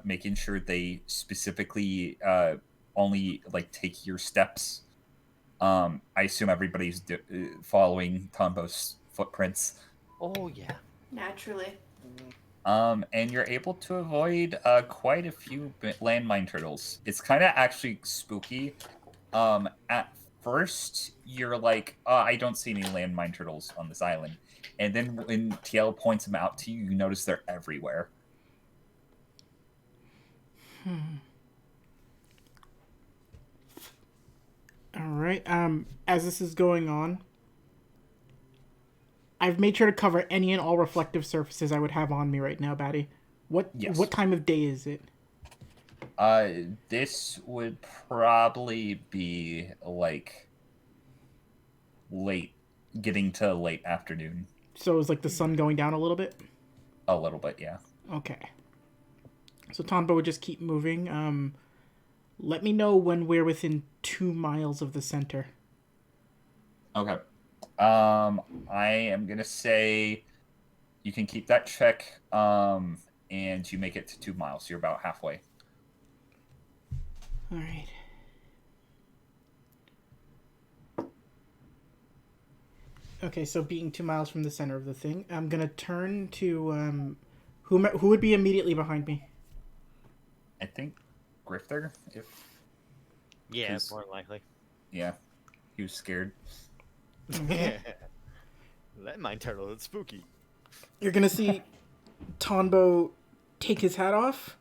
making sure they specifically only like take your steps. I assume everybody's following Tombo's footprints. Oh yeah. Naturally. And you're able to avoid quite a few landmine turtles. It's kind of actually spooky. At first, you're like, oh, I don't see any landmine turtles on this island. And then when TL points them out to you, you notice they're everywhere. All right. As this is going on, I've made sure to cover any and all reflective surfaces I would have on me right now, Batty. Yes. What time of day is it? This would probably be like late, getting to late afternoon. So is like the sun going down a little bit? A little bit, yeah. Okay. So Tonbo would just keep moving. Let me know when we're within 2 miles of the center. Okay. I am gonna say you can keep that check, and you make it to 2 miles. You're about halfway. All right. Okay, so being 2 miles from the center of the thing, I'm gonna turn to who would be immediately behind me. I think Grifter, if Yeah, 'Cause- more than likely. yeah, he was scared. Landmine turtle, it's spooky. You're gonna see Tonbo take his hat off,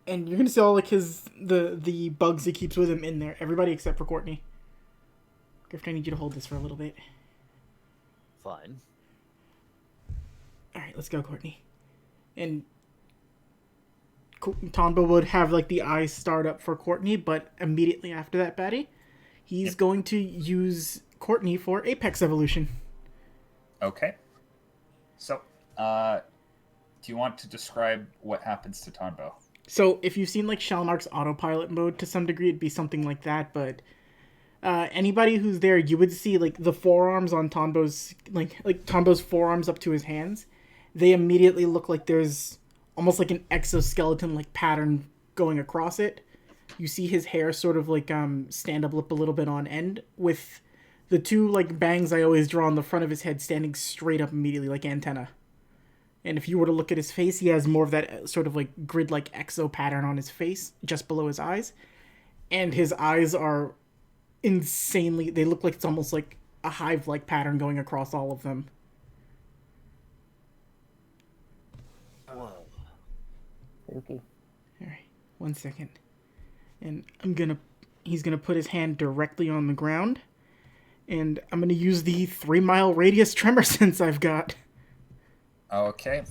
and you're gonna see all like the bugs he keeps with him in there. Everybody except for Courtney. Grifter, I need you to hold this for a little bit. Fine. All right, let's go, Courtney. And Tonbo would have like the eyes start up for Courtney, but immediately after that, Batty, he's going to use Courtney for Apex Evolution. Okay. So, do you want to describe what happens to Tonbo? So if you've seen like Shellmark's autopilot mode to some degree, it'd be something like that, but anybody who's there, you would see like the forearms on Tonbo's like Tonbo's forearms up to his hands. They immediately look like there's almost like an exoskeleton like pattern going across it. You see his hair sort of like stand up a little bit on end, with the two like bangs I always draw on the front of his head standing straight up immediately like antenna. And if you were to look at his face, he has more of that sort of like grid like exo pattern on his face just below his eyes. And his eyes are insanely, they look like it's almost like a hive like pattern going across all of them. Whoa. Spooky. All right, 1 second. And he's gonna put his hand directly on the ground, and I'm gonna use the 3 mile radius tremor sense I've got. Okay.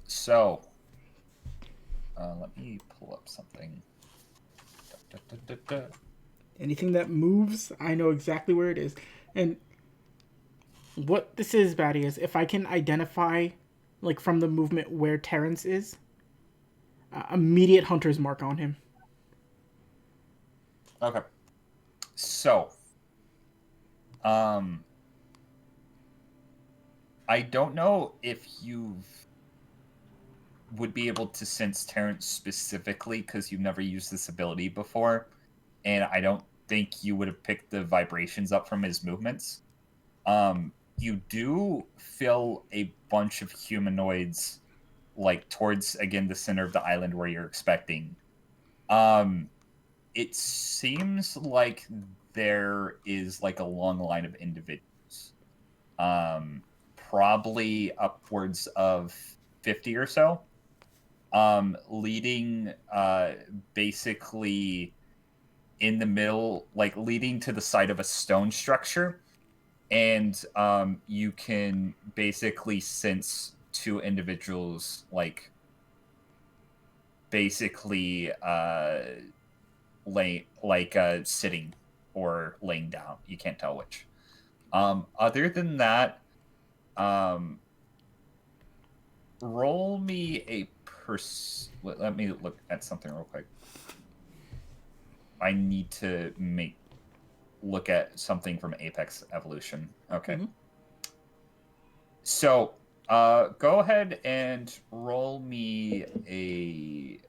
So, let me pull up something. Anything that moves, I know exactly where it is. And what this is, Batty, is if I can identify, like from the movement, where Terrance is, immediate hunter's mark on him. Okay. So, I don't know if you would be able to sense Terrance specifically because you've never used this ability before, and I don't think you would have picked the vibrations up from his movements. You do feel a bunch of humanoids, like towards again the center of the island where you're expecting. It seems like there is like a long line of individuals. Probably upwards of 50 or so, leading basically in the middle, like leading to the side of a stone structure, and you can basically sense two individuals like basically sitting or laying down. You can't tell which. Other than that, roll me a let me look at something real quick. I need to look at something from Apex Evolution. Okay. Mm-hmm. So, go ahead and roll me a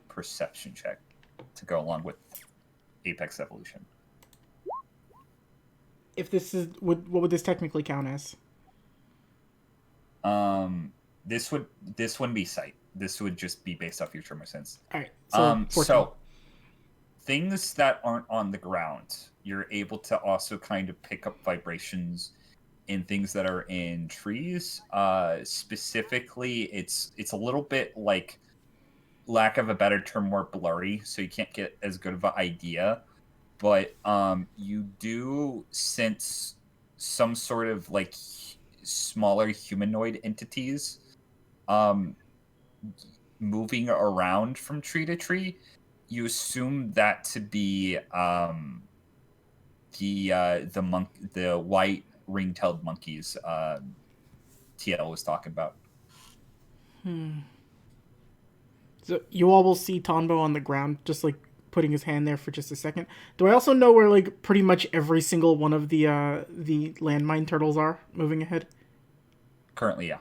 perception check to go along with Apex Evolution. If this is, what would this technically count as? this wouldn't be sight. This would just be based off your tremor sense. All right. So 14. So things that aren't on the ground, you're able to also kind of pick up vibrations in things that are in trees. Specifically, it's a little bit like, lack of a better term, more blurry, so you can't get as good of an idea. But you do sense some sort of like smaller humanoid entities moving around from tree to tree. You assume that to be the white ring-tailed monkeys TL was talking about. So you all will see Tonbo on the ground, just like putting his hand there for just a second. Do I also know where like pretty much every single one of the landmine turtles are moving ahead? Currently, yeah.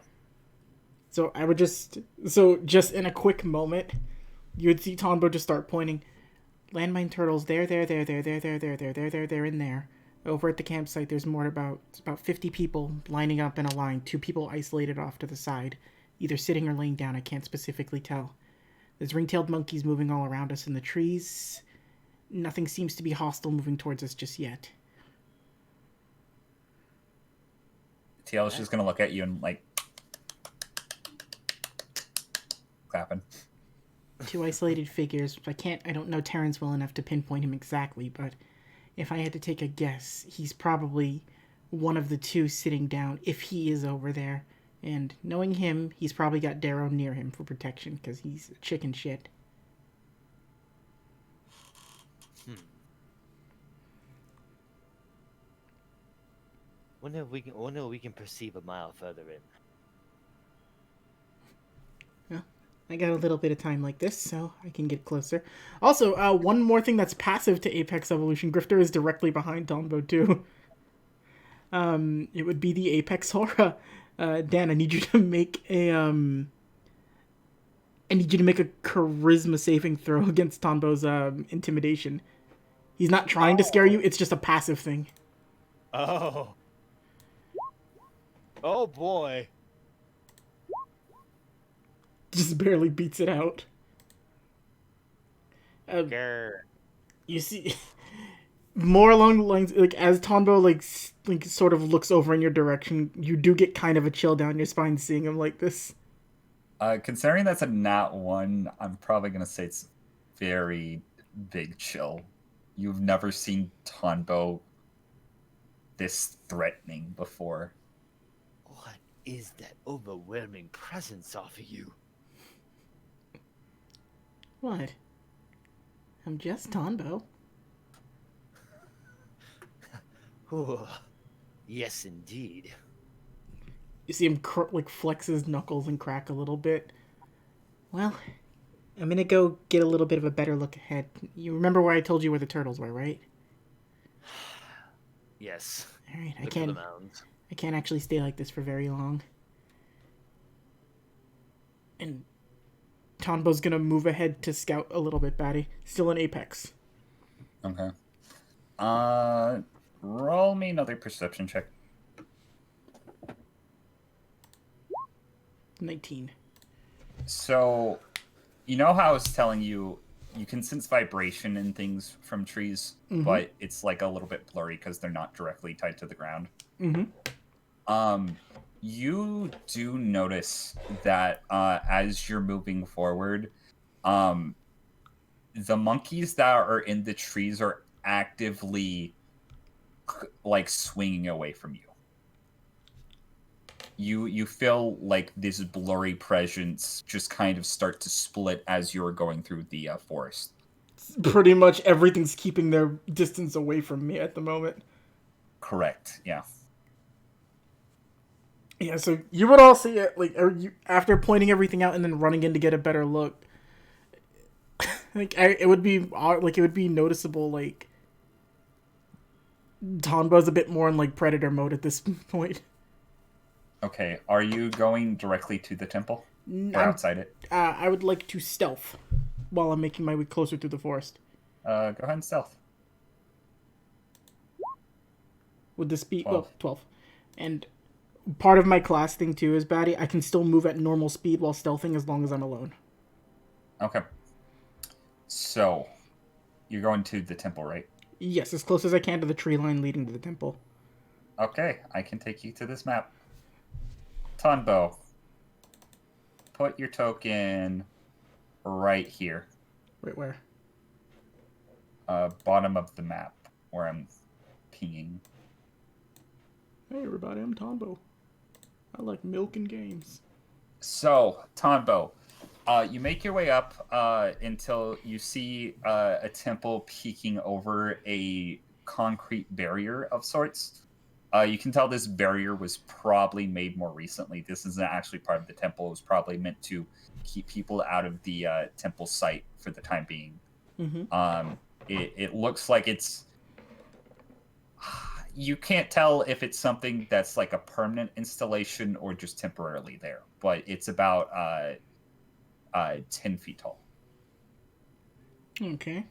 So I would just in a quick moment, you would see Tonbo just start pointing. Landmine turtles, there, in there. Over at the campsite, there's about 50 people lining up in a line. 2 people isolated off to the side, either sitting or laying down. I can't specifically tell. There's ring-tailed monkeys moving all around us in the trees. Nothing seems to be hostile moving towards us just yet. TL is just gonna look at you and like clapping. 2 isolated figures. I don't know Terrance well enough to pinpoint him exactly, but if I had to take a guess, he's probably one of the 2 sitting down, if he is over there. And knowing him, he's probably got Darrow near him for protection, because he's chicken shit. Wonder if we can perceive a mile further in. Well, I got a little bit of time like this, so I can get closer. Also, one more thing that's passive to Apex Evolution. Grifter is directly behind Tombo, too. It would be the Apex Aura. Dan, I need you to make a charisma saving throw against Tombo's intimidation. He's not trying to scare you, it's just a passive thing. Oh. Oh boy. Just barely beats it out. Grr. You see, more along the lines, like, as Tonbo, like sort of looks over in your direction, you do get kind of a chill down your spine seeing him like this. Considering that's a nat 1, I'm probably going to say it's very big chill. You've never seen Tonbo this threatening before. What is that overwhelming presence off of you? What? I'm just Tonbo. Oh, yes, indeed. You see him flex his knuckles and crack a little bit. Well, I'm gonna go get a little bit of a better look ahead. You remember where I told you where the turtles were, right? Yes. All right, Look for the mounds. I can't actually stay like this for very long. And Tonbo's gonna move ahead to scout a little bit, Batty. Still in Apex. Okay. Roll me another perception check. 19. So, you know how I was telling you, you can sense vibration in things from trees, but it's like a little bit blurry because they're not directly tied to the ground. You do notice that as you're moving forward, the monkeys that are in the trees are actively like swinging away from you. You feel like this blurry presence just kind of start to split as you're going through the forest. Pretty much everything's keeping their distance away from me at the moment. Correct, yeah. Yeah, so you would all see it, like, after pointing everything out and then running in to get a better look. It would be noticeable, like, Tonbo's a bit more in, like, predator mode at this point. Okay, are you going directly to the temple? Or outside it? I would like to stealth while I'm making my way closer through the forest. Go ahead and stealth. Would this be... 12. Well, 12. And part of my class thing too is, Batty, I can still move at normal speed while stealthing as long as I'm alone. Okay. So, you're going to the temple, right? Yes, as close as I can to the tree line leading to the temple. Okay, I can take you to this map. Tonbo, put your token right here. Right where? Bottom of the map, where I'm pinging. Hey everybody, I'm Tombo. I like milk and games. So, Tonbo, you make your way up until you see a temple peeking over a concrete barrier of sorts. You can tell this barrier was probably made more recently. This isn't actually part of the temple. It was probably meant to keep people out of the temple site for the time being. Mm-hmm. It looks like it's... You can't tell if it's something that's like a permanent installation or just temporarily there, but it's about 10 feet tall. Okay.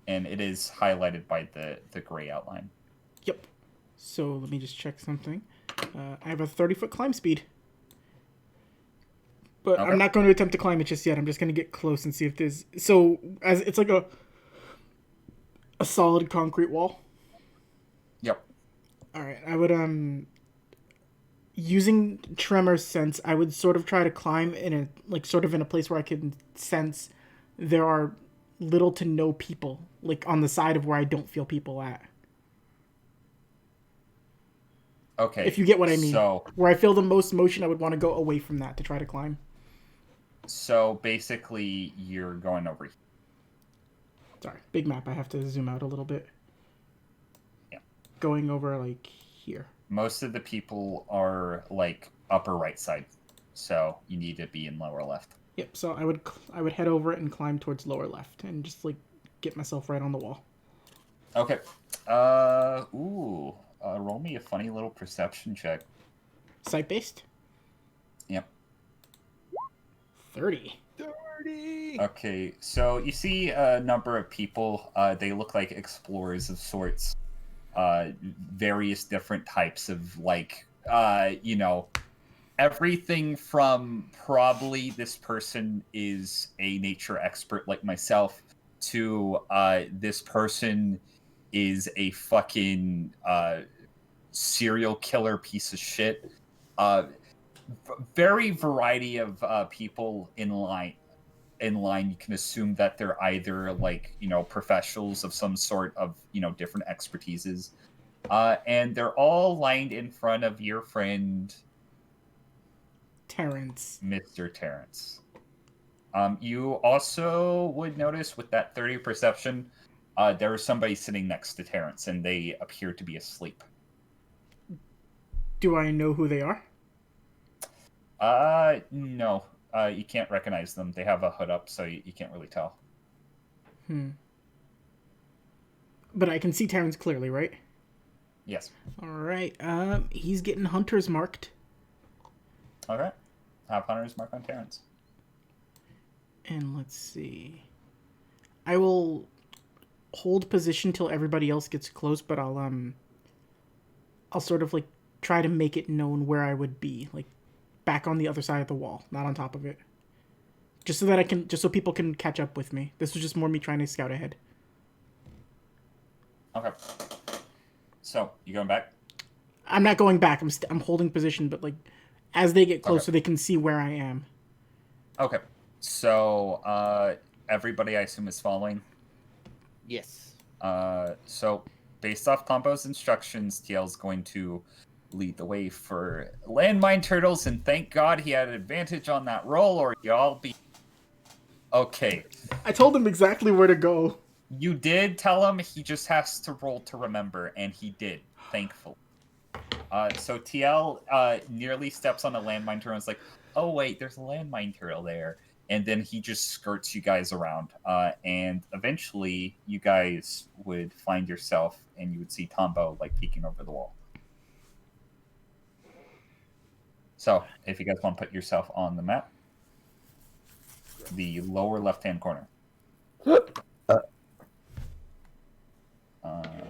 And it is highlighted by the gray outline. Yep. So let me just check something. I have a 30-foot climb speed. But Okay. I'm not going to attempt to climb it just yet. I'm just going to get close and see if there's... So, as it's like a solid concrete wall. Yep. Alright, I would, using Tremor's sense, I would sort of try to climb in a, like, sort of in a place where I can sense there are little to no people, like, on the side of where I don't feel people at. Okay. If you get what I mean. So, Where I feel the most motion, I would want to go away from that to try to climb. so basically, you're going over here. Sorry, big map. I have to zoom out a little bit. Yeah. Going over, like, here. Most of the people are, like, upper right side. So, you need to be in lower left. Yep, so I would head over it and climb towards lower left and just, like, get myself right on the wall. Okay. Roll me a funny little perception check. Sight-based? Yep. 30. Okay, so you see a number of people. They look like explorers of sorts. Various different types of, like, everything from probably this person is a nature expert like myself to this person is a fucking serial killer piece of shit. Very variety of people in line. You can assume that they're either, like, professionals of some sort of, different expertises. And they're all lined in front of your friend Terrance. Mr. Terrance. You also would notice with that 30 perception, there was somebody sitting next to Terrance, and they appear to be asleep. Do I know who they are? No. You can't recognize them. They have a hood up, so you can't really tell. But I can see Terrance clearly, right? Yes. Alright, he's getting hunters marked. Okay. Have hunters mark on Terrance. And let's see. I will hold position till everybody else gets close, but I'll sort of, like, try to make it known where I would be, like, back on the other side of the wall, not on top of it. Just so people can catch up with me. This was just more me trying to scout ahead. Okay. So, you going back? I'm not going back. I'm holding position, but, like, as they get closer, Okay. they can see where I am. Okay. So, everybody, I assume, is following? Yes. So, based off Tombo's instructions, TL's going to lead the way for landmine turtles, and thank God he had an advantage on that roll, or y'all be... Okay. I told him exactly where to go. You did tell him he just has to roll to remember, and he did, thankfully. So TL nearly steps on a landmine turtle and is like, oh wait, there's a landmine turtle there. And then he just skirts you guys around. And eventually you guys would find yourself and you would see Tombo, like, peeking over the wall. So, if you guys want to put yourself on the map, the lower left-hand corner.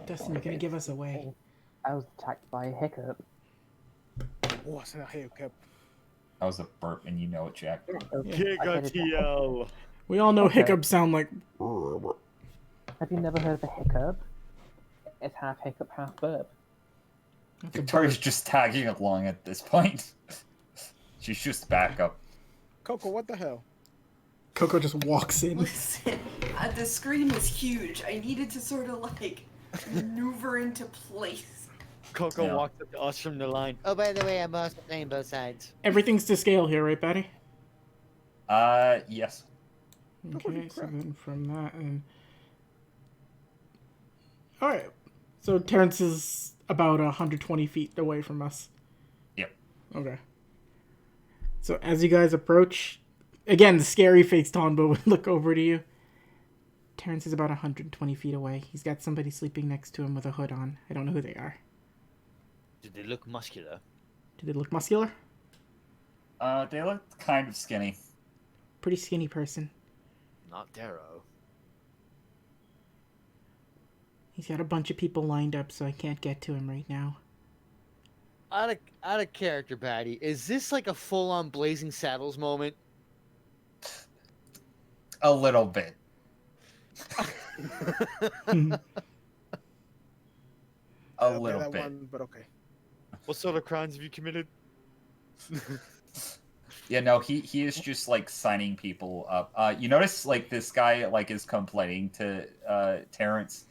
Dustin, you're gonna give us away. I was attacked by a hiccup. What's a hiccup? That was a burp, and you know it, Jack. Okay, I said it's a hiccup. TL. We all know Okay. hiccups sound like. Have you never heard of a hiccup? It's half hiccup, half burp. That's a Victoria's burp. just tagging along at this point. She's just backup. Coco, what the hell? Coco just walks in. Listen, the screen was huge. I needed to sort of like maneuver into place. Coco Yeah. walked up to us from the line. Oh, by the way, I'm also playing both sides. Everything's to scale here, right, Betty? Yes. Okay, so then from that and. Alright. So Terrance is about 120 feet away from us. Yep. Okay. So as you guys approach, again, the scary face Tonbo would look over to you. Terrance is about 120 feet away. He's got somebody sleeping next to him with a hood on. I don't know who they are. Did they look muscular? Do they look muscular? They look kind of skinny. Pretty skinny person. Not Darrow. He's got a bunch of people lined up, so I can't get to him right now. Out of character, Patty. Is this like a full-on Blazing Saddles moment? A little bit. A little that bit. one, but okay. What sort of crimes have you committed? Yeah, no, he is just like signing people up. You notice like this guy like is complaining to Terrance,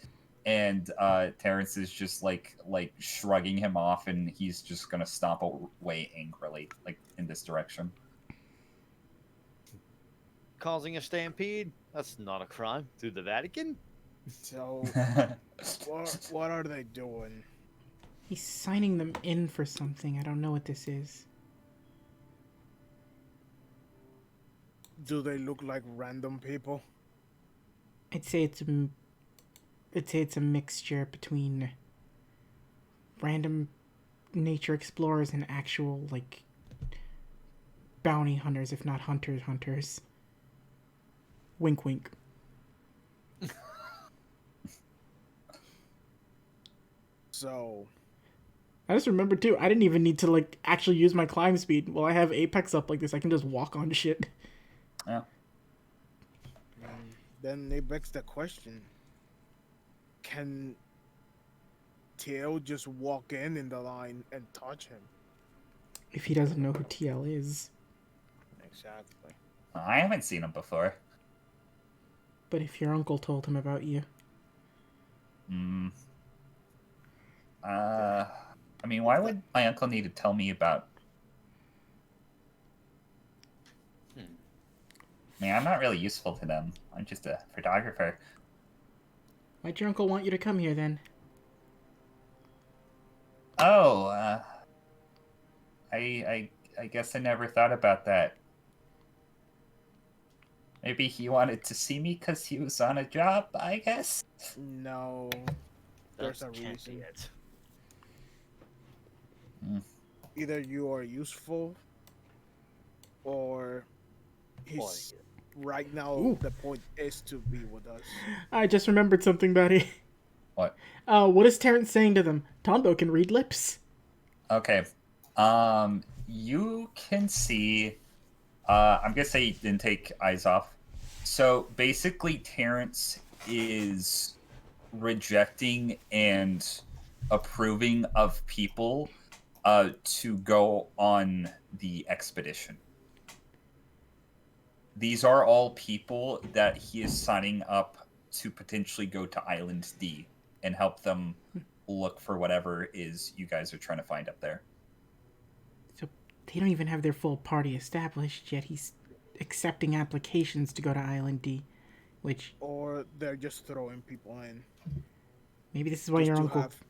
and Terrance is just like shrugging him off, and he's just gonna stomp away angrily like in this direction. Causing a stampede? That's not a crime. Through the Vatican? So, what are they doing? He's signing them in for something. I don't know what this is. Do they look like random people? I'd say it's a mixture between random nature explorers and actual like bounty hunters, if not hunters. Wink, wink. So, I just remembered too. I didn't even need to like actually use my climb speed. While I have Apex up like this, I can just walk on shit. Yeah. then it begs the question: can TL just walk in the line and touch him? If he doesn't know who TL is, Exactly. I haven't seen him before. but if your uncle told him about you, I mean, why would my uncle need to tell me about? I mean, I'm not really useful to them. I'm just a photographer. why'd your uncle want you to come here then? Oh, I guess I never thought about that. Maybe he wanted to see me because he was on a job, I guess? No, there's a That can't reason. be it. Either you are useful, or he's right now. Ooh. The point is to be with us. I just remembered something, Betty. What? What is Terrance saying to them? Tombo can read lips. Okay. You can see. I'm gonna say you didn't take eyes off. So basically, Terrance is rejecting and approving of people to go on the expedition. These are all people that he is signing up to potentially go to Island D and help them look for whatever is you guys are trying to find up there. So they don't even have their full party established yet. He's accepting applications to go to Island D, which Or they're just throwing people in. maybe this is why Just your to uncle. have-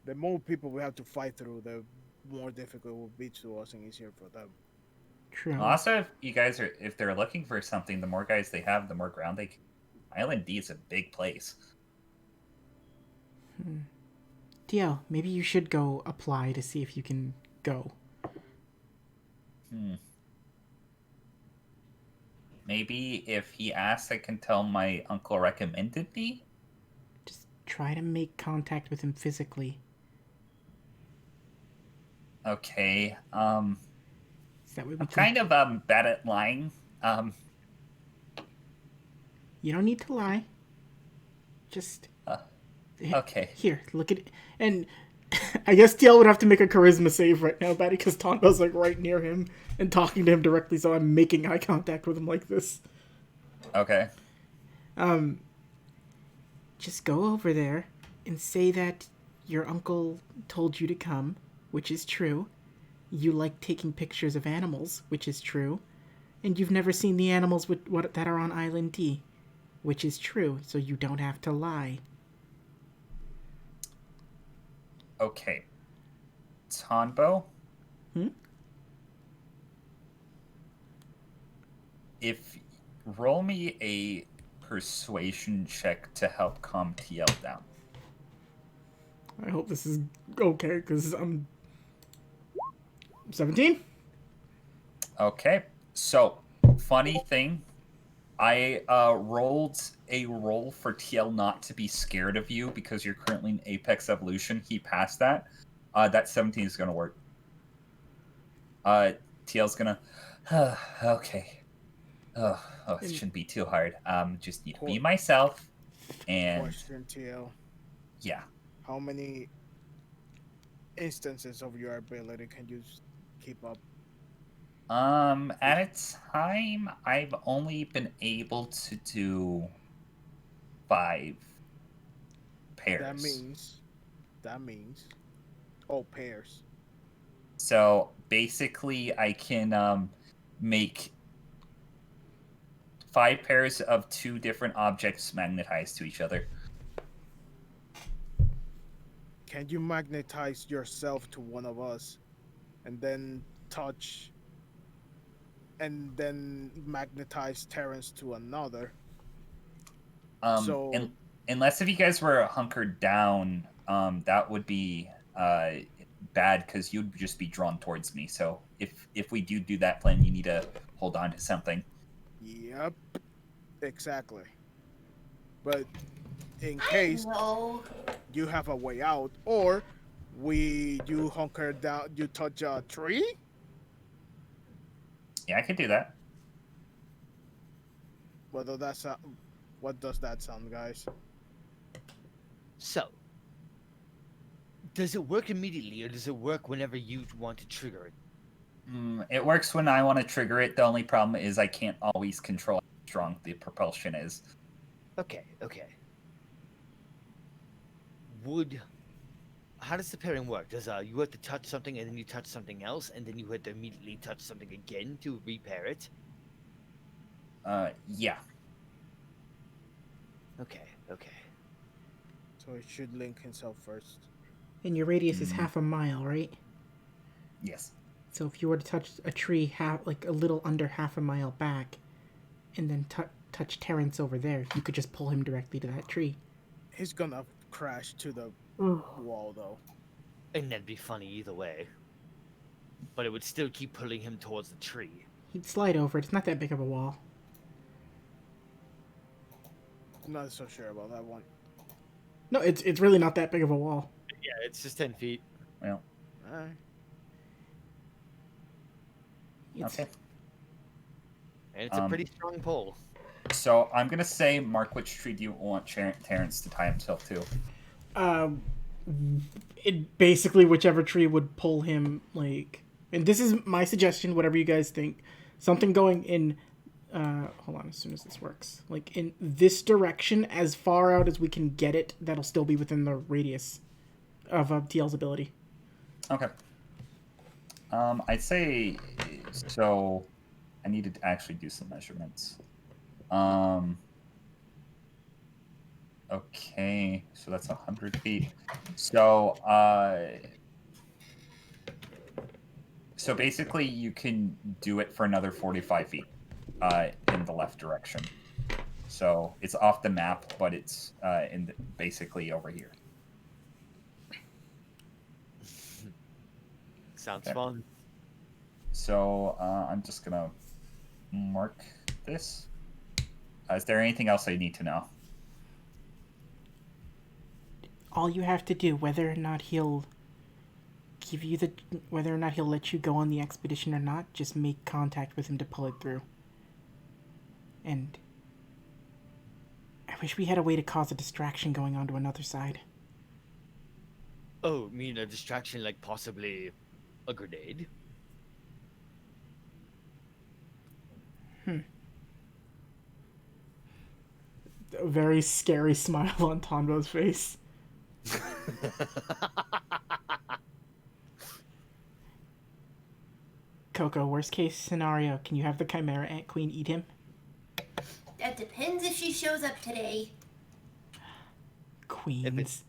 the more people we have to fight through, the more difficult it will be to us and easier for them. True. Also, if you guys are, if they're looking for something, the more guys they have, the more ground they can. Island D is a big place. DL, maybe you should go apply to see if you can go. Maybe if he asks, I can tell my uncle recommended me. Just try to make contact with him physically. Okay. Is that way we I'm can... kind of bad at lying. You don't need to lie. Just... Okay. Here, look at it. And I guess TL would have to make a charisma save right now, Batty, because Tonba's like right near him and talking to him directly, so I'm making eye contact with him like this. Okay. Just go over there and say that your uncle told you to come, which is true. You like taking pictures of animals, which is true. And you've never seen the animals that are on Island D, which is true, so you don't have to lie. Okay. Tonbo? If roll me a persuasion check to help calm TL down. I hope this is okay, because I'm 17. Okay. So, funny thing, I rolled a roll for TL not to be scared of you because you're currently in Apex Evolution. He passed that. That 17 is going to work. TL's going to... okay. Oh, it shouldn't be too hard. Just need to be myself. And... Question, TL. Yeah. How many instances of your ability can you keep up? At a time, I've only been able to do 5 pairs. That means, pairs. So basically, I can make 5 pairs of 2 different objects magnetized to each other. Can you magnetize yourself to one of us, and then touch, and then magnetize Terrance to another? Unless if you guys were hunkered down, that would be bad because you'd just be drawn towards me. So if we do that plan, you need to hold on to something. Yep, exactly. But in case you have a way out, or you hunker down, you touch a tree. Yeah, I could do that. What does that sound, guys? So, does it work immediately, or does it work whenever you want to trigger it? It works when I want to trigger it. The only problem is I can't always control how strong the propulsion is. Okay. How does the pairing work? Does you have to touch something and then you touch something else, and then you have to immediately touch something again to repair it? Yeah. Okay. So it should link himself first. And your radius is half a mile, right? Yes. So if you were to touch a tree a little under half a mile back, and then touch Terrance over there, you could just pull him directly to that tree. He's gonna crash to the wall, though. And that'd be funny either way. But it would still keep pulling him towards the tree. He'd slide over it. It's not that big of a wall. I'm not so sure about that one. No, it's really not that big of a wall. Yeah, it's just 10 feet. Well. Alright. Okay. And it's a pretty strong pull. So I'm gonna say, Mark, which tree do you want Terrance to tie himself to? Basically whichever tree would pull him, and this is my suggestion, whatever you guys think. Something going in, hold on, as soon as this works. In this direction, as far out as we can get it, that'll still be within the radius of TL's ability. Okay. I'd say, so I needed to actually do some measurements. Okay, so that's 100 feet. So basically you can do it for another 45 feet in the left direction. So it's off the map, but it's basically over here. Sounds fun. So I'm just gonna mark this. Is there anything else I need to know? All you have to do, whether or not he'll give you the whether or not he'll let you go on the expedition or not. Just make contact with him to pull it through. And I wish we had a way to cause a distraction going on to another side. Oh, mean a distraction like possibly a grenade? A very scary smile on Tonbo's face. Coco, worst case scenario, can you have the Chimera Ant Queen eat him? That depends if she shows up today. Queens.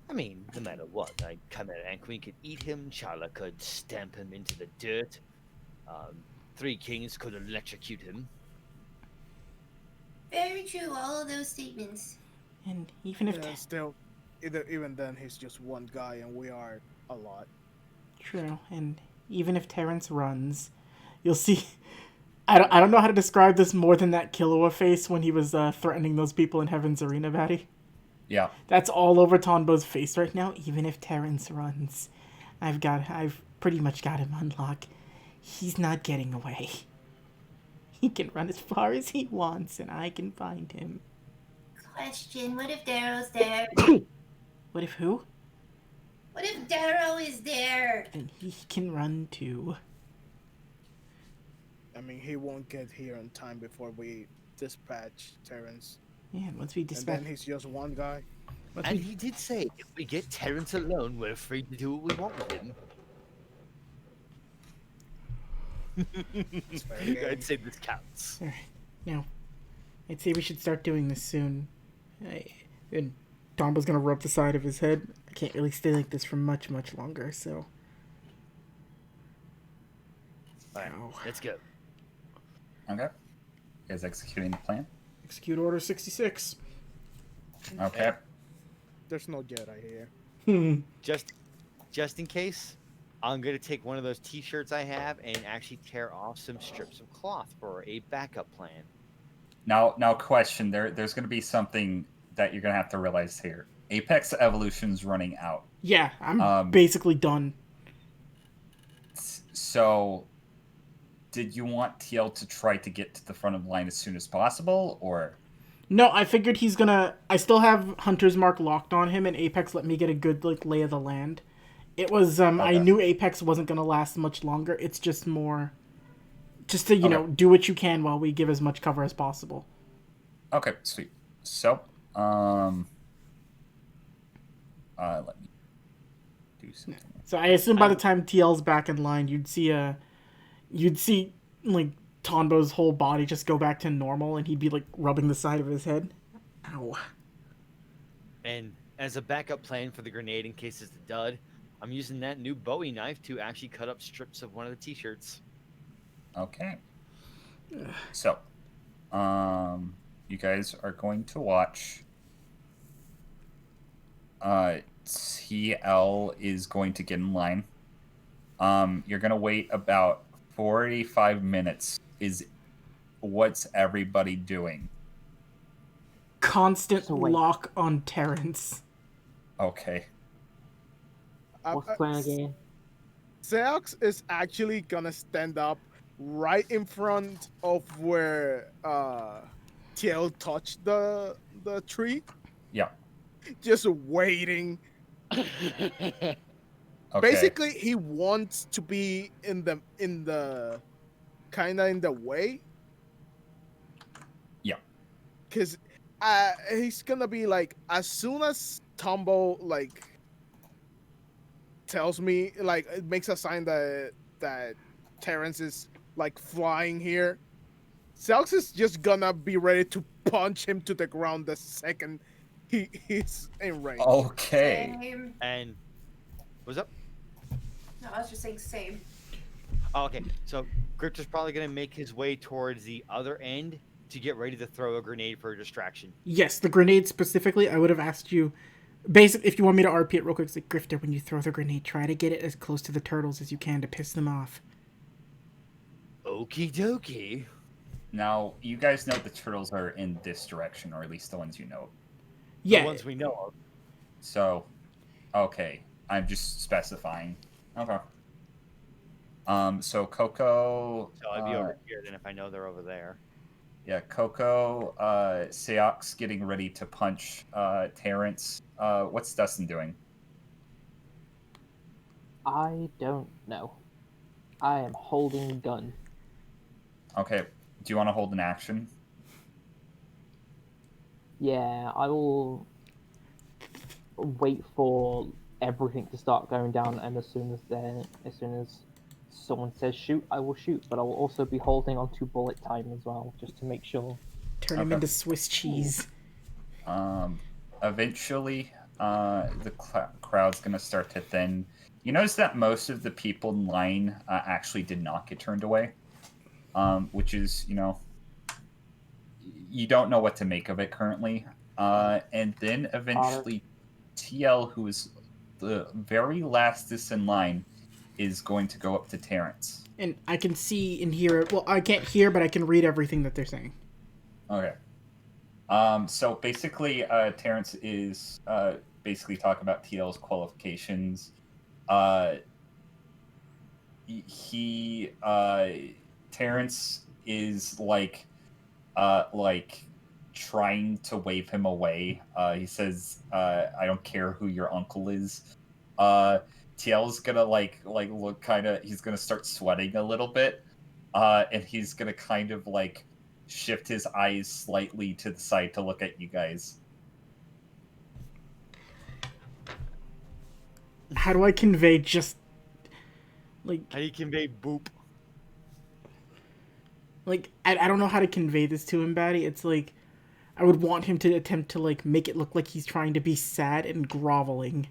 I mean, no matter what, like Chimera and Queen could eat him, Charla could stamp him into the dirt, Three Kings could electrocute him. Very true, all of those statements. And even if... Yeah, still, even then, he's just one guy and we are a lot. True, and even if Terrance runs, you'll see... I don't know how to describe this more than that Killua face when he was threatening those people in Heaven's Arena, Batty. Yeah. That's all over Tonbo's face right now, even if Terrance runs. I've pretty much got him on lock. He's not getting away. He can run as far as he wants, and I can find him. Question, what if Darrow's there? What if who? What if Darrow is there? Then he can run too. I mean, he won't get here in time before we dispatch Terrance. Yeah, and once we And dispatch... then he's just one guy. And he did say, if we get Terrance alone, we're free to do what we want with him. I'd say this counts. Alright, now, I'd say we should start doing this soon. And Tombo's gonna rub the side of his head. I can't really stay like this for much, much longer, so... Alright, let's go. Okay. You guys executing the plan? Execute Order 66. Okay. There's no Jedi here. Just in case, I'm gonna take one of those T-shirts I have and actually tear off some strips of cloth for a backup plan. Now, question. There's going to be something that you're going to have to realize here. Apex Evolution's running out. Yeah, I'm basically done. So, did you want TL to try to get to the front of the line as soon as possible, or? No, I figured he's gonna... I still have Hunter's Mark locked on him, and Apex let me get a good lay of the land. It was, Okay. I knew Apex wasn't gonna last much longer. It's just more... Just to, you know, do what you can while we give as much cover as possible. Okay, sweet. So, let me do something. So I assume by the time TL's back in line, you'd see like Tonbo's whole body just go back to normal, and he'd be like rubbing the side of his head. Ow. And as a backup plan for the grenade in case it's a dud, I'm using that new Bowie knife to actually cut up strips of one of the T-shirts. Okay. So, you guys are going to watch. TL is going to get in line. You're gonna wait about 45 minutes. What's everybody doing? Constant lock on Terrance. Okay. What's the plan again? Zeox is actually gonna stand up right in front of where TL touched the tree. Yeah. Just waiting. Okay. Basically, he wants to be in the kind of in the way. Yeah. Cause he's gonna be like, as soon as Tombo like tells me, like, it makes a sign that Terrance is like flying here, Zeox is just gonna be ready to punch him to the ground the second he's in range. Okay. Same. And what's up? No, I was just saying same. Oh, okay, so Grifter's probably gonna make his way towards the other end to get ready to throw a grenade for a distraction. Yes, the grenade specifically, I would have asked you... Basically, if you want me to RP it real quick, it's like, Grifter, when you throw the grenade, try to get it as close to the turtles as you can to piss them off. Okie dokie. Now, you guys know the turtles are in this direction, or at least the ones you know. Yeah. The ones we know of. So, okay. I'm just specifying. Okay. So Coco. So I'd be over here then if I know they're over there. Yeah, Coco. Seok's getting ready to punch Terrance. What's Dustin doing? I don't know. I am holding a gun. Okay. Do you want to hold an action? Yeah, I will wait for everything to start going down, and as soon as someone says shoot, I will shoot. But I will also be holding on to bullet time as well, just to make sure. Turn him Okay. into Swiss cheese. Eventually, the crowd's gonna start to thin. You notice that most of the people in line actually did not get turned away, which is, you don't know what to make of it currently. And then eventually, TL, who is the very lastest in line, is going to go up to Terrance. And I can see and hear. Well, I can't hear, but I can read everything that they're saying. Okay. So basically, Terrance is basically talking about TL's qualifications. Terrance is like trying to wave him away. He says, "I don't care who your uncle is." TL's gonna look kind of. He's gonna start sweating a little bit, and he's gonna kind of shift his eyes slightly to the side to look at you guys. How do I convey just How do you convey boop? I don't know how to convey this to him, Batty. It's like I would want him to attempt to make it look like he's trying to be sad and groveling,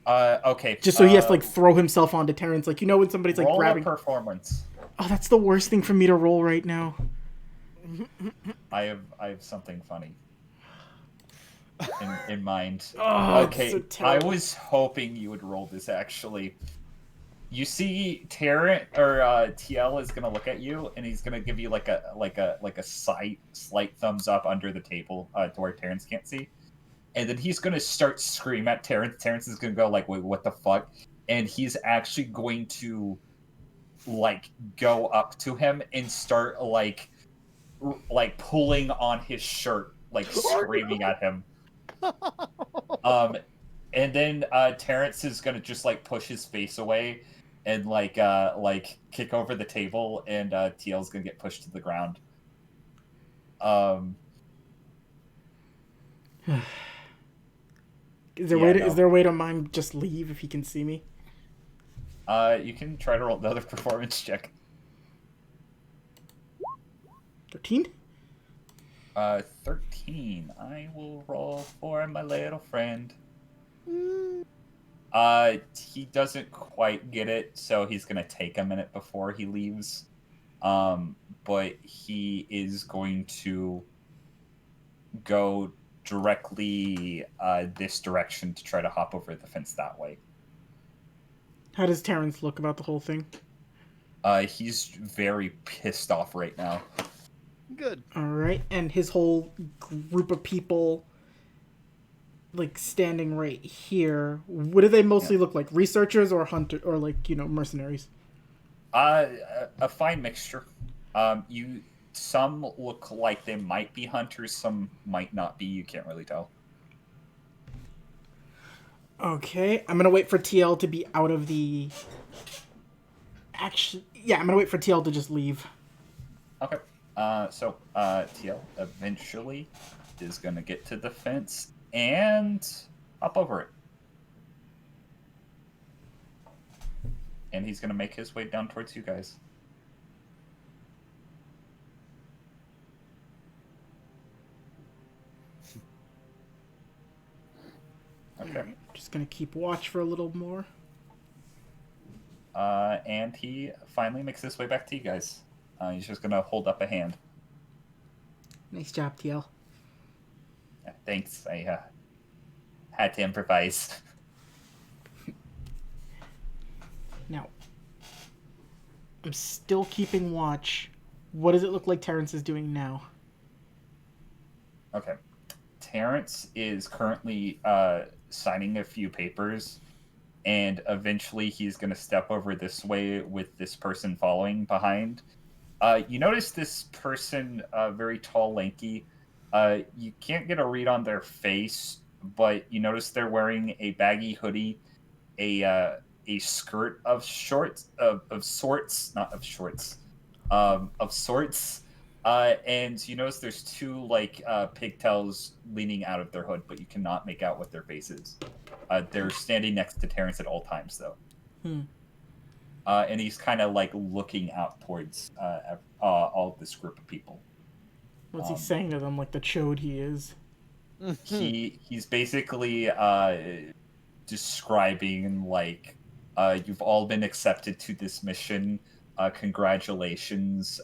Okay. just so he has to throw himself onto Terrance, when somebody's roll grabbing. a performance. Oh, that's the worst thing for me to roll right now. I have something funny in mind. Oh, okay, so I terrible. was hoping you would roll this actually. You see, TL is gonna look at you, and he's gonna give you like a slight thumbs up under the table to where Terrance can't see, and then he's gonna start scream at Terrance. Terrance is gonna go wait, what the fuck? And he's actually going to go up to him and start pulling on his shirt, screaming at him. And then Terrance is gonna just push his face away and kick over the table, and TL's gonna get pushed to the ground. Is there a way to mime just leave if he can see me? You can try to roll another performance check. 13? 13. I will roll for my little friend. He doesn't quite get it, so he's gonna take a minute before he leaves. But he is going to go directly this direction to try to hop over the fence that way. How does Terrance look about the whole thing? He's very pissed off right now. Good. All right, and his whole group of people, standing right here. What do they mostly look like? Researchers or hunter or mercenaries? A fine mixture. Some look like they might be hunters, some might not be. You can't really tell. Okay, I'm gonna wait for TL to be out of the. Actually, yeah, I'm gonna wait for TL to just leave. Okay. So TL eventually is gonna get to the fence and hop over it. And he's gonna make his way down towards you guys. Okay. Right, just gonna keep watch for a little more. And he finally makes his way back to you guys. He's just gonna hold up a hand. Nice job, TL. Thanks. I had to improvise. Now, I'm still keeping watch. What does it look like Terrance is doing now? Okay. Terrance is currently signing a few papers, and eventually he's going to step over this way with this person following behind. You notice this person, very tall, lanky. You can't get a read on their face, but you notice they're wearing a baggy hoodie, a skirt of shorts of sorts, not of shorts, of sorts. And you notice there's two pigtails leaning out of their hood, but you cannot make out what their face is. They're standing next to Terrance at all times, though. And he's kind of like looking out towards all of this group of people. What's he saying to them, like the chode he is? He's basically describing like, you've all been accepted to this mission. Congratulations.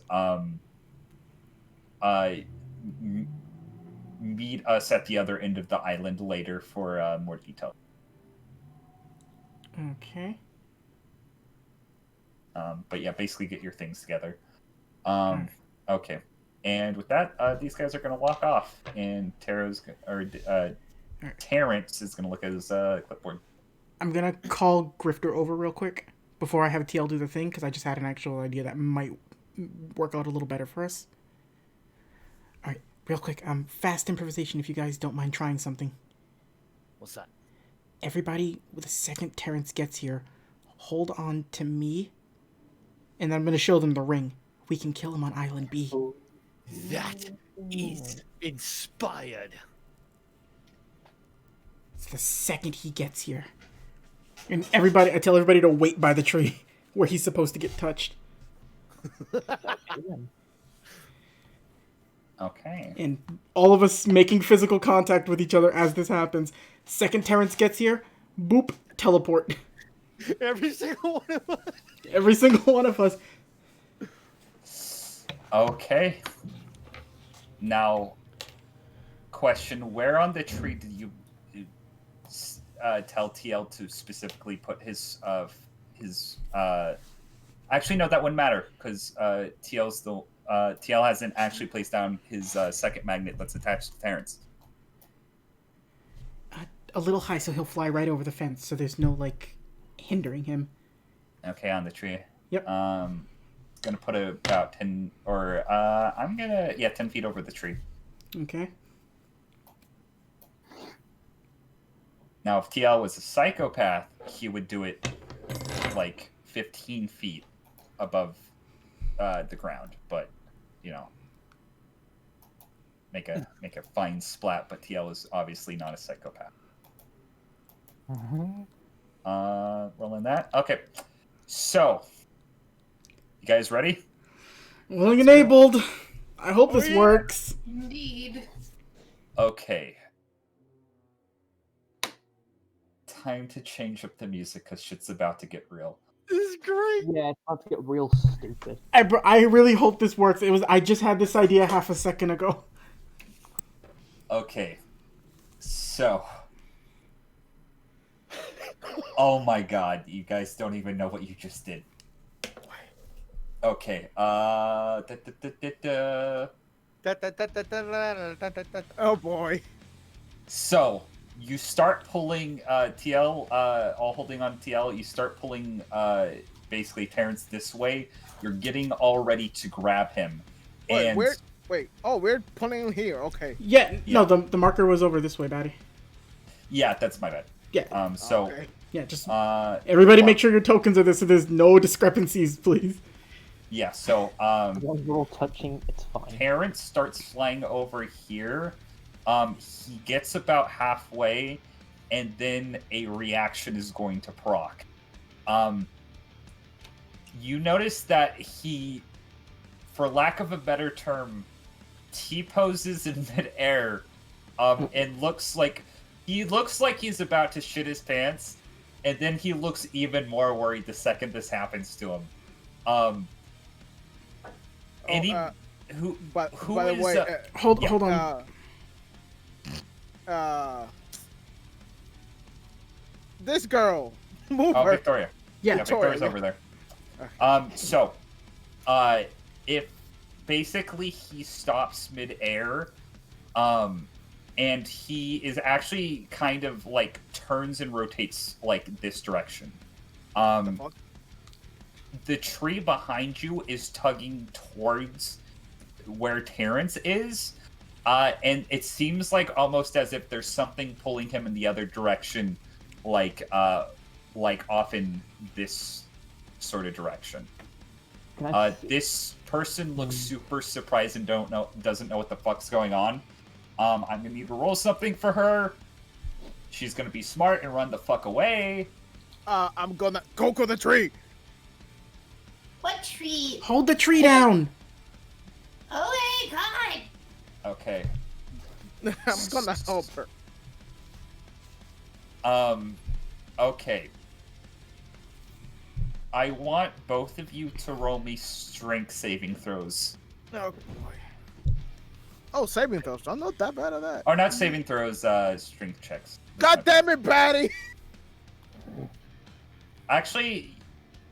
Meet us at the other end of the island later for more detail. Okay. But yeah, basically get your things together. Okay. And with that, these guys are going to walk off, and Terrance is going to look at his clipboard. I'm going to call Grifter over real quick before I have TL do the thing, because I just had an actual idea that might work out a little better for us. All right, real quick. Fast improvisation if you guys don't mind trying something. What's that? Everybody, the second Terrance gets here, hold on to me, and then I'm going to show them the ring. We can kill him on Island B. That is inspired. It's the second he gets here. And I tell everybody to wait by the tree where he's supposed to get touched. Okay. And all of us making physical contact with each other as this happens. Second Terrance gets here, boop, teleport. Every single one of us. Every single one of us. Okay. Now, question: where on the tree did you tell TL to specifically put his? Actually, no, that wouldn't matter because TL hasn't actually placed down his second magnet that's attached to Terrance. A little high, so he'll fly right over the fence. So there's no hindering him. Okay, on the tree. Yep. Gonna put it about 10, or I'm gonna 10 feet over the tree. Okay. Now, if TL was a psychopath, he would do it 15 feet above the ground, but make a fine splat. But TL is obviously not a psychopath. Rolling that. Okay, so you guys ready? Willing and enabled. I hope this works. Indeed. Okay. Time to change up the music because shit's about to get real. This is great. Yeah, it's about to get real stupid. I really hope this works. I just had this idea half a second ago. Okay. So. Oh my god, you guys don't even know what you just did. Okay, Oh boy. So, you start pulling TL, all holding on to TL, you start pulling basically Terrance this way. You're getting all ready to grab him. Wait, And we're pulling him here, okay. Yeah. No, the marker was over this way, Batty. yeah, that's my bad. Yeah. Okay. Yeah, just well, everybody make sure your tokens are this so there's no discrepancies, please. Yeah, so One little touching, it's fine. Terrance starts flying over here. He gets about halfway, and then a reaction is going to proc. You notice that he, for lack of a better term, T-poses in midair, and looks like he's about to shit his pants, and then he looks even more worried the second this happens to him. By the way, Hold on. This girl, move Oh, her. Victoria. Yeah, Victoria's over there. So, if basically he stops midair, and he is actually kind of turns and rotates like this direction. fuck? The tree behind you is tugging towards where Terrance is, and it seems like almost as if there's something pulling him in the other direction, like off in this sort of direction. This person looks super surprised and doesn't know what the fuck's going on. I'm gonna need to roll something for her. She's gonna be smart and run the fuck away. I'm gonna go the tree. What tree? Hold the tree down. Oh my god! Okay. I'm gonna help her. Okay. I want both of you to roll me strength saving throws. Oh boy. Oh, saving throws. I'm not that bad at that. Or not saving throws, strength checks. God damn it, Patty! Actually,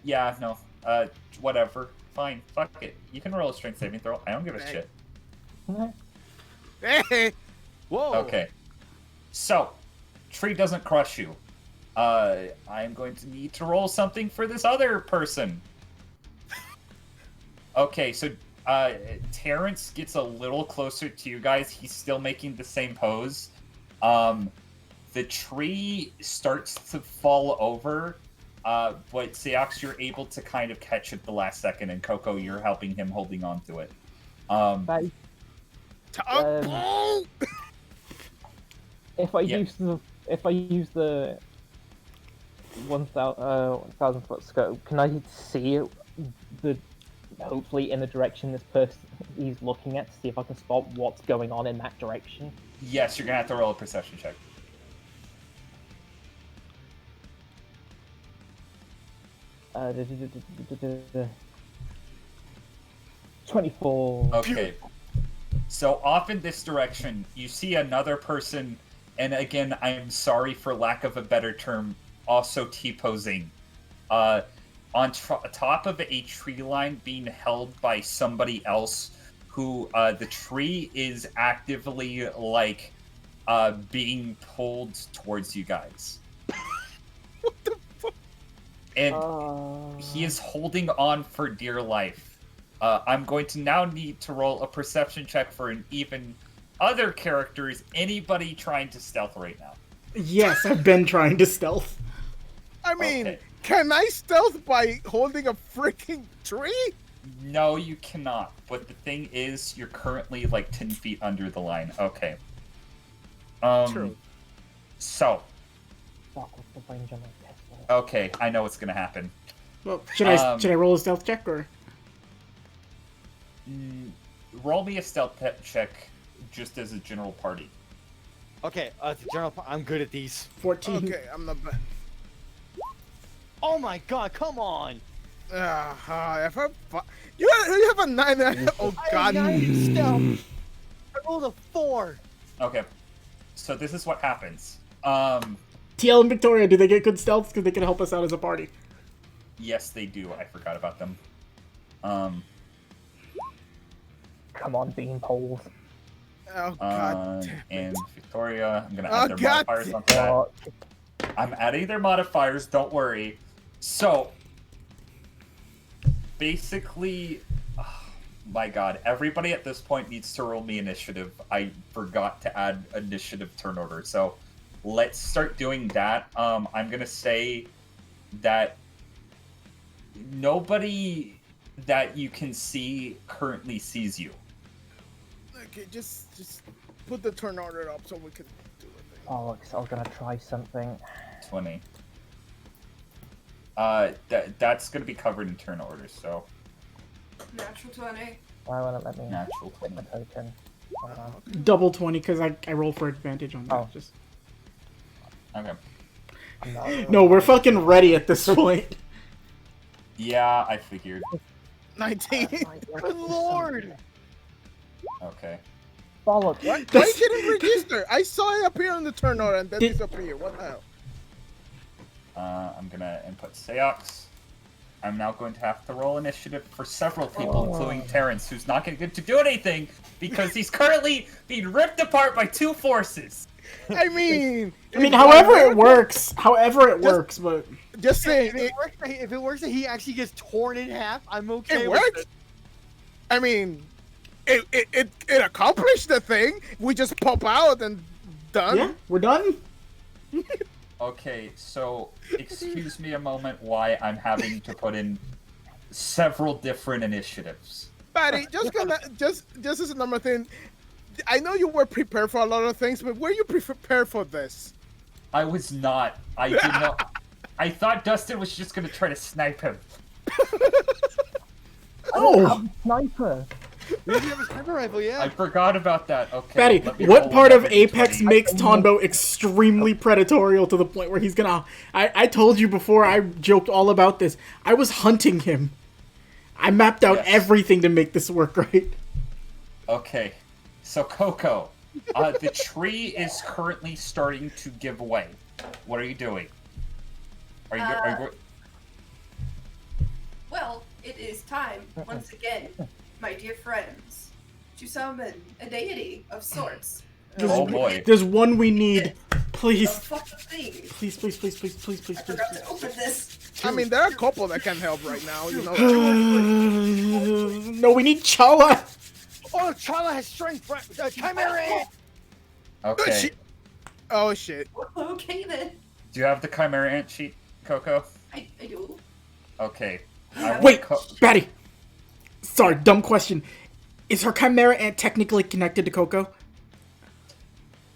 yeah, no. Whatever. Fine. Fuck it. You can roll a strength saving throw. I don't give a shit. Hey! Whoa. Okay. So, tree doesn't crush you. I'm going to need to roll something for this other person. Okay, so Terrance gets a little closer to you guys. He's still making the same pose. The tree starts to fall over, but Seox, you're able to kind of catch it the last second, and Coco, you're helping him holding on to it. Bye. If I use the 1,000 foot scope, can I see hopefully in the direction this person he's looking at to see if I can spot what's going on in that direction? Yes, you're gonna have to roll a perception check. Uh, 24. Okay. So off in this direction, you see another person, and again, I'm sorry for lack of a better term, also T-posing. On top of a tree line being held by somebody else who, the tree is actively, like, being pulled towards you guys. What the fuck? And he is holding on for dear life. I'm going to now need to roll a perception check for an even other characters. Anybody trying to stealth right now? Yes, I've been trying to stealth. I mean, Okay. can I stealth by holding a freaking tree? No, you cannot. But the thing is, you're currently like 10 feet under the line. Okay. True. So, Fuck, what's the range on my pistol? okay, I know what's gonna happen. Well, should I roll a stealth check or? Roll me a stealth check, just as a general party. Okay, general, I'm good at these. 14. Okay, I'm not bad. Oh my god, come on! If I you have a 9. Oh god. I rolled a 4. Okay. So this is what happens. TL and Victoria, do they get good stealth? Because they can help us out as a party. Yes, they do. I forgot about them. Come on, bean poles. Oh god. Damn it. And Victoria, I'm gonna Oh, add their God modifiers onto that. Oh, I'm adding their modifiers, don't worry. So, basically, oh my god, everybody at this point needs to roll me initiative. I forgot to add initiative turn order, so let's start doing that. I'm gonna say that nobody that you can see currently sees you. Okay, just put the turn order up so we can do it. Alex, I was gonna try something. 20. That's gonna be covered in turn order, so Natural 20. Why won't it let me natural pick 20. my token? Hold on. Double 20 because I roll for advantage on that. Oh. Just... Okay. No, we're fucking ready at this point. Yeah, I figured. 19. Good lord! Okay. Bollocks. What? Why didn't register? I saw it appear on the turn order and then disappear. What the hell? I'm gonna input Seox. I'm now going to have to roll initiative for several people, including Terrance, who's not going to get to do anything because he's currently being ripped apart by two forces. I mean, however it works. However it works, but Just saying, If it works and he actually gets torn in half, I'm okay it with works. it. I mean, it accomplished the thing. We just pop out and done. yeah, we're done. Okay, so excuse me a moment why I'm having to put in several different initiatives. Patty, just as a number thing, I know you were prepared for a lot of things, but were you prepared for this? I was not. I did not. I thought Dustin was just gonna try to snipe him. Oh, Sniper. We have a sniper rifle, yeah. I forgot about that. Okay. Betty, let me what roll part of another Apex D20. makes Tonbo extremely predatorial to the point where he's gonna... I told you before, I joked all about this. I was hunting him. I mapped out Yes. everything to make this work right. Okay, so Coco, the tree is currently starting to give way. What are you doing? Are you? Well, it is time, once again, my dear friends, to summon a deity of sorts. Oh boy. There's one we need. A Please. fucking thing. Please, please, please, please, please, please, I please, forgot to open this. I mean, there are a couple that can help right now. You know. No, we need Chala. Oh, Chala has strength. Chimera Ant. Okay. Oh shit. Okay then. Do you have the Chimera Ant sheet, Coco? I do. Okay. Wait, Batty. Sorry, dumb question. Is her Chimera Ant technically connected to Coco?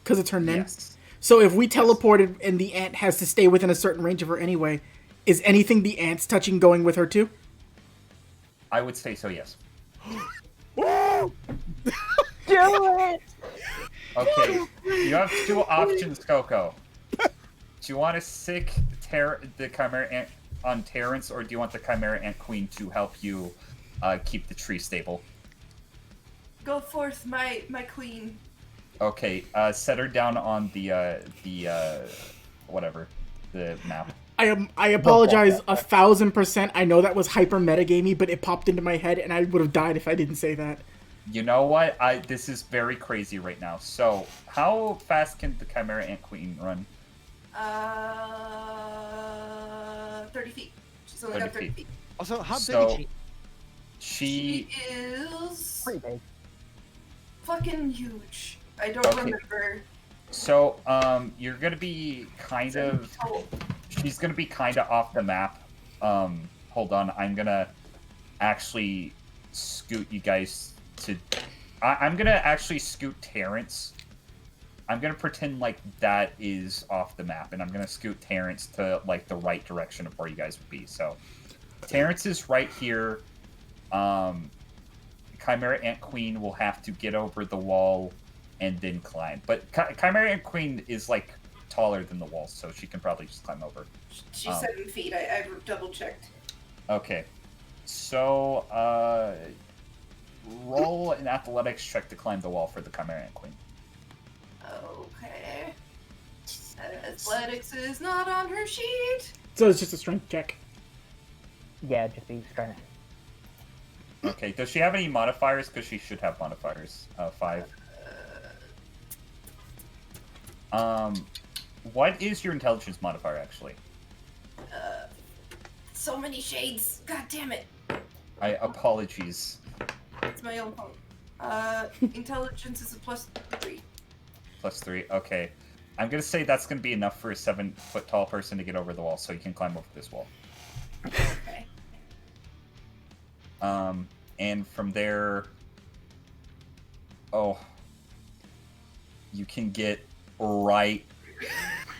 Because it's her Nen? Yes. So if we teleported and the ant has to stay within a certain range of her anyway, is anything the ant's touching going with her too? I would say so. Yes. Do it! Okay. You have two options, Coco. Do you want to sick the Chimera Ant on Terrance, or do you want the Chimera Ant Queen to help you keep the tree stable? Go forth, my queen. Okay, set her down on the whatever, the map. I apologize 1,000%. I know that was hyper metagamey, but it popped into my head and I would have died if I didn't say that. You know what? This is very crazy right now. So, how fast can the Chimera Ant Queen run? 30 feet. She's only got 30 feet. Also, how So, big is she? She She is Pretty big. fucking huge. I don't Okay. remember. So, you're gonna be kind of. Oh, She's gonna be kind of off the map. Hold on. I'm gonna actually scoot you guys to. I'm gonna actually scoot Terrance. I'm gonna pretend like that is off the map, and I'm gonna scoot Terrance to like the right direction of where you guys would be. So, Terrance is right here. Chimera Ant Queen will have to get over the wall and then climb. But Chimera Ant Queen is like taller than the wall, so she can probably just climb over. she's 7 feet. I double checked. Okay. So, roll an athletics check to climb the wall for the Chimera Ant Queen. Okay. Athletics is not on her sheet. So it's just a strength check. Yeah, just be strength. Okay, does she have any modifiers? Because she should have modifiers. 5. What is your intelligence modifier, actually? So many shades. God damn it. Apologies. It's my own fault. Intelligence is a +3. +3, okay. I'm gonna say that's gonna be enough for a 7-foot tall person to get over the wall, so you can climb over this wall. Okay. And from there... Oh. You can get right...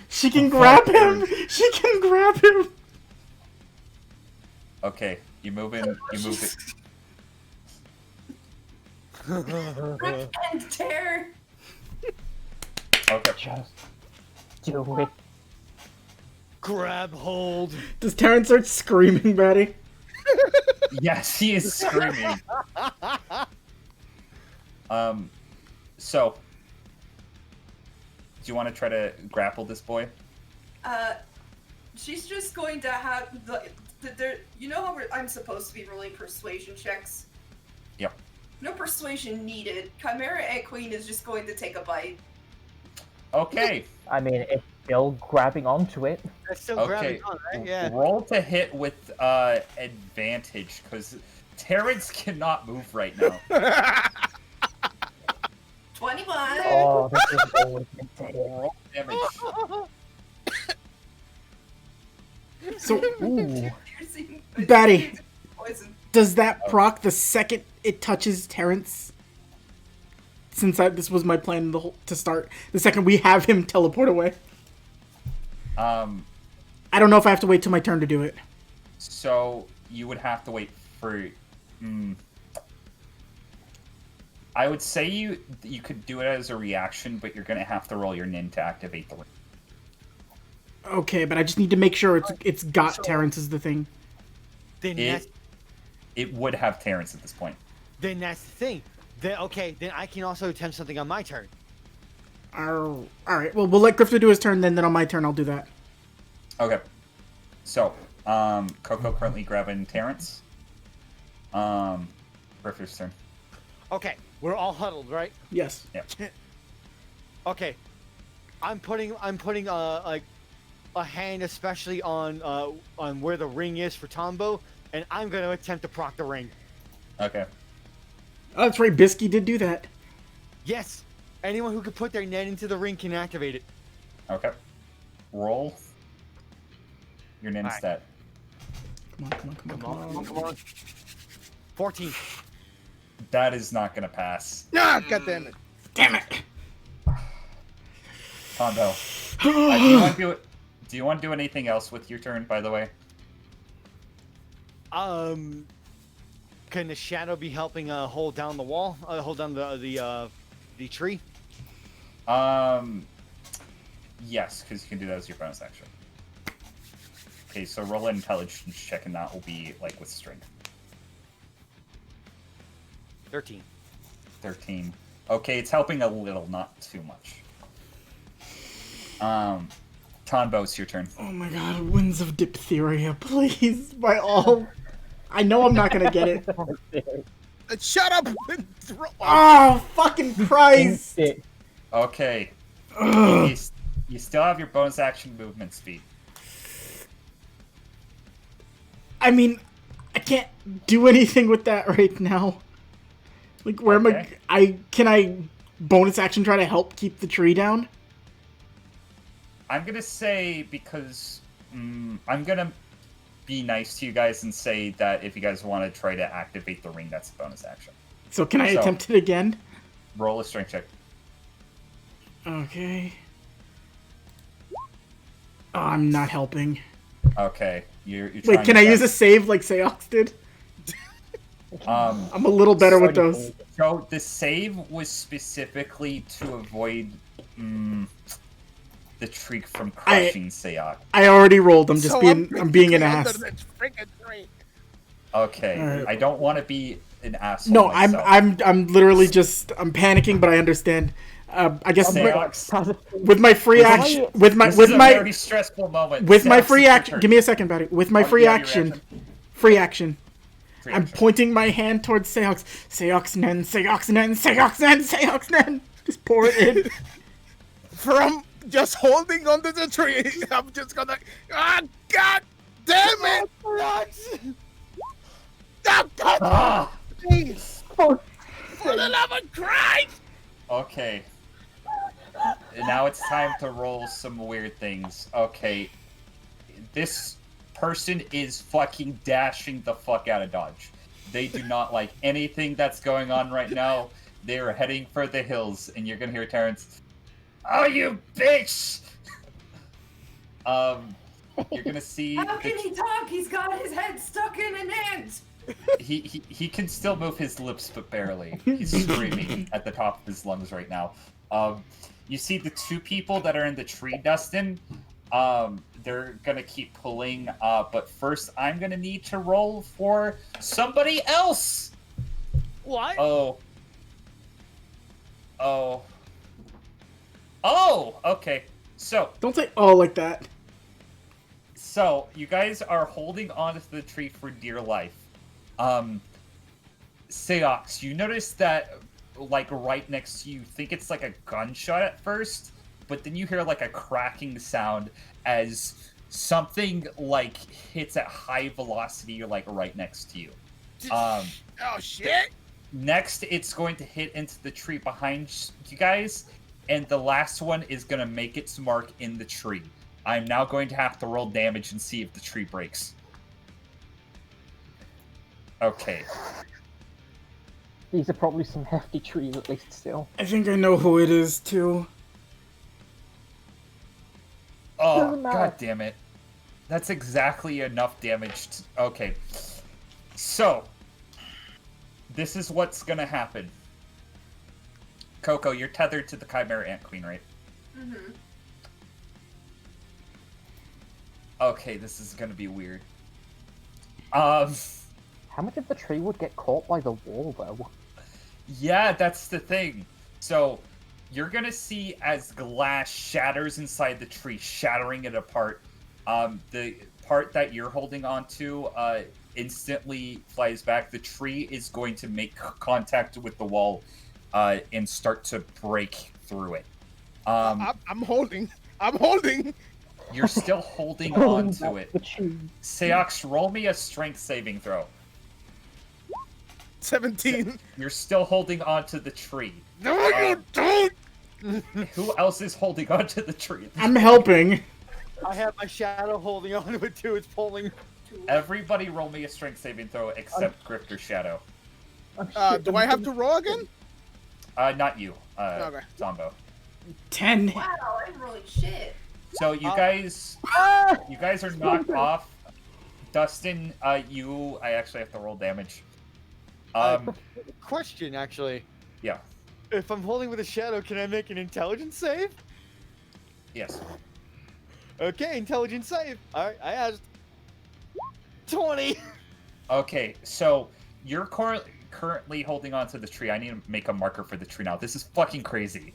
She can grab him! She can grab him! Okay, you move in, you move it. Rip and tear. Okay. Just do it. Grab hold. Does Terrance start screaming, Betty? Yes, he is screaming. So... Do you want to try to grapple this boy? She's just going to have you know how I'm supposed to be rolling persuasion checks? Yep. No persuasion needed. Chimera Ant Queen is just going to take a bite. Okay. I mean, it's still grabbing onto it. That's still Okay. grabbing on, right? Yeah. Roll to hit with advantage, because Terrance cannot move right now. 21. Oh, this is always insane. Roll damage. So, Ooh. Piercing- Batty. Poison. does that proc the second it touches Terrance? Since this was my plan to start, the second we have him teleport away. I don't know if I have to wait till my turn to do it. So you would have to wait for. I would say you could do it as a reaction, but you're gonna have to roll your nin to activate the ring. Okay, but I just need to make sure it's got Terrance as the thing. Then It would have Terrance at this point. Then that's the thing. Then okay, then I can also attempt something on my turn. All right. Well, we'll let Grifter do his turn, then on my turn I'll do that. Okay. So, Coco currently grabbing Terrance. Grifter's turn. Okay, we're all huddled, right? Yes. Yeah. Okay, I'm putting like a hand especially on where the ring is for Tombo, and I'm gonna attempt to proc the ring. Okay. Oh, that's right. Bisky did do that. Yes, anyone who can put their net into the ring can activate it. Okay. Roll. Your nin Alright. stat. Come on. 14. That is not gonna pass. Ah, God damn it. Damn it. Tondo. Do you want to do anything else with your turn, by the way? Can the shadow be helping hold down the wall? Hold down the tree? Yes, because you can do that as your bonus action. Okay, so roll an intelligence check, and that will be like with strength. 13. 13. Okay, it's helping a little, not too much. Tonbo, it's your turn. Oh my god, winds of diphtheria, please. By all. I know I'm not gonna get it. Shut up! Oh, fucking Christ! Okay. Ugh. You still have your bonus action movement speed. I mean, I can't do anything with that right now. Like, where Okay. can I bonus action try to help keep the tree down? I'm gonna say, because I'm gonna be nice to you guys and say that if you guys want to try to activate the ring, that's a bonus action. So can I attempt it again? Roll a strength check. Okay. Oh, I'm not helping. Okay, you're Wait, trying can your I use a best. save like Seox did? I'm a little better with those. So the save was specifically to avoid the tree from crushing Seok. I already rolled. I'm just I'm being an under ass. that freaking tree. Okay, Alright. I don't want to be an asshole. No, myself. I'm literally just I'm panicking, but I understand. I guess Seox, with my free action, with this is a very stressful moment. with my Seox, free it's your action. turn. Give me a second, buddy. With my Oh, free yeah, your action, reaction. free action. Free I'm action. pointing my hand towards Seox. Seox Nen, Seox Nen, Seox Nen, Seox Nen. Just pour it in. From just holding onto the tree, I'm just gonna. Ah, God damn it! Oh, God! Ah! Please! For the love of Christ! Okay. And now it's time to roll some weird things. Okay. This person is fucking dashing the fuck out of Dodge. They do not like anything that's going on right now. They are heading for the hills, and you're gonna hear Terrance. Oh, you bitch! You're gonna see. How can he talk? He's got his head stuck in an ant. He can still move his lips, but barely. He's screaming at the top of his lungs right now. You see the two people that are in the tree, Dustin. They're gonna keep pulling. But first, I'm gonna need to roll for somebody else. What? Oh. Okay. So Don't say "oh" like that. you guys are holding on to the tree for dear life. Seox, you notice that, like, right next to you, think it's like a gunshot at first, but then you hear like a cracking sound as something like hits at high velocity, like right next to you. Oh shit! Next, it's going to hit into the tree behind you guys, and the last one is going to make its mark in the tree. I'm now going to have to roll damage and see if the tree breaks. Okay. These are probably some hefty trees, at least still. I think I know who it is too. Oh, Doesn't matter. god damn it. That's exactly enough damage to... Okay. So, this is what's gonna happen. Coco, you're tethered to the Chimera Ant Queen, right? Mm-hmm. Okay, this is gonna be weird. How much of the tree would get caught by the wall, though? Yeah, that's the thing. So, you're gonna see as glass shatters inside the tree, shattering it apart. The part that you're holding onto instantly flies back. The tree is going to make contact with the wall and start to break through it. I'm holding. I'm holding. You're still holding on to it. The tree. Seox, roll me a strength saving throw. 17. You're still holding on to the tree. No, you don't. Who else is holding on to the tree? I'm helping. I have my shadow holding on to it too. It's pulling. Everybody roll me a strength saving throw except Grifter's Shadow. Do I have to roll again? Not you, Okay. Zombo. 10. Wow, I'm rolling shit. So you guys are knocked off. Dustin, I actually have to roll damage. Question, actually. Yeah. If I'm holding with a shadow, can I make an intelligence save? Yes. Okay, intelligence save. Alright, I asked. 20! Okay, so you're currently holding on to the tree. I need to make a marker for the tree now. This is fucking crazy.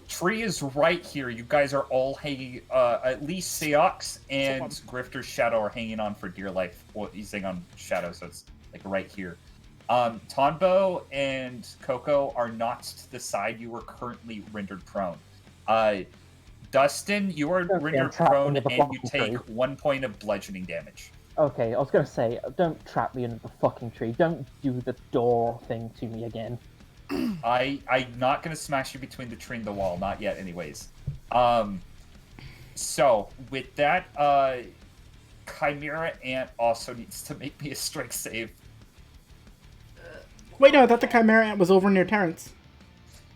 Tree is right here. You guys are all hanging, at least Seox and Grifter's Shadow are hanging on for dear life. Well, he's hanging on Shadow, so it's like right here. Tonbo and Coco are knocked to the side. You are currently rendered prone. Dustin, you are rendered prone and you take 1 point of bludgeoning damage. Okay, I was gonna say, don't trap me under the fucking tree. Don't do the door thing to me again. I'm not gonna smash you between the tree and the wall, not yet anyways. So with that, Chimera Ant also needs to make me a strength save. Wait, no, I thought the Chimera Ant was over near Terrance.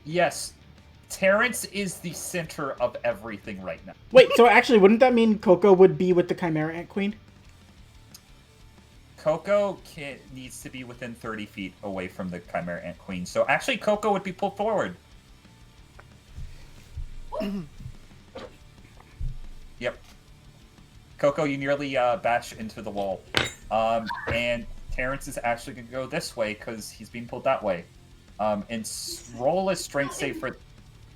Yes, Terrance is the center of everything right now. Wait, so actually, wouldn't that mean Coco would be with the Chimera Ant Queen? Coco needs to be within 30 feet away from the Chimera Ant Queen. So actually, Coco would be pulled forward. Yep. Coco, you nearly bash into the wall. And Terrance is actually going to go this way because he's being pulled that way. And roll a strength save for...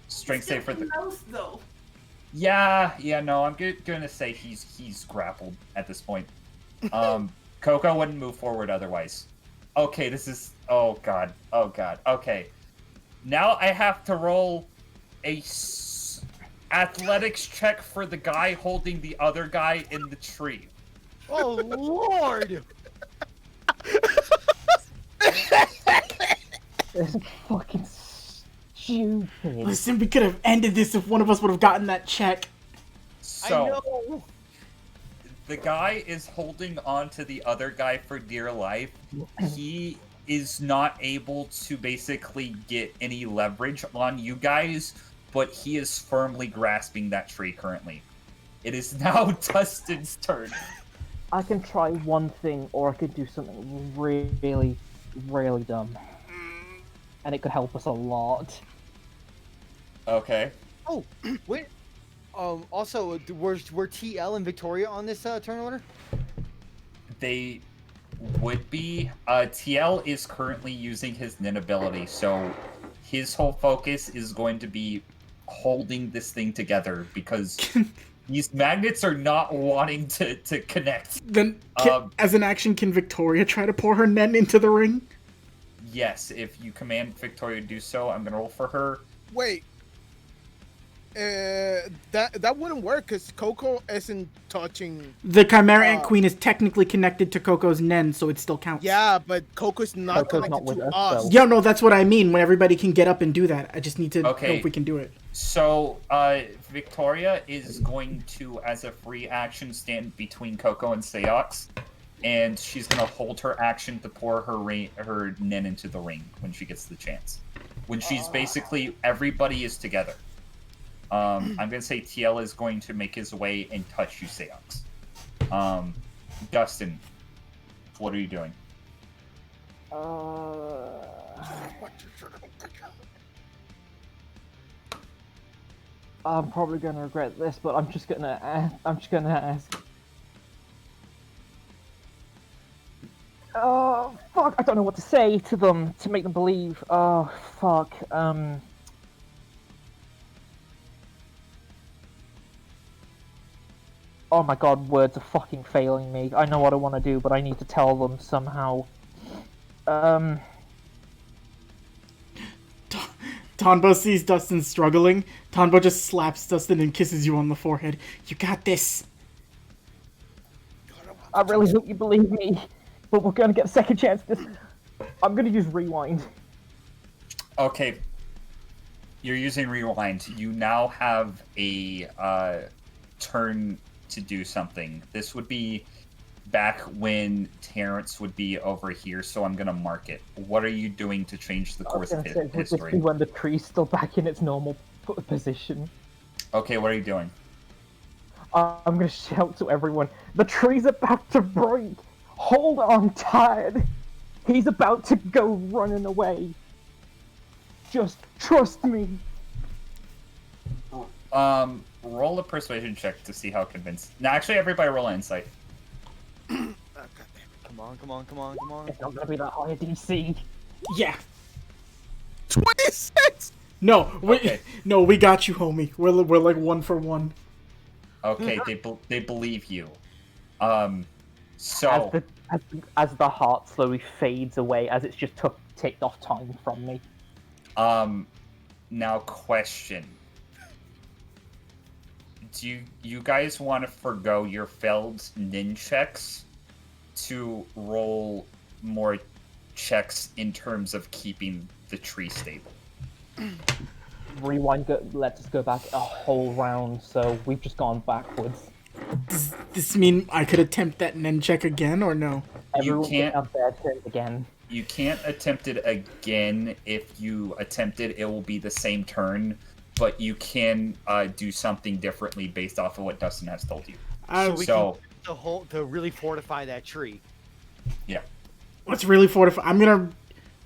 Strength save for the... Mouth, though. Yeah, no, I'm going to say he's grappled at this point. Coco wouldn't move forward otherwise. Okay, this is... Oh, God. Okay. Now I have to roll a athletics check for the guy holding the other guy in the tree. Oh, Lord! This is fucking stupid. Listen, we could have ended this if one of us would have gotten that check. So, I know! the guy is holding on to the other guy for dear life. He is not able to basically get any leverage on you guys, but he is firmly grasping that tree currently. It is now Dustin's turn. I can try one thing, or I could do something really, really dumb. And it could help us a lot. Okay. Oh, wait. Also, were TL and Victoria on this turn order? They would be. TL is currently using his Nin ability, so his whole focus is going to be holding this thing together because these magnets are not wanting to connect. Then, as an action, can Victoria try to pour her Nen into the ring? Yes, if you command Victoria to do so, I'm going to roll for her. Wait. That wouldn't work because Coco isn't touching. The Chimera Ant Queen is technically connected to Coco's Nen, so it still counts. Yeah, but Coco's not Coco's connected not with to us, us. though. Yeah, no, that's what I mean. When everybody can get up and do that, I just need to know Okay. if we can do it. So, Victoria is going to, as a free action, stand between Coco and Seox, and she's going to hold her action to pour her Nen into the ring when she gets the chance. When she's basically, everybody is together. I'm going to say TL is going to make his way and touch you, Seox. Dustin, what are you doing? I'm probably gonna regret this, but I'm just gonna ask. Oh fuck! I don't know what to say to them to make them believe. Oh fuck. Oh my god, words are fucking failing me. I know what I want to do, but I need to tell them somehow. Tonbo sees Dustin struggling. Tonbo just slaps Dustin and kisses you on the forehead. You got this. I really hope you believe me, but we're gonna get a second chance. I'm gonna use rewind. Okay. You're using rewind. You now have a turn to do something. This would be back when Terrance would be over here, so I'm gonna mark it. What are you doing to change the course of Would this history? be when the tree's still back in its normal position? Okay, what are you doing? I'm gonna shout to everyone, the tree's about to break! Hold on tight! He's about to go running away! Just trust me! Roll a persuasion check to see how convinced. No, actually, everybody roll an insight. Come on. It's not gonna be that high a DC. Yeah. 26. No, Okay. no, we got you, homie. We're like 1 for 1. Okay, they believe you. So As the heart slowly fades away, as it's just ticked off time from me. now question. Do you guys want to forgo your failed nin checks to roll more checks in terms of keeping the tree stable? Rewind lets us go back a whole round, so we've just gone backwards. Does this mean I could attempt that Nen check again, or no? Everyone can't- can have their turns again. You can't attempt it again. If you attempt it, it will be the same turn, but you can do something differently based off of what Dustin has told you. To really fortify that tree. Yeah. Let's really fortify.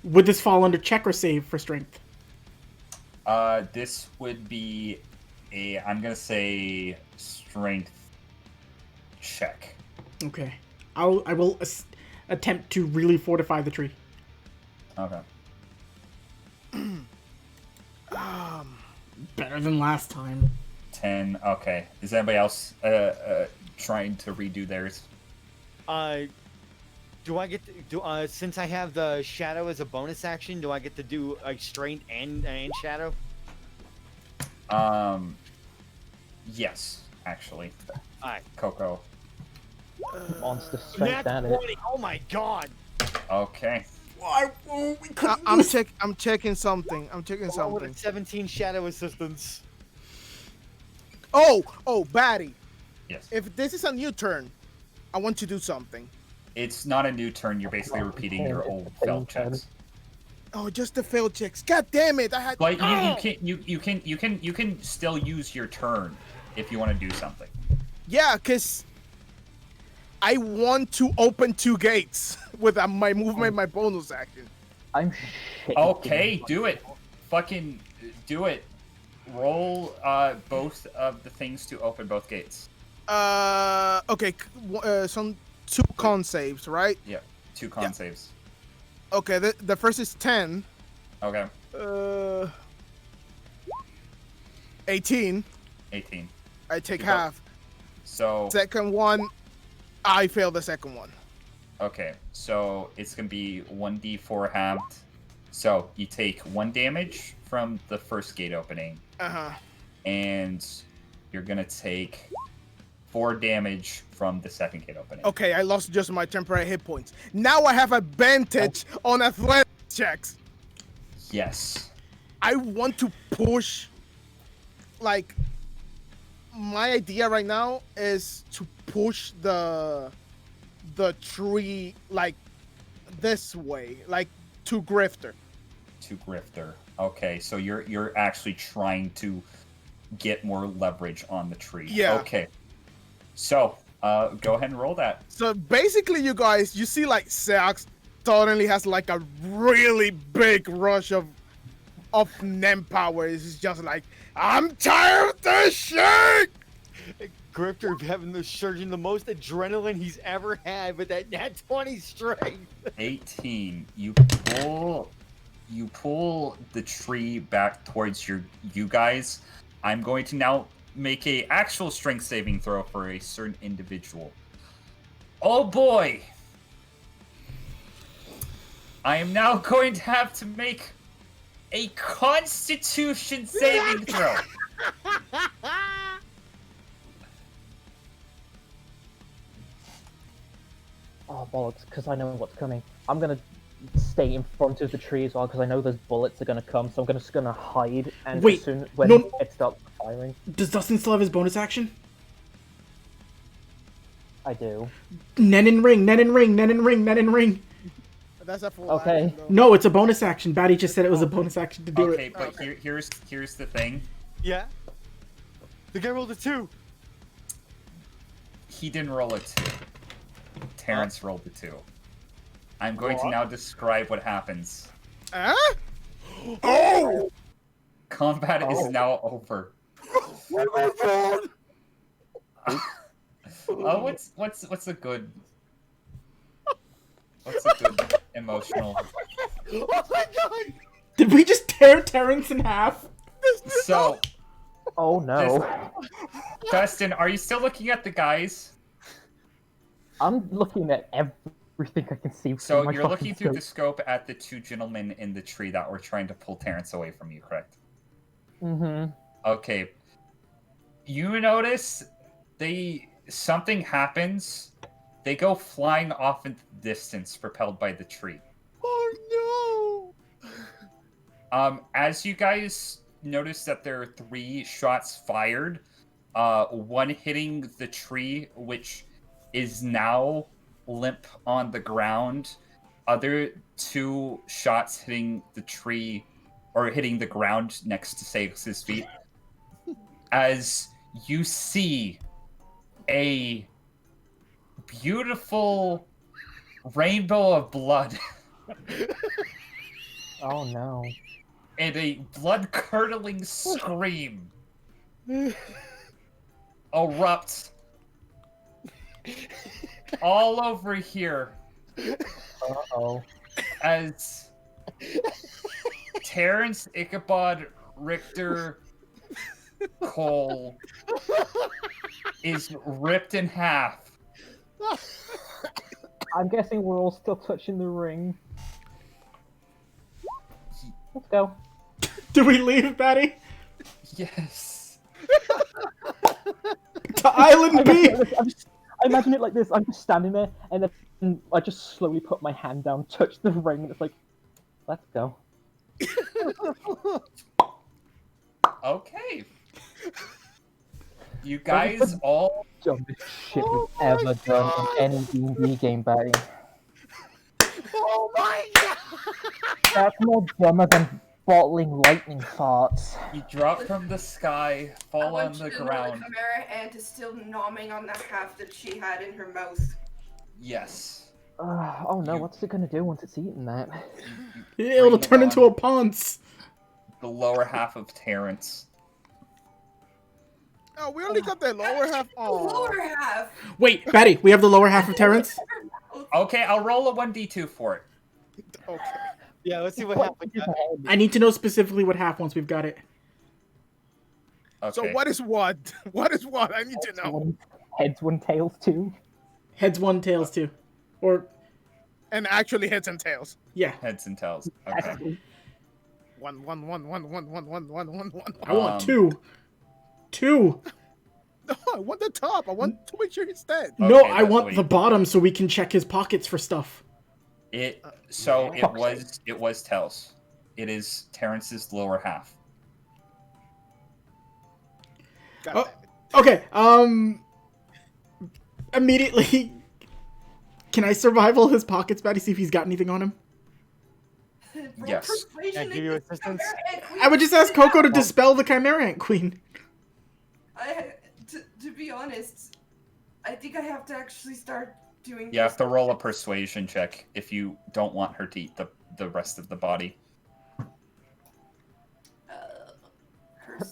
Would this fall under check or save for strength? This would be I'm gonna say strength check. Okay. I will attempt to really fortify the tree. Okay. Better than last time. 10. Okay. Is anybody else trying to redo theirs? Do I get to since I have the shadow as a bonus action, do I get to do like strength and shadow? Yes, actually. Alright. Coco. Monster strength Nat at it. 20! Oh my god! Okay. I'm checking something. I'm checking Oh, with something. a 17 shadow assistance. Oh, Batty. Yes. If this is a new turn, I want to do something. It's not a new turn. You're basically repeating your old failed checks. Oh, just the failed checks. God damn it! I had. But you can still use your turn if you want to do something. Yeah, cause I want to open 2 gates with my movement, my bonus action. I'm shit. Okay, do it. Fucking do it. Roll both of the things to open both gates. Okay. Some 2 con saves, right? Yeah, 2 con saves. Okay. The first is 10. Okay. 18. 18. I take You got- half. So Second one, I fail the second one. okay, so it's gonna be 1d4 halved. So you take 1 damage from the first gate opening, Uh huh. and you're gonna take 4 damage from the second gate opening. Okay, I lost just my temporary hit points. Now I have advantage on athletic checks. Yes. I want to push. Like, my idea right now is to push the tree like this way, like to Grifter. To Grifter. Okay, so you're actually trying to get more leverage on the tree. Yeah. Okay. So, go ahead and roll that. So basically, you guys, you see like Sax suddenly has like a really big rush of nem power. It's just like, I'm tired of this shit. Grifter having the surging the most adrenaline he's ever had with that nat 20 strength. 18. You pull the tree back towards you guys. I'm going to now make a actual strength saving throw for a certain individual. Oh boy! I am now going to have to make a Constitution saving throw. Oh, bollocks, because I know what's coming. I'm gonna stay in front of the tree as well, because I know those bullets are gonna come, so I'm just gonna hide, and Wait, as soon when no- it starts firing, Does Dustin still have his bonus action? I do. Nen and ring, nen and ring, nen and ring, nen and ring. That's a full Okay. action, though. No, it's a bonus action. Batty just said it was a bonus action to do Okay, it. but here's the thing. Yeah. The guy rolled a 2. He didn't roll a 2. Terrance rolled a 2. I'm going to now describe what happens. Huh? Oh! Combat is now over. Oh, what's a good emotional? Oh my god! Did we just tear Terrance in half? So, Oh no. Dustin, are you still looking at the guys? I'm looking at everything I can see through So my you're fucking looking through the scope. scope at the 2 gentlemen in the tree that were trying to pull Terrance away from you, correct? Mm-hmm. Okay. You notice something happens. They go flying off into the distance, propelled by the tree. Oh no! As you guys notice that there are 3 shots fired, one hitting the tree, which is now limp on the ground. Other 2 shots hitting the tree, or hitting the ground next to Sagus' feet. As you see a beautiful rainbow of blood Oh no. and a blood-curdling scream erupt all over here Uh-oh. as Terrance, Ichabod, Richter, Cole is ripped in half. I'm guessing we're all still touching the ring. Let's go. Did we leave, Batty? Yes. To Island B! I imagine it like this. I'm just standing there, and then I just slowly put my hand down, touch the ring, and it's like, let's go. Okay. You guys all... Dumbest shit we've ever done in any D&D game, Barry. Oh my god! That's more dumber than bottling lightning farts. You drop from the sky, fall I on want the you to know ground. the Chimera Ant is still gnawing on the half that she had in her mouth. Yes. Oh no, what's it gonna do once it's eaten that? It'll Bring turn it into on. a ponce. The lower half of Terrance. Oh, we only got the lower half. The Oh, lower half. Wait, Batty, we have the lower half of Terrance? Okay, I'll roll a 1d2 for it. okay. Yeah, let's see what happens. I need to know specifically what half once we've got it. Okay. So what is what? What is what? I need to know. Heads one, tails two. Heads 1, tails 2. Or, And actually heads and tails. yeah. Heads and tails. Okay. One. I want 2. 2. No, I want the top. I want to make sure he's dead. No, Okay, I want wait. the bottom so we can check his pockets for stuff. It Yeah. it was Tel's. It is Terrance's lower half. God Oh, damn it. okay, immediately, can I survival his pockets, Batty, see if he's got anything on him? Roll Yes. persuasion Can I give you against assistance? Chimera Ant Queen. I would just ask Coco to dispel the Chimera Ant Queen. To be honest, I think I have to actually start doing. You have to roll a persuasion check if you don't want her to eat the rest of the body.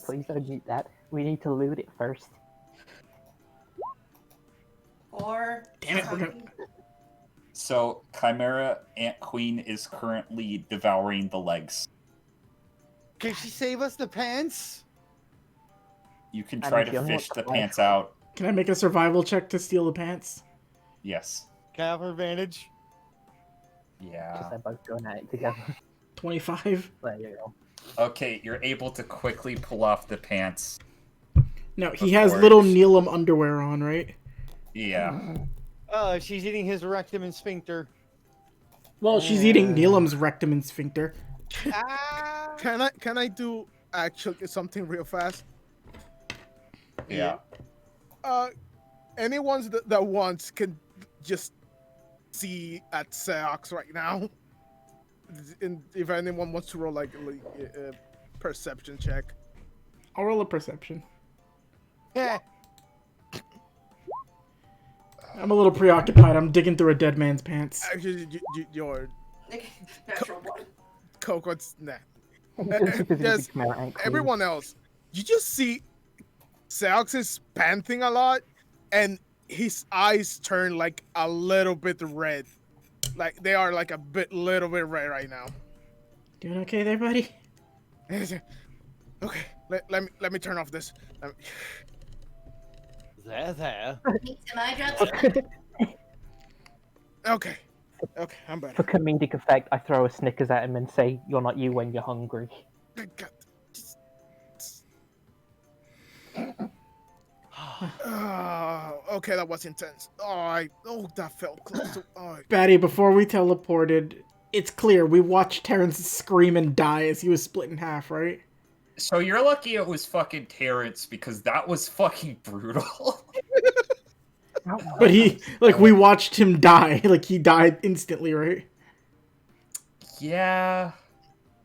Please don't eat that. We need to loot it first. Or Damn it, we're gonna... So Chimera Ant Queen is currently devouring the legs. Can she save us the pants? You can I try mean, she to only fish wants the the life. pants out. Can I make a survival check to steal the pants? Yes. Can I have her advantage? Yeah. Just they're both going at it together. 25. There you go. Okay, you're able to quickly pull off the pants. No, he has Before- little Neelam underwear on, right? Yeah. Oh, she's eating his rectum and sphincter. Well, she's eating Neelam's rectum and sphincter. Ah! Can I do actually something real fast? Yeah. Anyone that wants can just see at Seox right now. And if anyone wants to roll like a perception check. I'll roll a perception. Yeah. I'm a little preoccupied. I'm digging through a dead man's pants. Actually, you're natural one. Coco's nah. Just because Yes, it's a Chimera Ant Queen. everyone else, you just see Seox is panting a lot, and his eyes turn like a little bit red. Like they are like a little bit red right now. Doing okay there, buddy? Okay, let me turn off this. There. Need some eye drops? Okay, I'm For better. comedic effect, I throw a Snickers at him and say, "You're not you when you're hungry." God, okay, that was intense. That felt close to. Batty, before we teleported, it's clear we watched Terrance scream and die as he was split in half, right? So you're lucky it was fucking Terrance because that was fucking brutal. But we watched him die. Like, he died instantly, right? Yeah.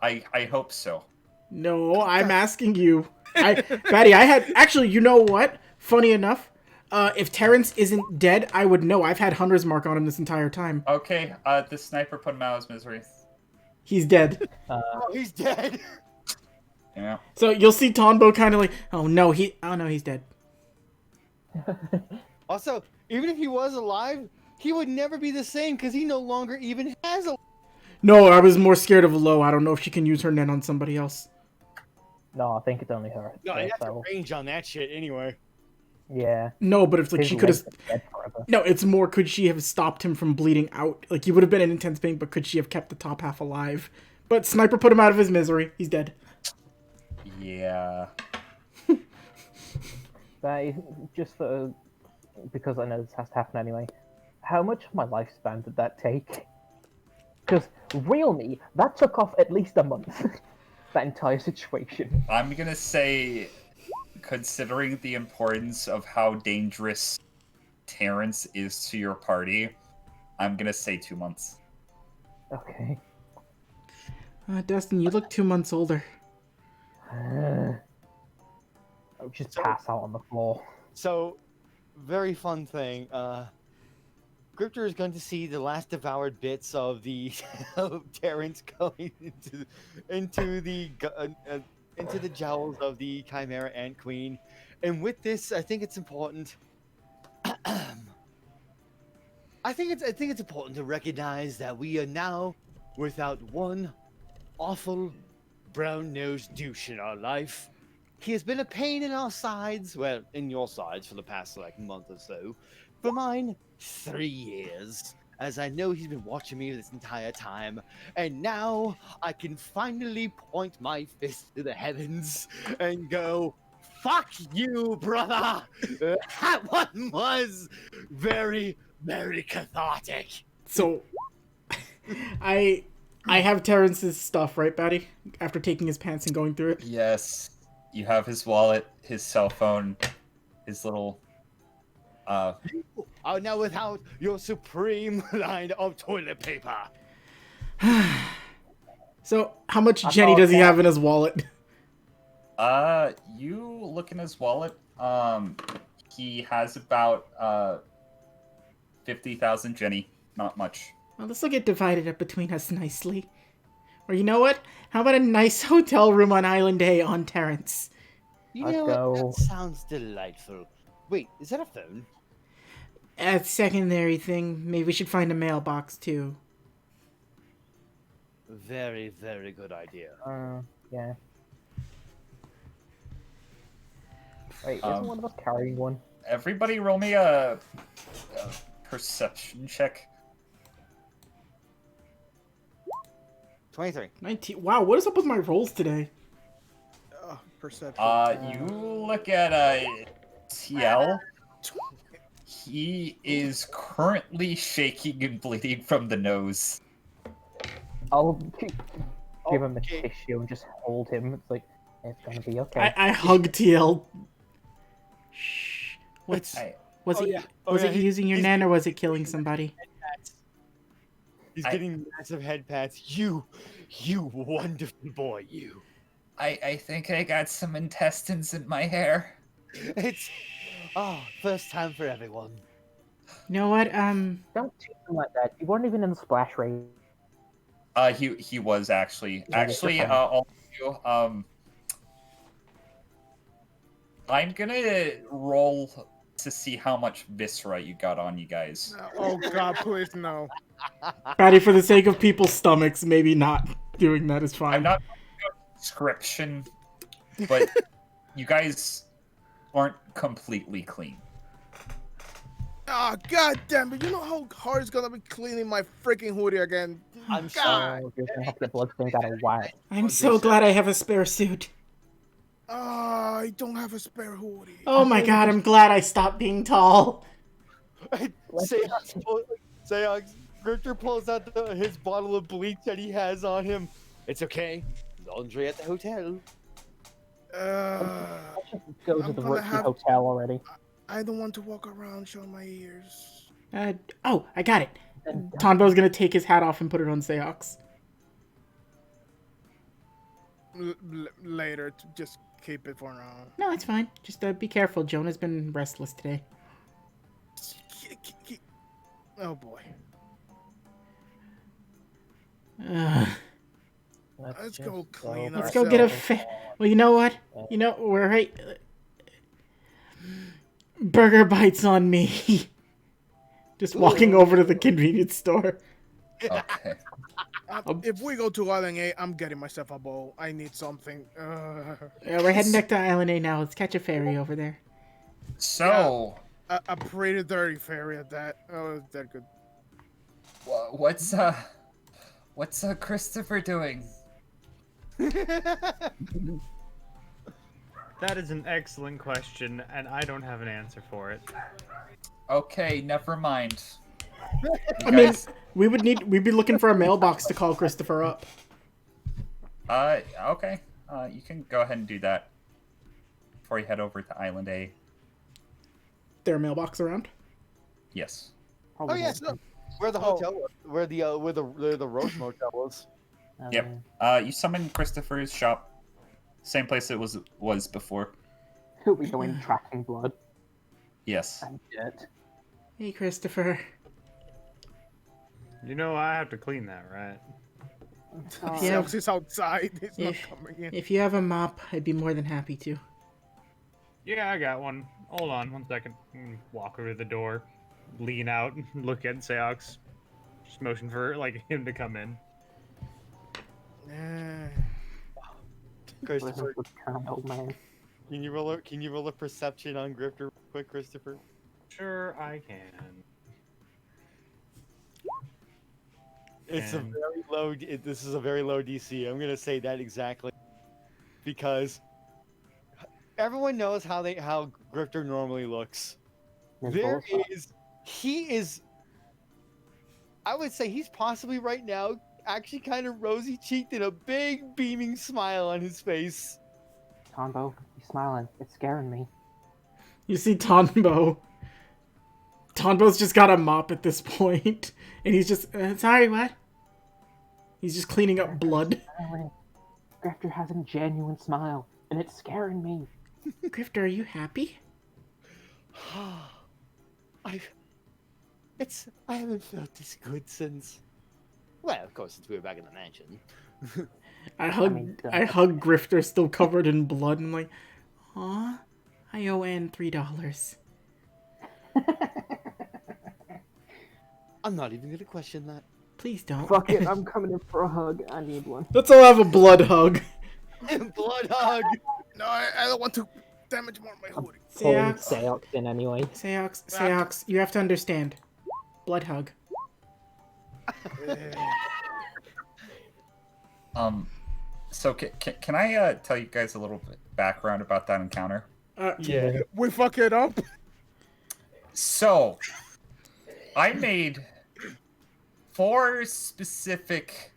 I hope so. No, I'm asking you. Batty, actually, you know what? Funny enough, if Terrance isn't dead, I would know. I've had Hunter's Mark on him this entire time. Okay, the sniper put him out of his misery. He's dead. Oh, he's dead. Yeah. So you'll see Tonbo kind of like, oh no, he's dead. Also, even if he was alive, he would never be the same because he no longer even has a. No, I was more scared of Lo. I don't know if she can use her net on somebody else. No, I think it's only her. No, I have so, to range on that shit anyway. yeah. No, but if like His she could have. legs are dead forever. No, it's more. Could she have stopped him from bleeding out? Like he would have been in intense pain, but could she have kept the top half alive? But Sniper put him out of his misery. He's dead. Yeah. Just for, because I know this has to happen anyway. How much of my lifespan did that take? Because real me, that took off at least a month. That entire situation. I'm gonna say, considering the importance of how dangerous Terrance is to your party, I'm gonna say 2 months. Okay. Dustin, you look 2 months older. I'll just pass out on the floor. So, very fun thing. Grifter is going to see the last devoured bits of the of Terrance going into the jowls of the Chimera Ant Queen, and with this, I think it's important. I think it's important to recognize that we are now without one awful brown-nosed douche in our life. He has been a pain in our sides, well, in your sides for the past month or so. For mine, 3 years, as I know he's been watching me this entire time, and now I can finally point my fist to the heavens and go, Fuck you, brother. That one was very, very cathartic. So, I have Terrance's stuff, right, Batty? After taking his pants and going through it. Yes, you have his wallet, his cell phone, his little. Oh, now without your supreme line of toilet paper. So, how much I Jenny thought does he that- have in his wallet? You look in his wallet. He has about 50,000 Jenny. Not much. Well, this will get divided up between us nicely. Or you know what? How about a nice hotel room on Island A on Terrance? You Let's know go. what? That sounds delightful. Wait, is that a phone? A secondary thing. Maybe we should find a mailbox too. Very, very good idea. Yeah. Wait, isn't one of us carrying one? Everybody roll me a perception check. 23. 19. Wow, what is up with my rolls today? Perception. You look at TL. He is currently shaking and bleeding from the nose. I'll give him a tissue and just hold him. It's like, it's gonna be okay. I hug TL. Shh. Was it using your nan or was it killing somebody? He's getting massive head pats. You wonderful boy, you. I think I got some intestines in my hair. It's first time for everyone. You know what? Don't treat him like that. You weren't even in the splash rate. He was actually. Yeah, it's Actually, fine. all of you, I'm gonna roll to see how much viscera you got on you guys. Oh God, please no. Patty, for the sake of people's stomachs, maybe not doing that is fine. I'm not description, but you guys aren't completely clean. Ah, God damn it! You know how hard it's gonna be cleaning my freaking hoodie again. I'm God. You're gonna have to get bloodstains out of wire. I'm so glad I have a spare suit. Ah, I don't have a spare hoodie. Oh my god, I'm glad I stopped being tall. Seox, Grifter pulls out his bottle of bleach that he has on him. It's okay. Laundry at the hotel. Go to I'm the gonna Rookie have- Hotel already. I don't want to walk around showing my ears. Oh, I got it. Tonbo's gonna take his hat off and put it on Seox. Later, just keep it for now. No, it's fine. Just be careful. Jonah's been restless today. Oh boy. Let's go clean Let's go get a well, you know what? You know, we're right. Burger bites on me. Just walking over to the convenience store. Okay. If we go to Island A, I'm getting myself a bowl. I need something. Yeah, we're heading back to Island A now. Let's catch a ferry over there. So, a pretty dirty ferry at that. Oh, that good. what's Christopher doing? That is an excellent question, and I don't have an answer for it. Okay, never mind. I mean, we'd be looking for a mailbox to call Christopher up. Okay. You can go ahead and do that before you head over to Island A. There a mailbox around? Yes. Oh yes, no. Where the hotel was, where the Roche Motel was. Yep. You summon Christopher's shop. Same place it was before. We go in tracking blood. Yes. And dirt. Hey, Christopher. You know I have to clean that, right? Yeah. Seox is outside. He's not If, coming in. if you have a mop, I'd be more than happy to. Yeah, I got one. Hold on 1 second. Walk over to the door, lean out, look at Seox. Just motion for him to come in. Christopher, Old man. can you roll a perception on Grifter real quick, Christopher? Sure, I can. It's a very low. This is a very low DC. I'm gonna say that exactly because everyone knows how Grifter normally looks. He is. I would say he's possibly right now actually kind of rosy cheeked and a big beaming smile on his face. Tombo, he's smiling. It's scaring me. You see Tonbo. Tonbo's just got a mop at this point, and he's just sorry, what? He's just cleaning up blood. Grifter has a genuine smile, and it's scaring me. Grifter, are you happy? I haven't felt this good since. Well, of course, since we were back in the mansion. I hug Grifter, still covered in blood, and I'm like, aw, I owe Ann $3. I'm not even gonna question that. Please don't. Fuck it, I'm coming in for a hug. I need one. Let's all have a blood hug. Blood hug! No, I don't want to damage more of my hoodie. Seox in anyway. Seox, you have to understand. Blood hug. So can I tell you guys a little bit background about that encounter? Yeah. We fuck it up. So, I made 4 specific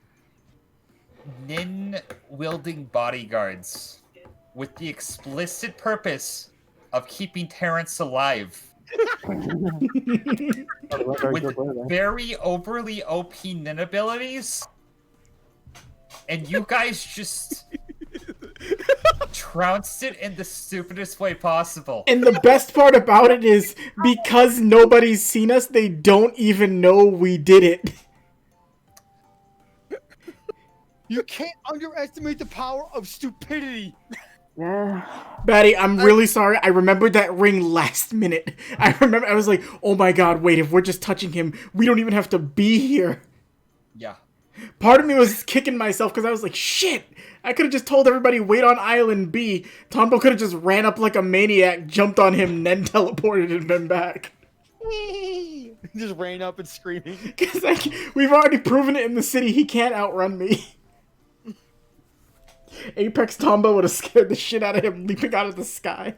nin-wielding bodyguards with the explicit purpose of keeping Terrance alive. With very overly OP nin abilities. And you guys just trounced it in the stupidest way possible. And the best part about it is, because nobody's seen us, they don't even know we did it. You can't underestimate the power of stupidity. Yeah. Batty, I'm really sorry. I remembered that ring last minute. I was like, oh my god, wait, if we're just touching him, we don't even have to be here. Yeah. Part of me was kicking myself because I was like, shit, I could have just told everybody wait on Island B. Tombo could have just ran up like a maniac, jumped on him, and then teleported and been back. Just ran up and screaming. Because we've already proven it in the city, he can't outrun me. Apex Tombo would have scared the shit out of him leaping out of the sky.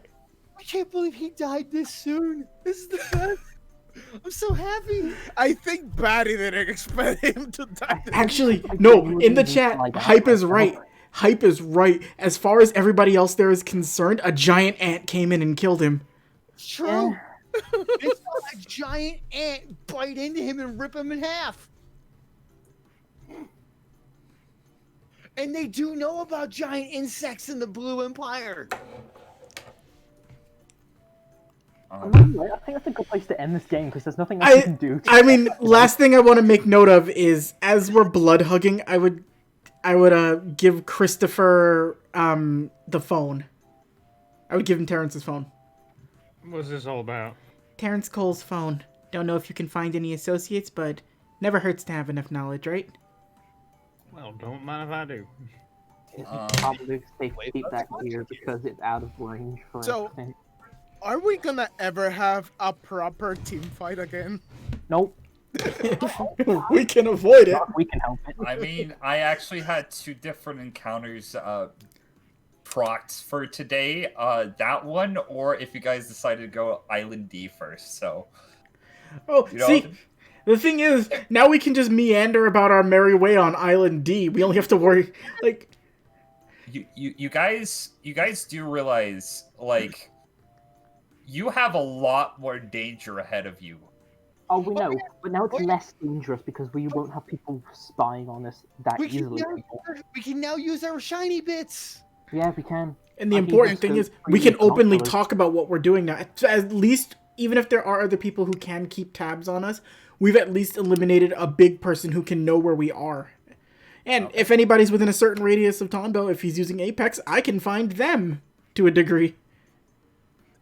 I can't believe he died this soon. This is the best. I'm so happy. I think Batty didn't expect him to die. Actually, no, in the chat, Hype is right. Hype is right. As far as everybody else there is concerned, a giant ant came in and killed him. It's true. It's a giant ant bite into him and rip him in half. And they do know about giant insects in the Blue Empire. I think that's a good place to end this game because there's nothing else you can do. I mean, last thing I want to make note of is, as we're blood hugging, I would give Christopher the phone. I would give him Terrance's phone. What's this all about? Terrance Cole's phone. Don't know if you can find any associates, but never hurts to have enough knowledge, right? Well, don't mind if I do. It's probably safe to keep that here because it's out of range for everything. Are we gonna ever have a proper team fight again? Nope. We can avoid it. We can help it. I mean, I actually had 2 different encounters procs for today. That one, or if you guys decided to go Island D first, so... Oh, see, the thing is, now we can just meander about our merry way on Island D. We only have to worry, like... You guys do realize, like... You have a lot more danger ahead of you. Oh, we know, but now it's less dangerous because we won't have people spying on us that easily. We can now use our shiny bits. Yeah, we can. And the important thing is, we can openly talk about what we're doing now. At least, even if there are other people who can keep tabs on us, we've at least eliminated a big person who can know where we are. And if anybody's within a certain radius of Tondo, if he's using Apex, I can find them to a degree.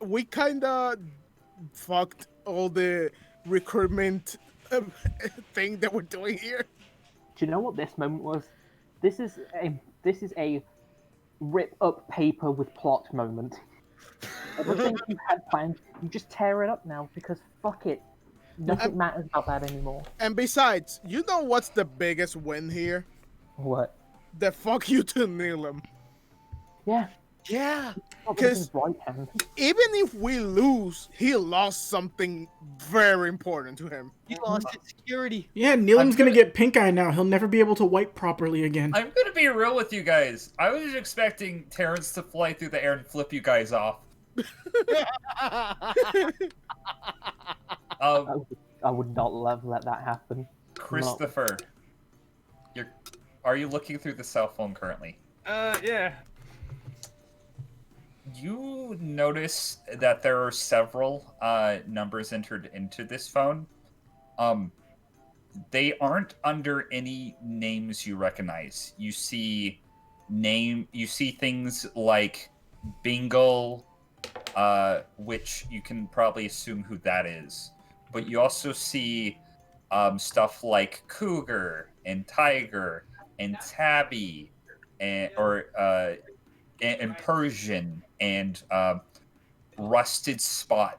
We kinda fucked all the recruitment thing that we're doing here. Do you know what this moment was? This is a rip up paper with plot moment. Everything you had planned, you just tear it up now because fuck it. Nothing matters about that anymore. And besides, you know what's the biggest win here? What? The fuck you to Neelam. Yeah. Yeah. Oh, but it's Because his right hand. even if we lose, he lost something very important to him. He lost his security. Yeah, Neelam's gonna gonna- get pink eye now. He'll never be able to wipe properly again. I'm gonna be real with you guys. I was expecting Terrance to fly through the air and flip you guys off. Um, I would not let that happen. Christopher, are you looking through the cell phone currently? Yeah. You notice that there are several numbers entered into this phone. They aren't under any names you recognize. You see things like Bingle, which you can probably assume who that is. But you also see stuff like Cougar and Tiger and Tabby and Persian and Rusted Spot.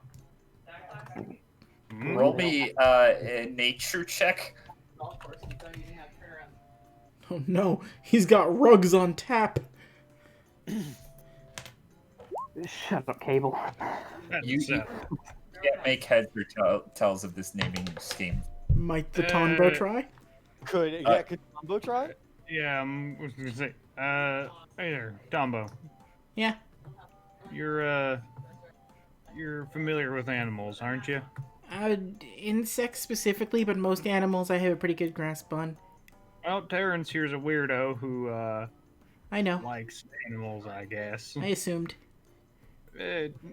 Roll me a nature check. Oh no, he's got rugs on tap. Shut up, Cable. You can't make heads or tails of this naming scheme. Might the Tonbo try? Could Combo try? Yeah, I was gonna say. Hey there, Dombo. Yeah. You're familiar with animals, aren't you? Insects specifically, but most animals I have a pretty good grasp on. Well, Terrance here's a weirdo who I know. likes animals, I guess. I assumed.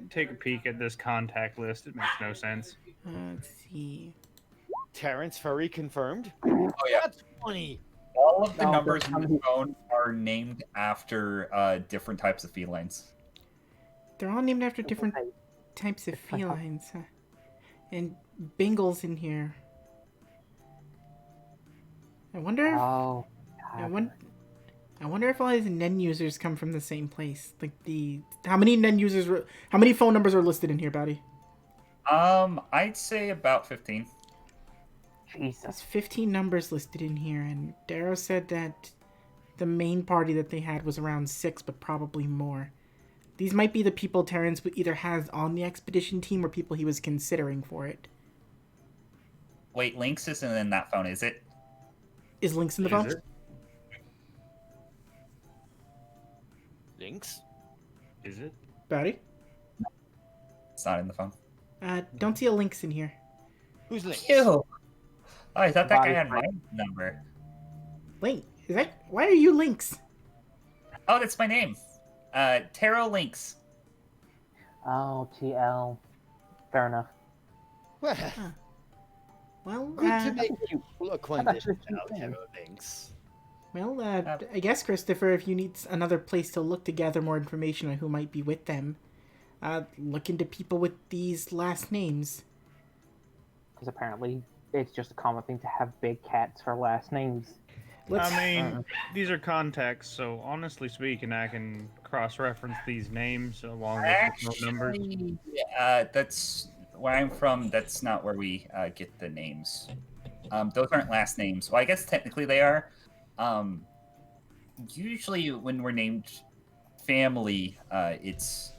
Take a peek at this contact list. It makes no sense. Let's see. Terrance Furry confirmed. Oh yeah. That's funny. All of the Oh, numbers that's in the phone are named after different types of felines. They're all named after different types of felines. Huh? And Bingle's in here. I wonder if Oh. I wonder if all his NEN users come from the same place. Like how many NEN users how many phone numbers are listed in here, Batty? I'd say about 15. There's Jesus. 15 numbers listed in here, and Darrow said that the main party that they had was around 6, but probably more. These might be the people Terrance either has on the expedition team or people he was considering for it. Wait, Lynx isn't in that phone, is it? Is Lynx in the Is phone? it? Links? Is it? Batty? It's not in the phone. Don't see a Lynx in here. Who's Links? Ew. Oh, I thought that guy Body had my number. Lynx? Why are you Lynx? Oh, that's my name. Taro Lynx. Oh, TL. Fair enough. Well, Well, good to make you acquainted That's with actually cute, Hero Links. well, I guess, Christopher, if you need another place to look to gather more information on who might be with them, look into people with these last names. Because apparently it's just a common thing to have big cats for last names. Let's, I mean, these are contacts, so honestly speaking, I can cross-reference these names along with the phone numbers. Actually, that's where I'm from. That's not where we get the names. Those aren't last names. Well, I guess technically they are. Usually when we're named family, it's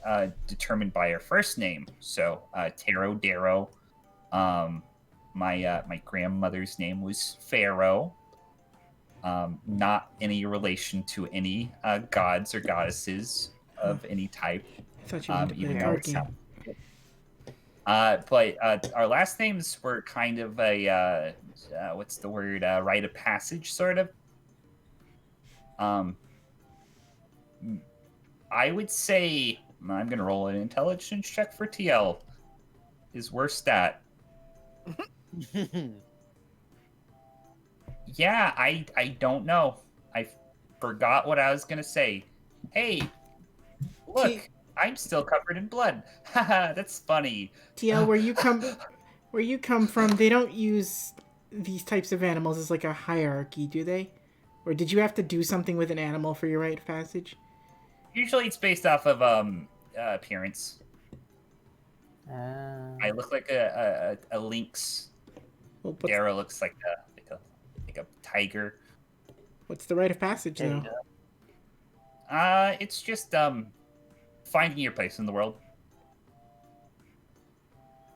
determined by our first name. So Taro Darrow. My grandmother's name was Pharaoh. Not any relation to any gods or goddesses of any type. I thought you wanted to play Even a though card it game. sounds. But our last names were kind of a what's the word? Rite of passage, sort of. I would say I'm gonna roll an intelligence check for TL. His worst stat. Yeah, I don't know. I forgot what I was gonna say. Hey, look, I'm still covered in blood. Haha, that's funny. TL, where you come from, they don't use these types of animals as like a hierarchy, do they? Or did you have to do something with an animal for your rite of passage? Usually it's based off of appearance. I look like a lynx. Well, Darrow looks like a tiger. what's the rite of passage, though? It's just finding your place in the world.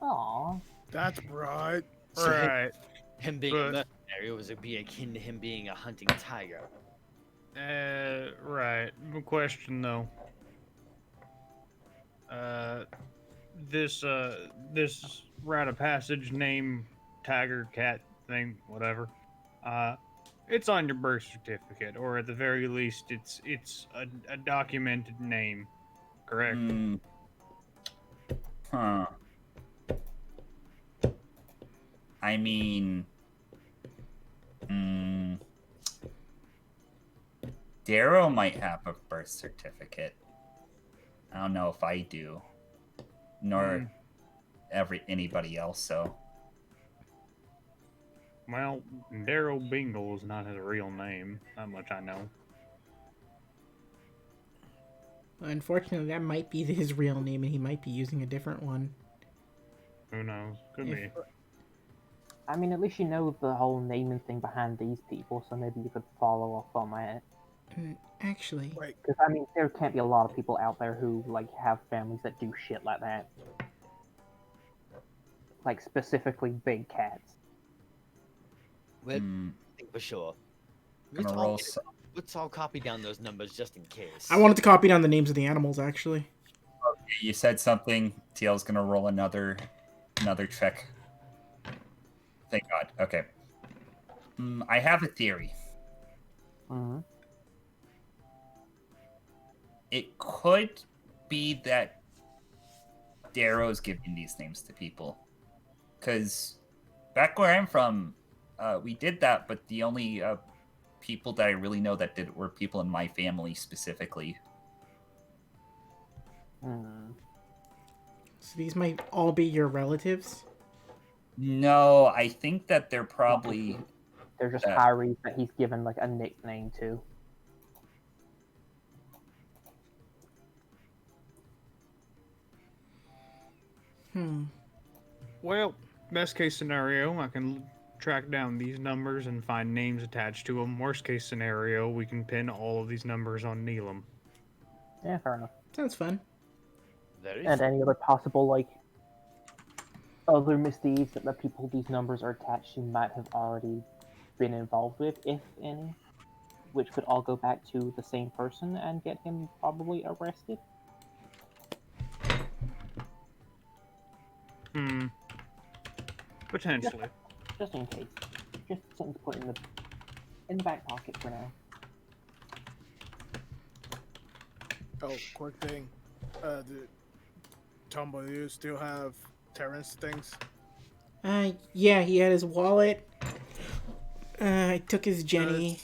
Aw. That's right. So Right. him being But- a mercenary was it be akin to him being a hunting tiger? Right. Question though. This rite of passage name, tiger, cat thing, whatever. It's on your birth certificate, or at the very least, it's a documented name. Correct. Huh. I mean, Darrow might have a birth certificate. I don't know if I do, nor anybody else. So, Well, Darrow Bingle is not his real name. That much I know. Unfortunately, that might be his real name, and he might be using a different one. Who knows? Could If- be. I mean, at least you know the whole naming thing behind these people, so maybe you could follow up on that. Actually, Wait, Because I mean, there can't be a lot of people out there who like have families that do shit like that. Like specifically big cats. Well, I think for sure. gonna roll. Let's all copy down those numbers just in case. I wanted to copy down the names of the animals. Actually, You said something. TL's gonna roll another check. Thank God. Okay. I have a theory. Mm-hmm. It could be that Darrow's giving these names to people. Because back where I'm from, we did that, but the only people that I really know that did it were people in my family specifically. so these might all be your relatives. No, I think that they're probably... They're just Kyries that he's given like a nickname to. Well, best case scenario, I can track down these numbers and find names attached to them. Worst case scenario, we can pin all of these numbers on Neelam. Yeah, fair enough. Sounds fun. And any other possible like other misdeeds that the people these numbers are attached to might have already been involved with, if any, which could all go back to the same person and get him probably arrested. Potentially. Just in case. Just something to put in the back pocket for now. oh, quick thing. Tombo, do you still have Terrance things? Yeah, he had his wallet. I took his Jenny.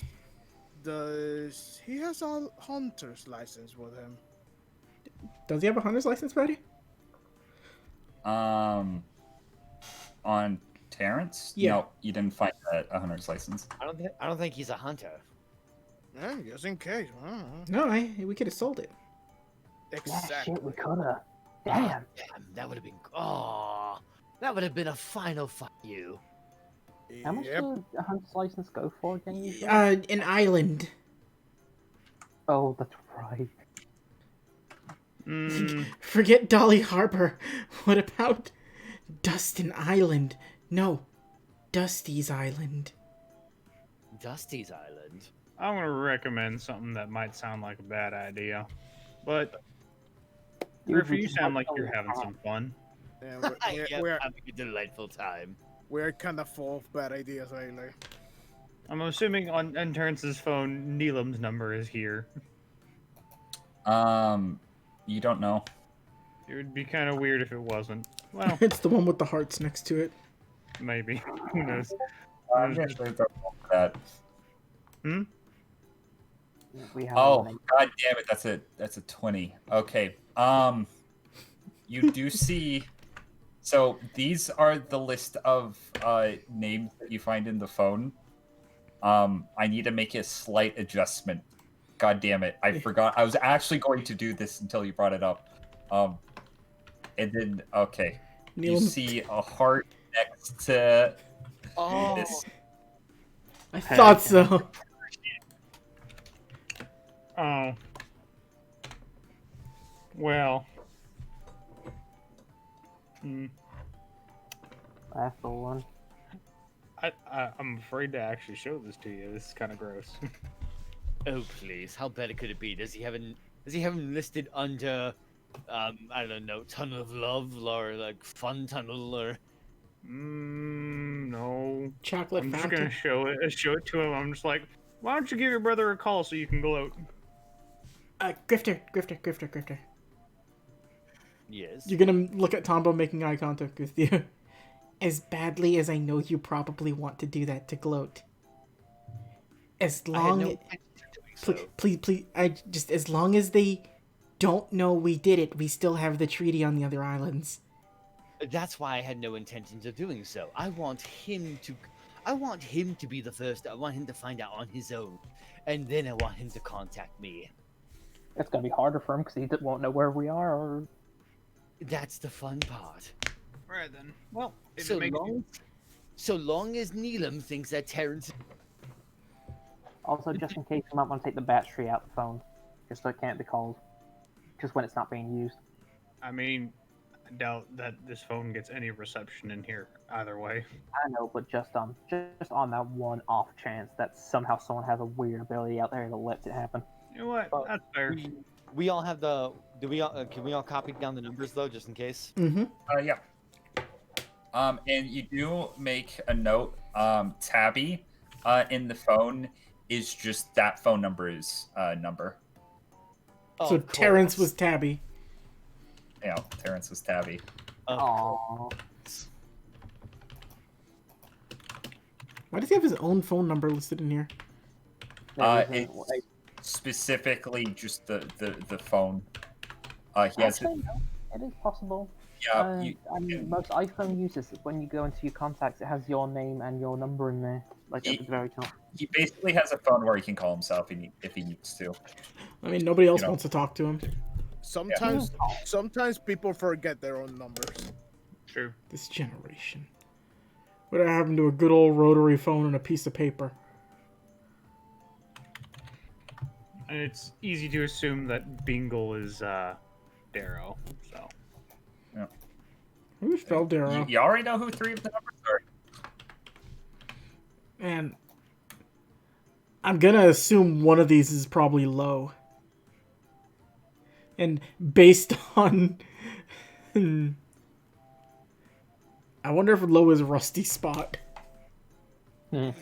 Does he has a hunter's license with him? Does he have a hunter's license, buddy? On Terrance? Yeah. No, you didn't find a hunter's license. I don't think he's a hunter. Yeah, just in case. I don't know. No, we could have sold it. Exactly. Shit, we coulda. Damn. Damn, that would have been. Oh, that would have been a final fuck you. How much Yep. did a hunter's license go for again? usually? An island. Oh, that's right. Forget Dolly Harbor. What about Dustin Island? No, Dusty's Island. Dusty's Island. I'm gonna recommend something that might sound like a bad idea, but Griffin, you sound like you're having some fun. Yeah, Yep, we're having a delightful time. we're kind of full of bad ideas lately. I'm assuming on Terrance's phone, Neelam's number is here. You don't know. It would be kind of weird if it wasn't. Well, It's the one with the hearts next to it. maybe. Who knows? I'm gonna say that. We have Oh, one. god damn it, that's a 20. Okay. You do see, so these are the list of names that you find in the phone. I need to make a slight adjustment. God damn it, I forgot. I was actually going to do this until you brought it up. And then, okay. You Neelam- see a heart next to this. I thought so. Oh. Well. Hmm. That's the one. I'm afraid to actually show this to you. This is kind of gross. Oh please, how bad could it be? Does he have him listed under I don't know, Tunnel of Love or like Fun Tunnel or No. Chocolate I'm just fountain. gonna show it to him. I'm just like, why don't you give your brother a call so you can gloat? Grifter. Yes. You're gonna look at Tombo making eye contact with you. As badly as I know you probably want to do that to gloat. As I had no long intention of doing so. please, as long as they don't know we did it, we still have the treaty on the other islands. That's why I had no intentions of doing so. I want him to be the first. I want him to find out on his own, and then I want him to contact me. It's gonna be harder for him because he won't know where we are. Or That's the fun part. Alright then. Well, if So it makes so long as Neelam thinks that Terrance. also, just in case, you might want to take the battery out the phone, just so it can't be called, just when it's not being used. I mean, I doubt that this phone gets any reception in here either way. I know, but just on that one off chance that somehow someone has a weird ability out there that lets it happen. You know what? Well, That's fair. We all have the. Do we all? Can we all copy down the numbers though, just in case? Mm-hmm. Yeah. And you do make a note. Tabby, in the phone is just that phone number's number. Oh, So of Terrance course. was Tabby. Yeah, Terrance was Tabby. Of Aww. course. Why does he have his own phone number listed in here? It's specifically just the phone. He has it. Actually, no, it is possible. Yeah, I mean, most iPhone users, when you go into your contacts, it has your name and your number in there, like at the very top. he basically has a phone where he can call himself if he needs to. I mean, nobody else You know. wants to talk to him. Sometimes people forget their own numbers. True. This generation. What happened to a good old rotary phone and a piece of paper? And it's easy to assume that Bingle is Darrow, so. Yeah. Who spelled Darrow? You already know who three of the numbers are. And I'm gonna assume one of these is probably low. And based on... I wonder if low is Rusty Spot. I'm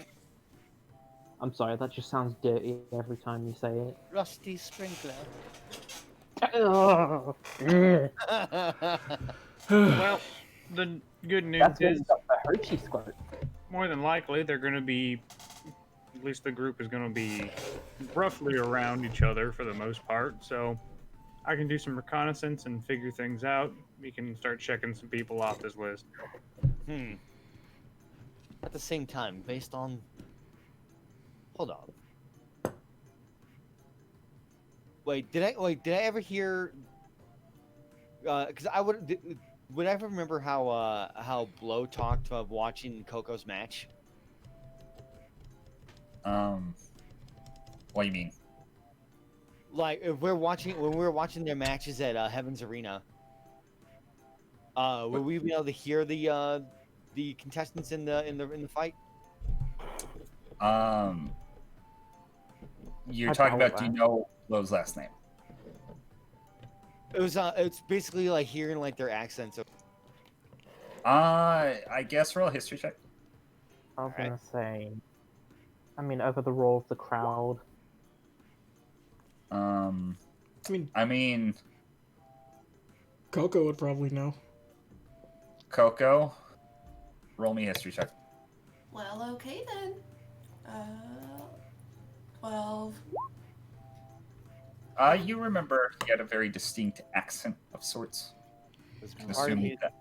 sorry, that just sounds dirty every time you say it. Rusty Sprinkler. Well, the good news That's when is, you got the Hershey squirt. more than likely, they're going to be, at least the group is going to be roughly around each other for the most part, so I can do some reconnaissance and figure things out. We can start checking some people off this list. At the same time, based on. Hold on. Wait, did I ever hear? Because would I ever remember how Blow talked of watching Coco's match? What do you mean? Like if when we were watching their matches at Heaven's Arena. Will we be able to hear the contestants in the fight? You're I talking doubt about, do you that. know Lowe's last name? It's basically like hearing like their accents. I guess roll a history check. I was Alright. gonna say, I mean, over the roar of the crowd. I mean, Coco would probably know. Coco, roll me a history check. Well, okay then. 12. You remember he had a very distinct accent of sorts. Can assume that.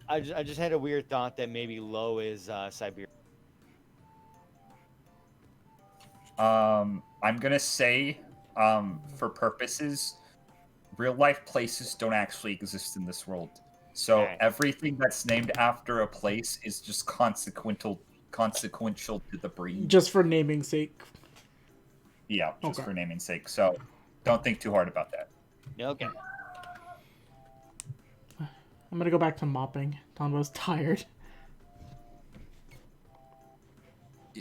I just had a weird thought that maybe Low is Siberia. I'm gonna say, for purposes, real life places don't actually exist in this world. So Alright. everything that's named after a place is just consequential to the breed. Just for naming's sake. Yeah, just Okay. for naming's sake. So don't think too hard about that. Okay. I'm gonna go back to mopping. Tombo's tired.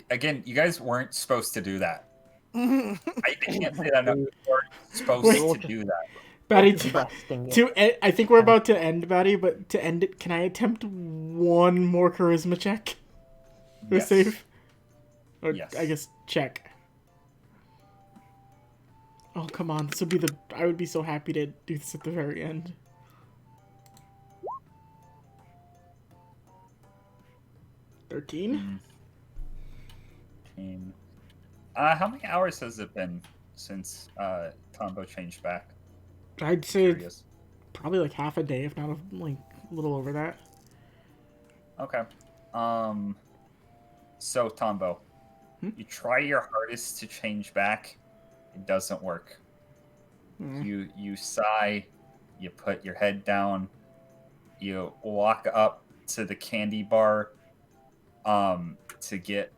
Again, you guys weren't supposed to do that. I can't say that enough. You weren't supposed Wait. to do that. Batty, Resting I think we're about to end, Batty, but to end it, can I attempt one more charisma check? Or Yes. save? Or Yes. I guess check. Oh, come on. This would be I would be so happy to do this at the very end. $13? 13. How many hours has it been since Tombo changed back? I'd say Curious. probably like half a day, if not like a little over that. Okay. So Tombo, you try your hardest to change back. It doesn't work. You sigh. You put your head down. You walk up to the candy bar. To get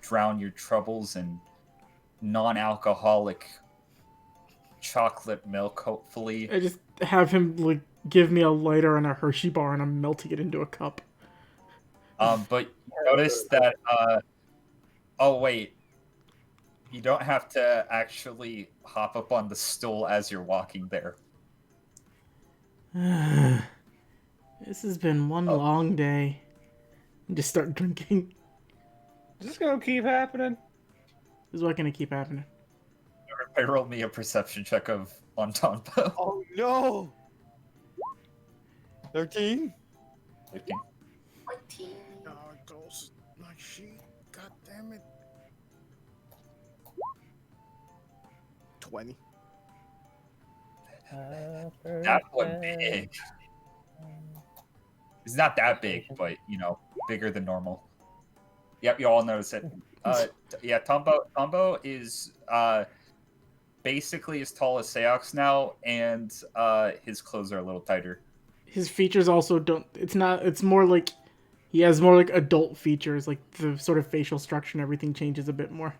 drown your troubles in non-alcoholic chocolate milk, hopefully. I just have him like give me a lighter and a Hershey bar, and I'm melting it into a cup. But you notice that. Oh wait, you don't have to actually hop up on the stool as you're walking there. This has been one long day. And just start drinking. Is this gonna keep happening? This is what's gonna keep happening. Everybody roll me a perception check on Tombo. Oh no! 13? 15. 14. No, it goes my sheet. God damn it. 20. That one big. It's not that big, but bigger than normal. Yep, you all notice it. Yeah, Tombo is basically as tall as Seox now, and his clothes are a little tighter. His features also don't. It's more like he has more like adult features, like the sort of facial structure and everything changes a bit more.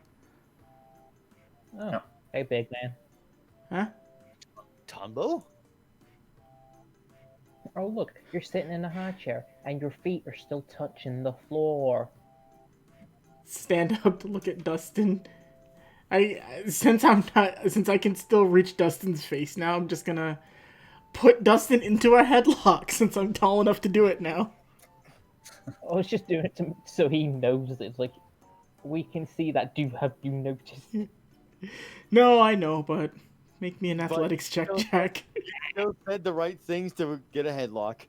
Oh, No. hey, big man. Huh? Tombo? Oh, look, you're sitting in a high chair, and your feet are still touching the floor. Stand up to look at Dustin. Since I can still reach Dustin's face now, I'm just gonna put Dustin into a headlock since I'm tall enough to do it now. I was just doing it so he knows that it's like we can see that you noticed. No, I know, but make me an athletics check, Jack. You still said the right things to get a headlock.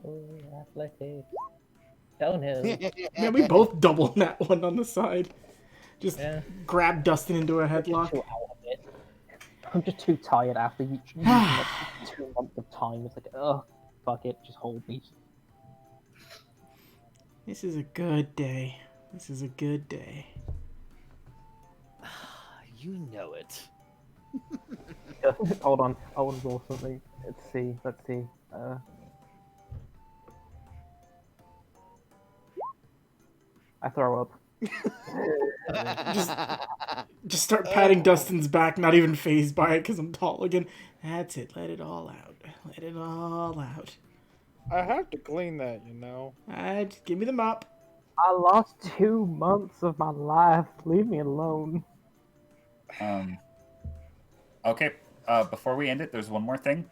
Oh, athletics. Downhill. Man, we both double that one on the side. Just Yeah. grab Dustin into a headlock. I'm just too tired after using like 2 months of time. It's like, oh, fuck it, just hold me. This is a good day. This is a good day. You know it. Hold on, I want to roll something. Let's see. I throw up. Just start patting Dustin's back, not even phased by it because I'm tall again. That's it. Let it all out. Let it all out. I have to clean that, Just give me the mop. I lost 2 months of my life. Leave me alone. Okay. Before we end it, there's one more thing.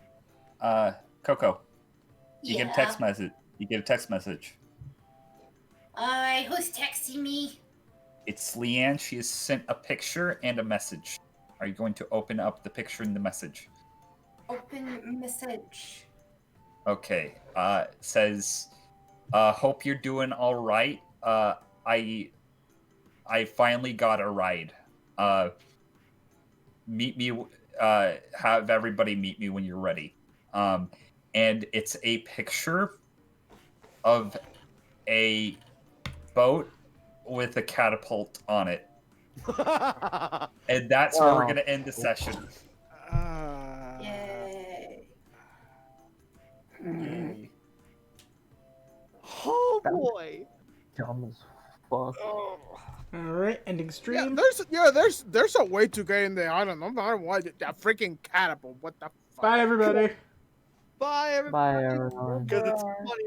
Coco, you get a text message. You get a text message. Alright, who's texting me? It's Leanne. She has sent a picture and a message. Are you going to open up the picture and the message? Open message. Okay. It says, hope you're doing all right. I finally got a ride. Meet me. Have everybody meet me when you're ready. And it's a picture of a boat with a catapult on it. And that's where we're going to end the session. Yay. Oh boy! Dumb as fuck. Oh. All right, ending Yeah, stream. there's a way to get in the island. No matter what, that freaking catapult. What the fuck? Bye, everybody. Bye, everybody. Bye, everyone. Because it's money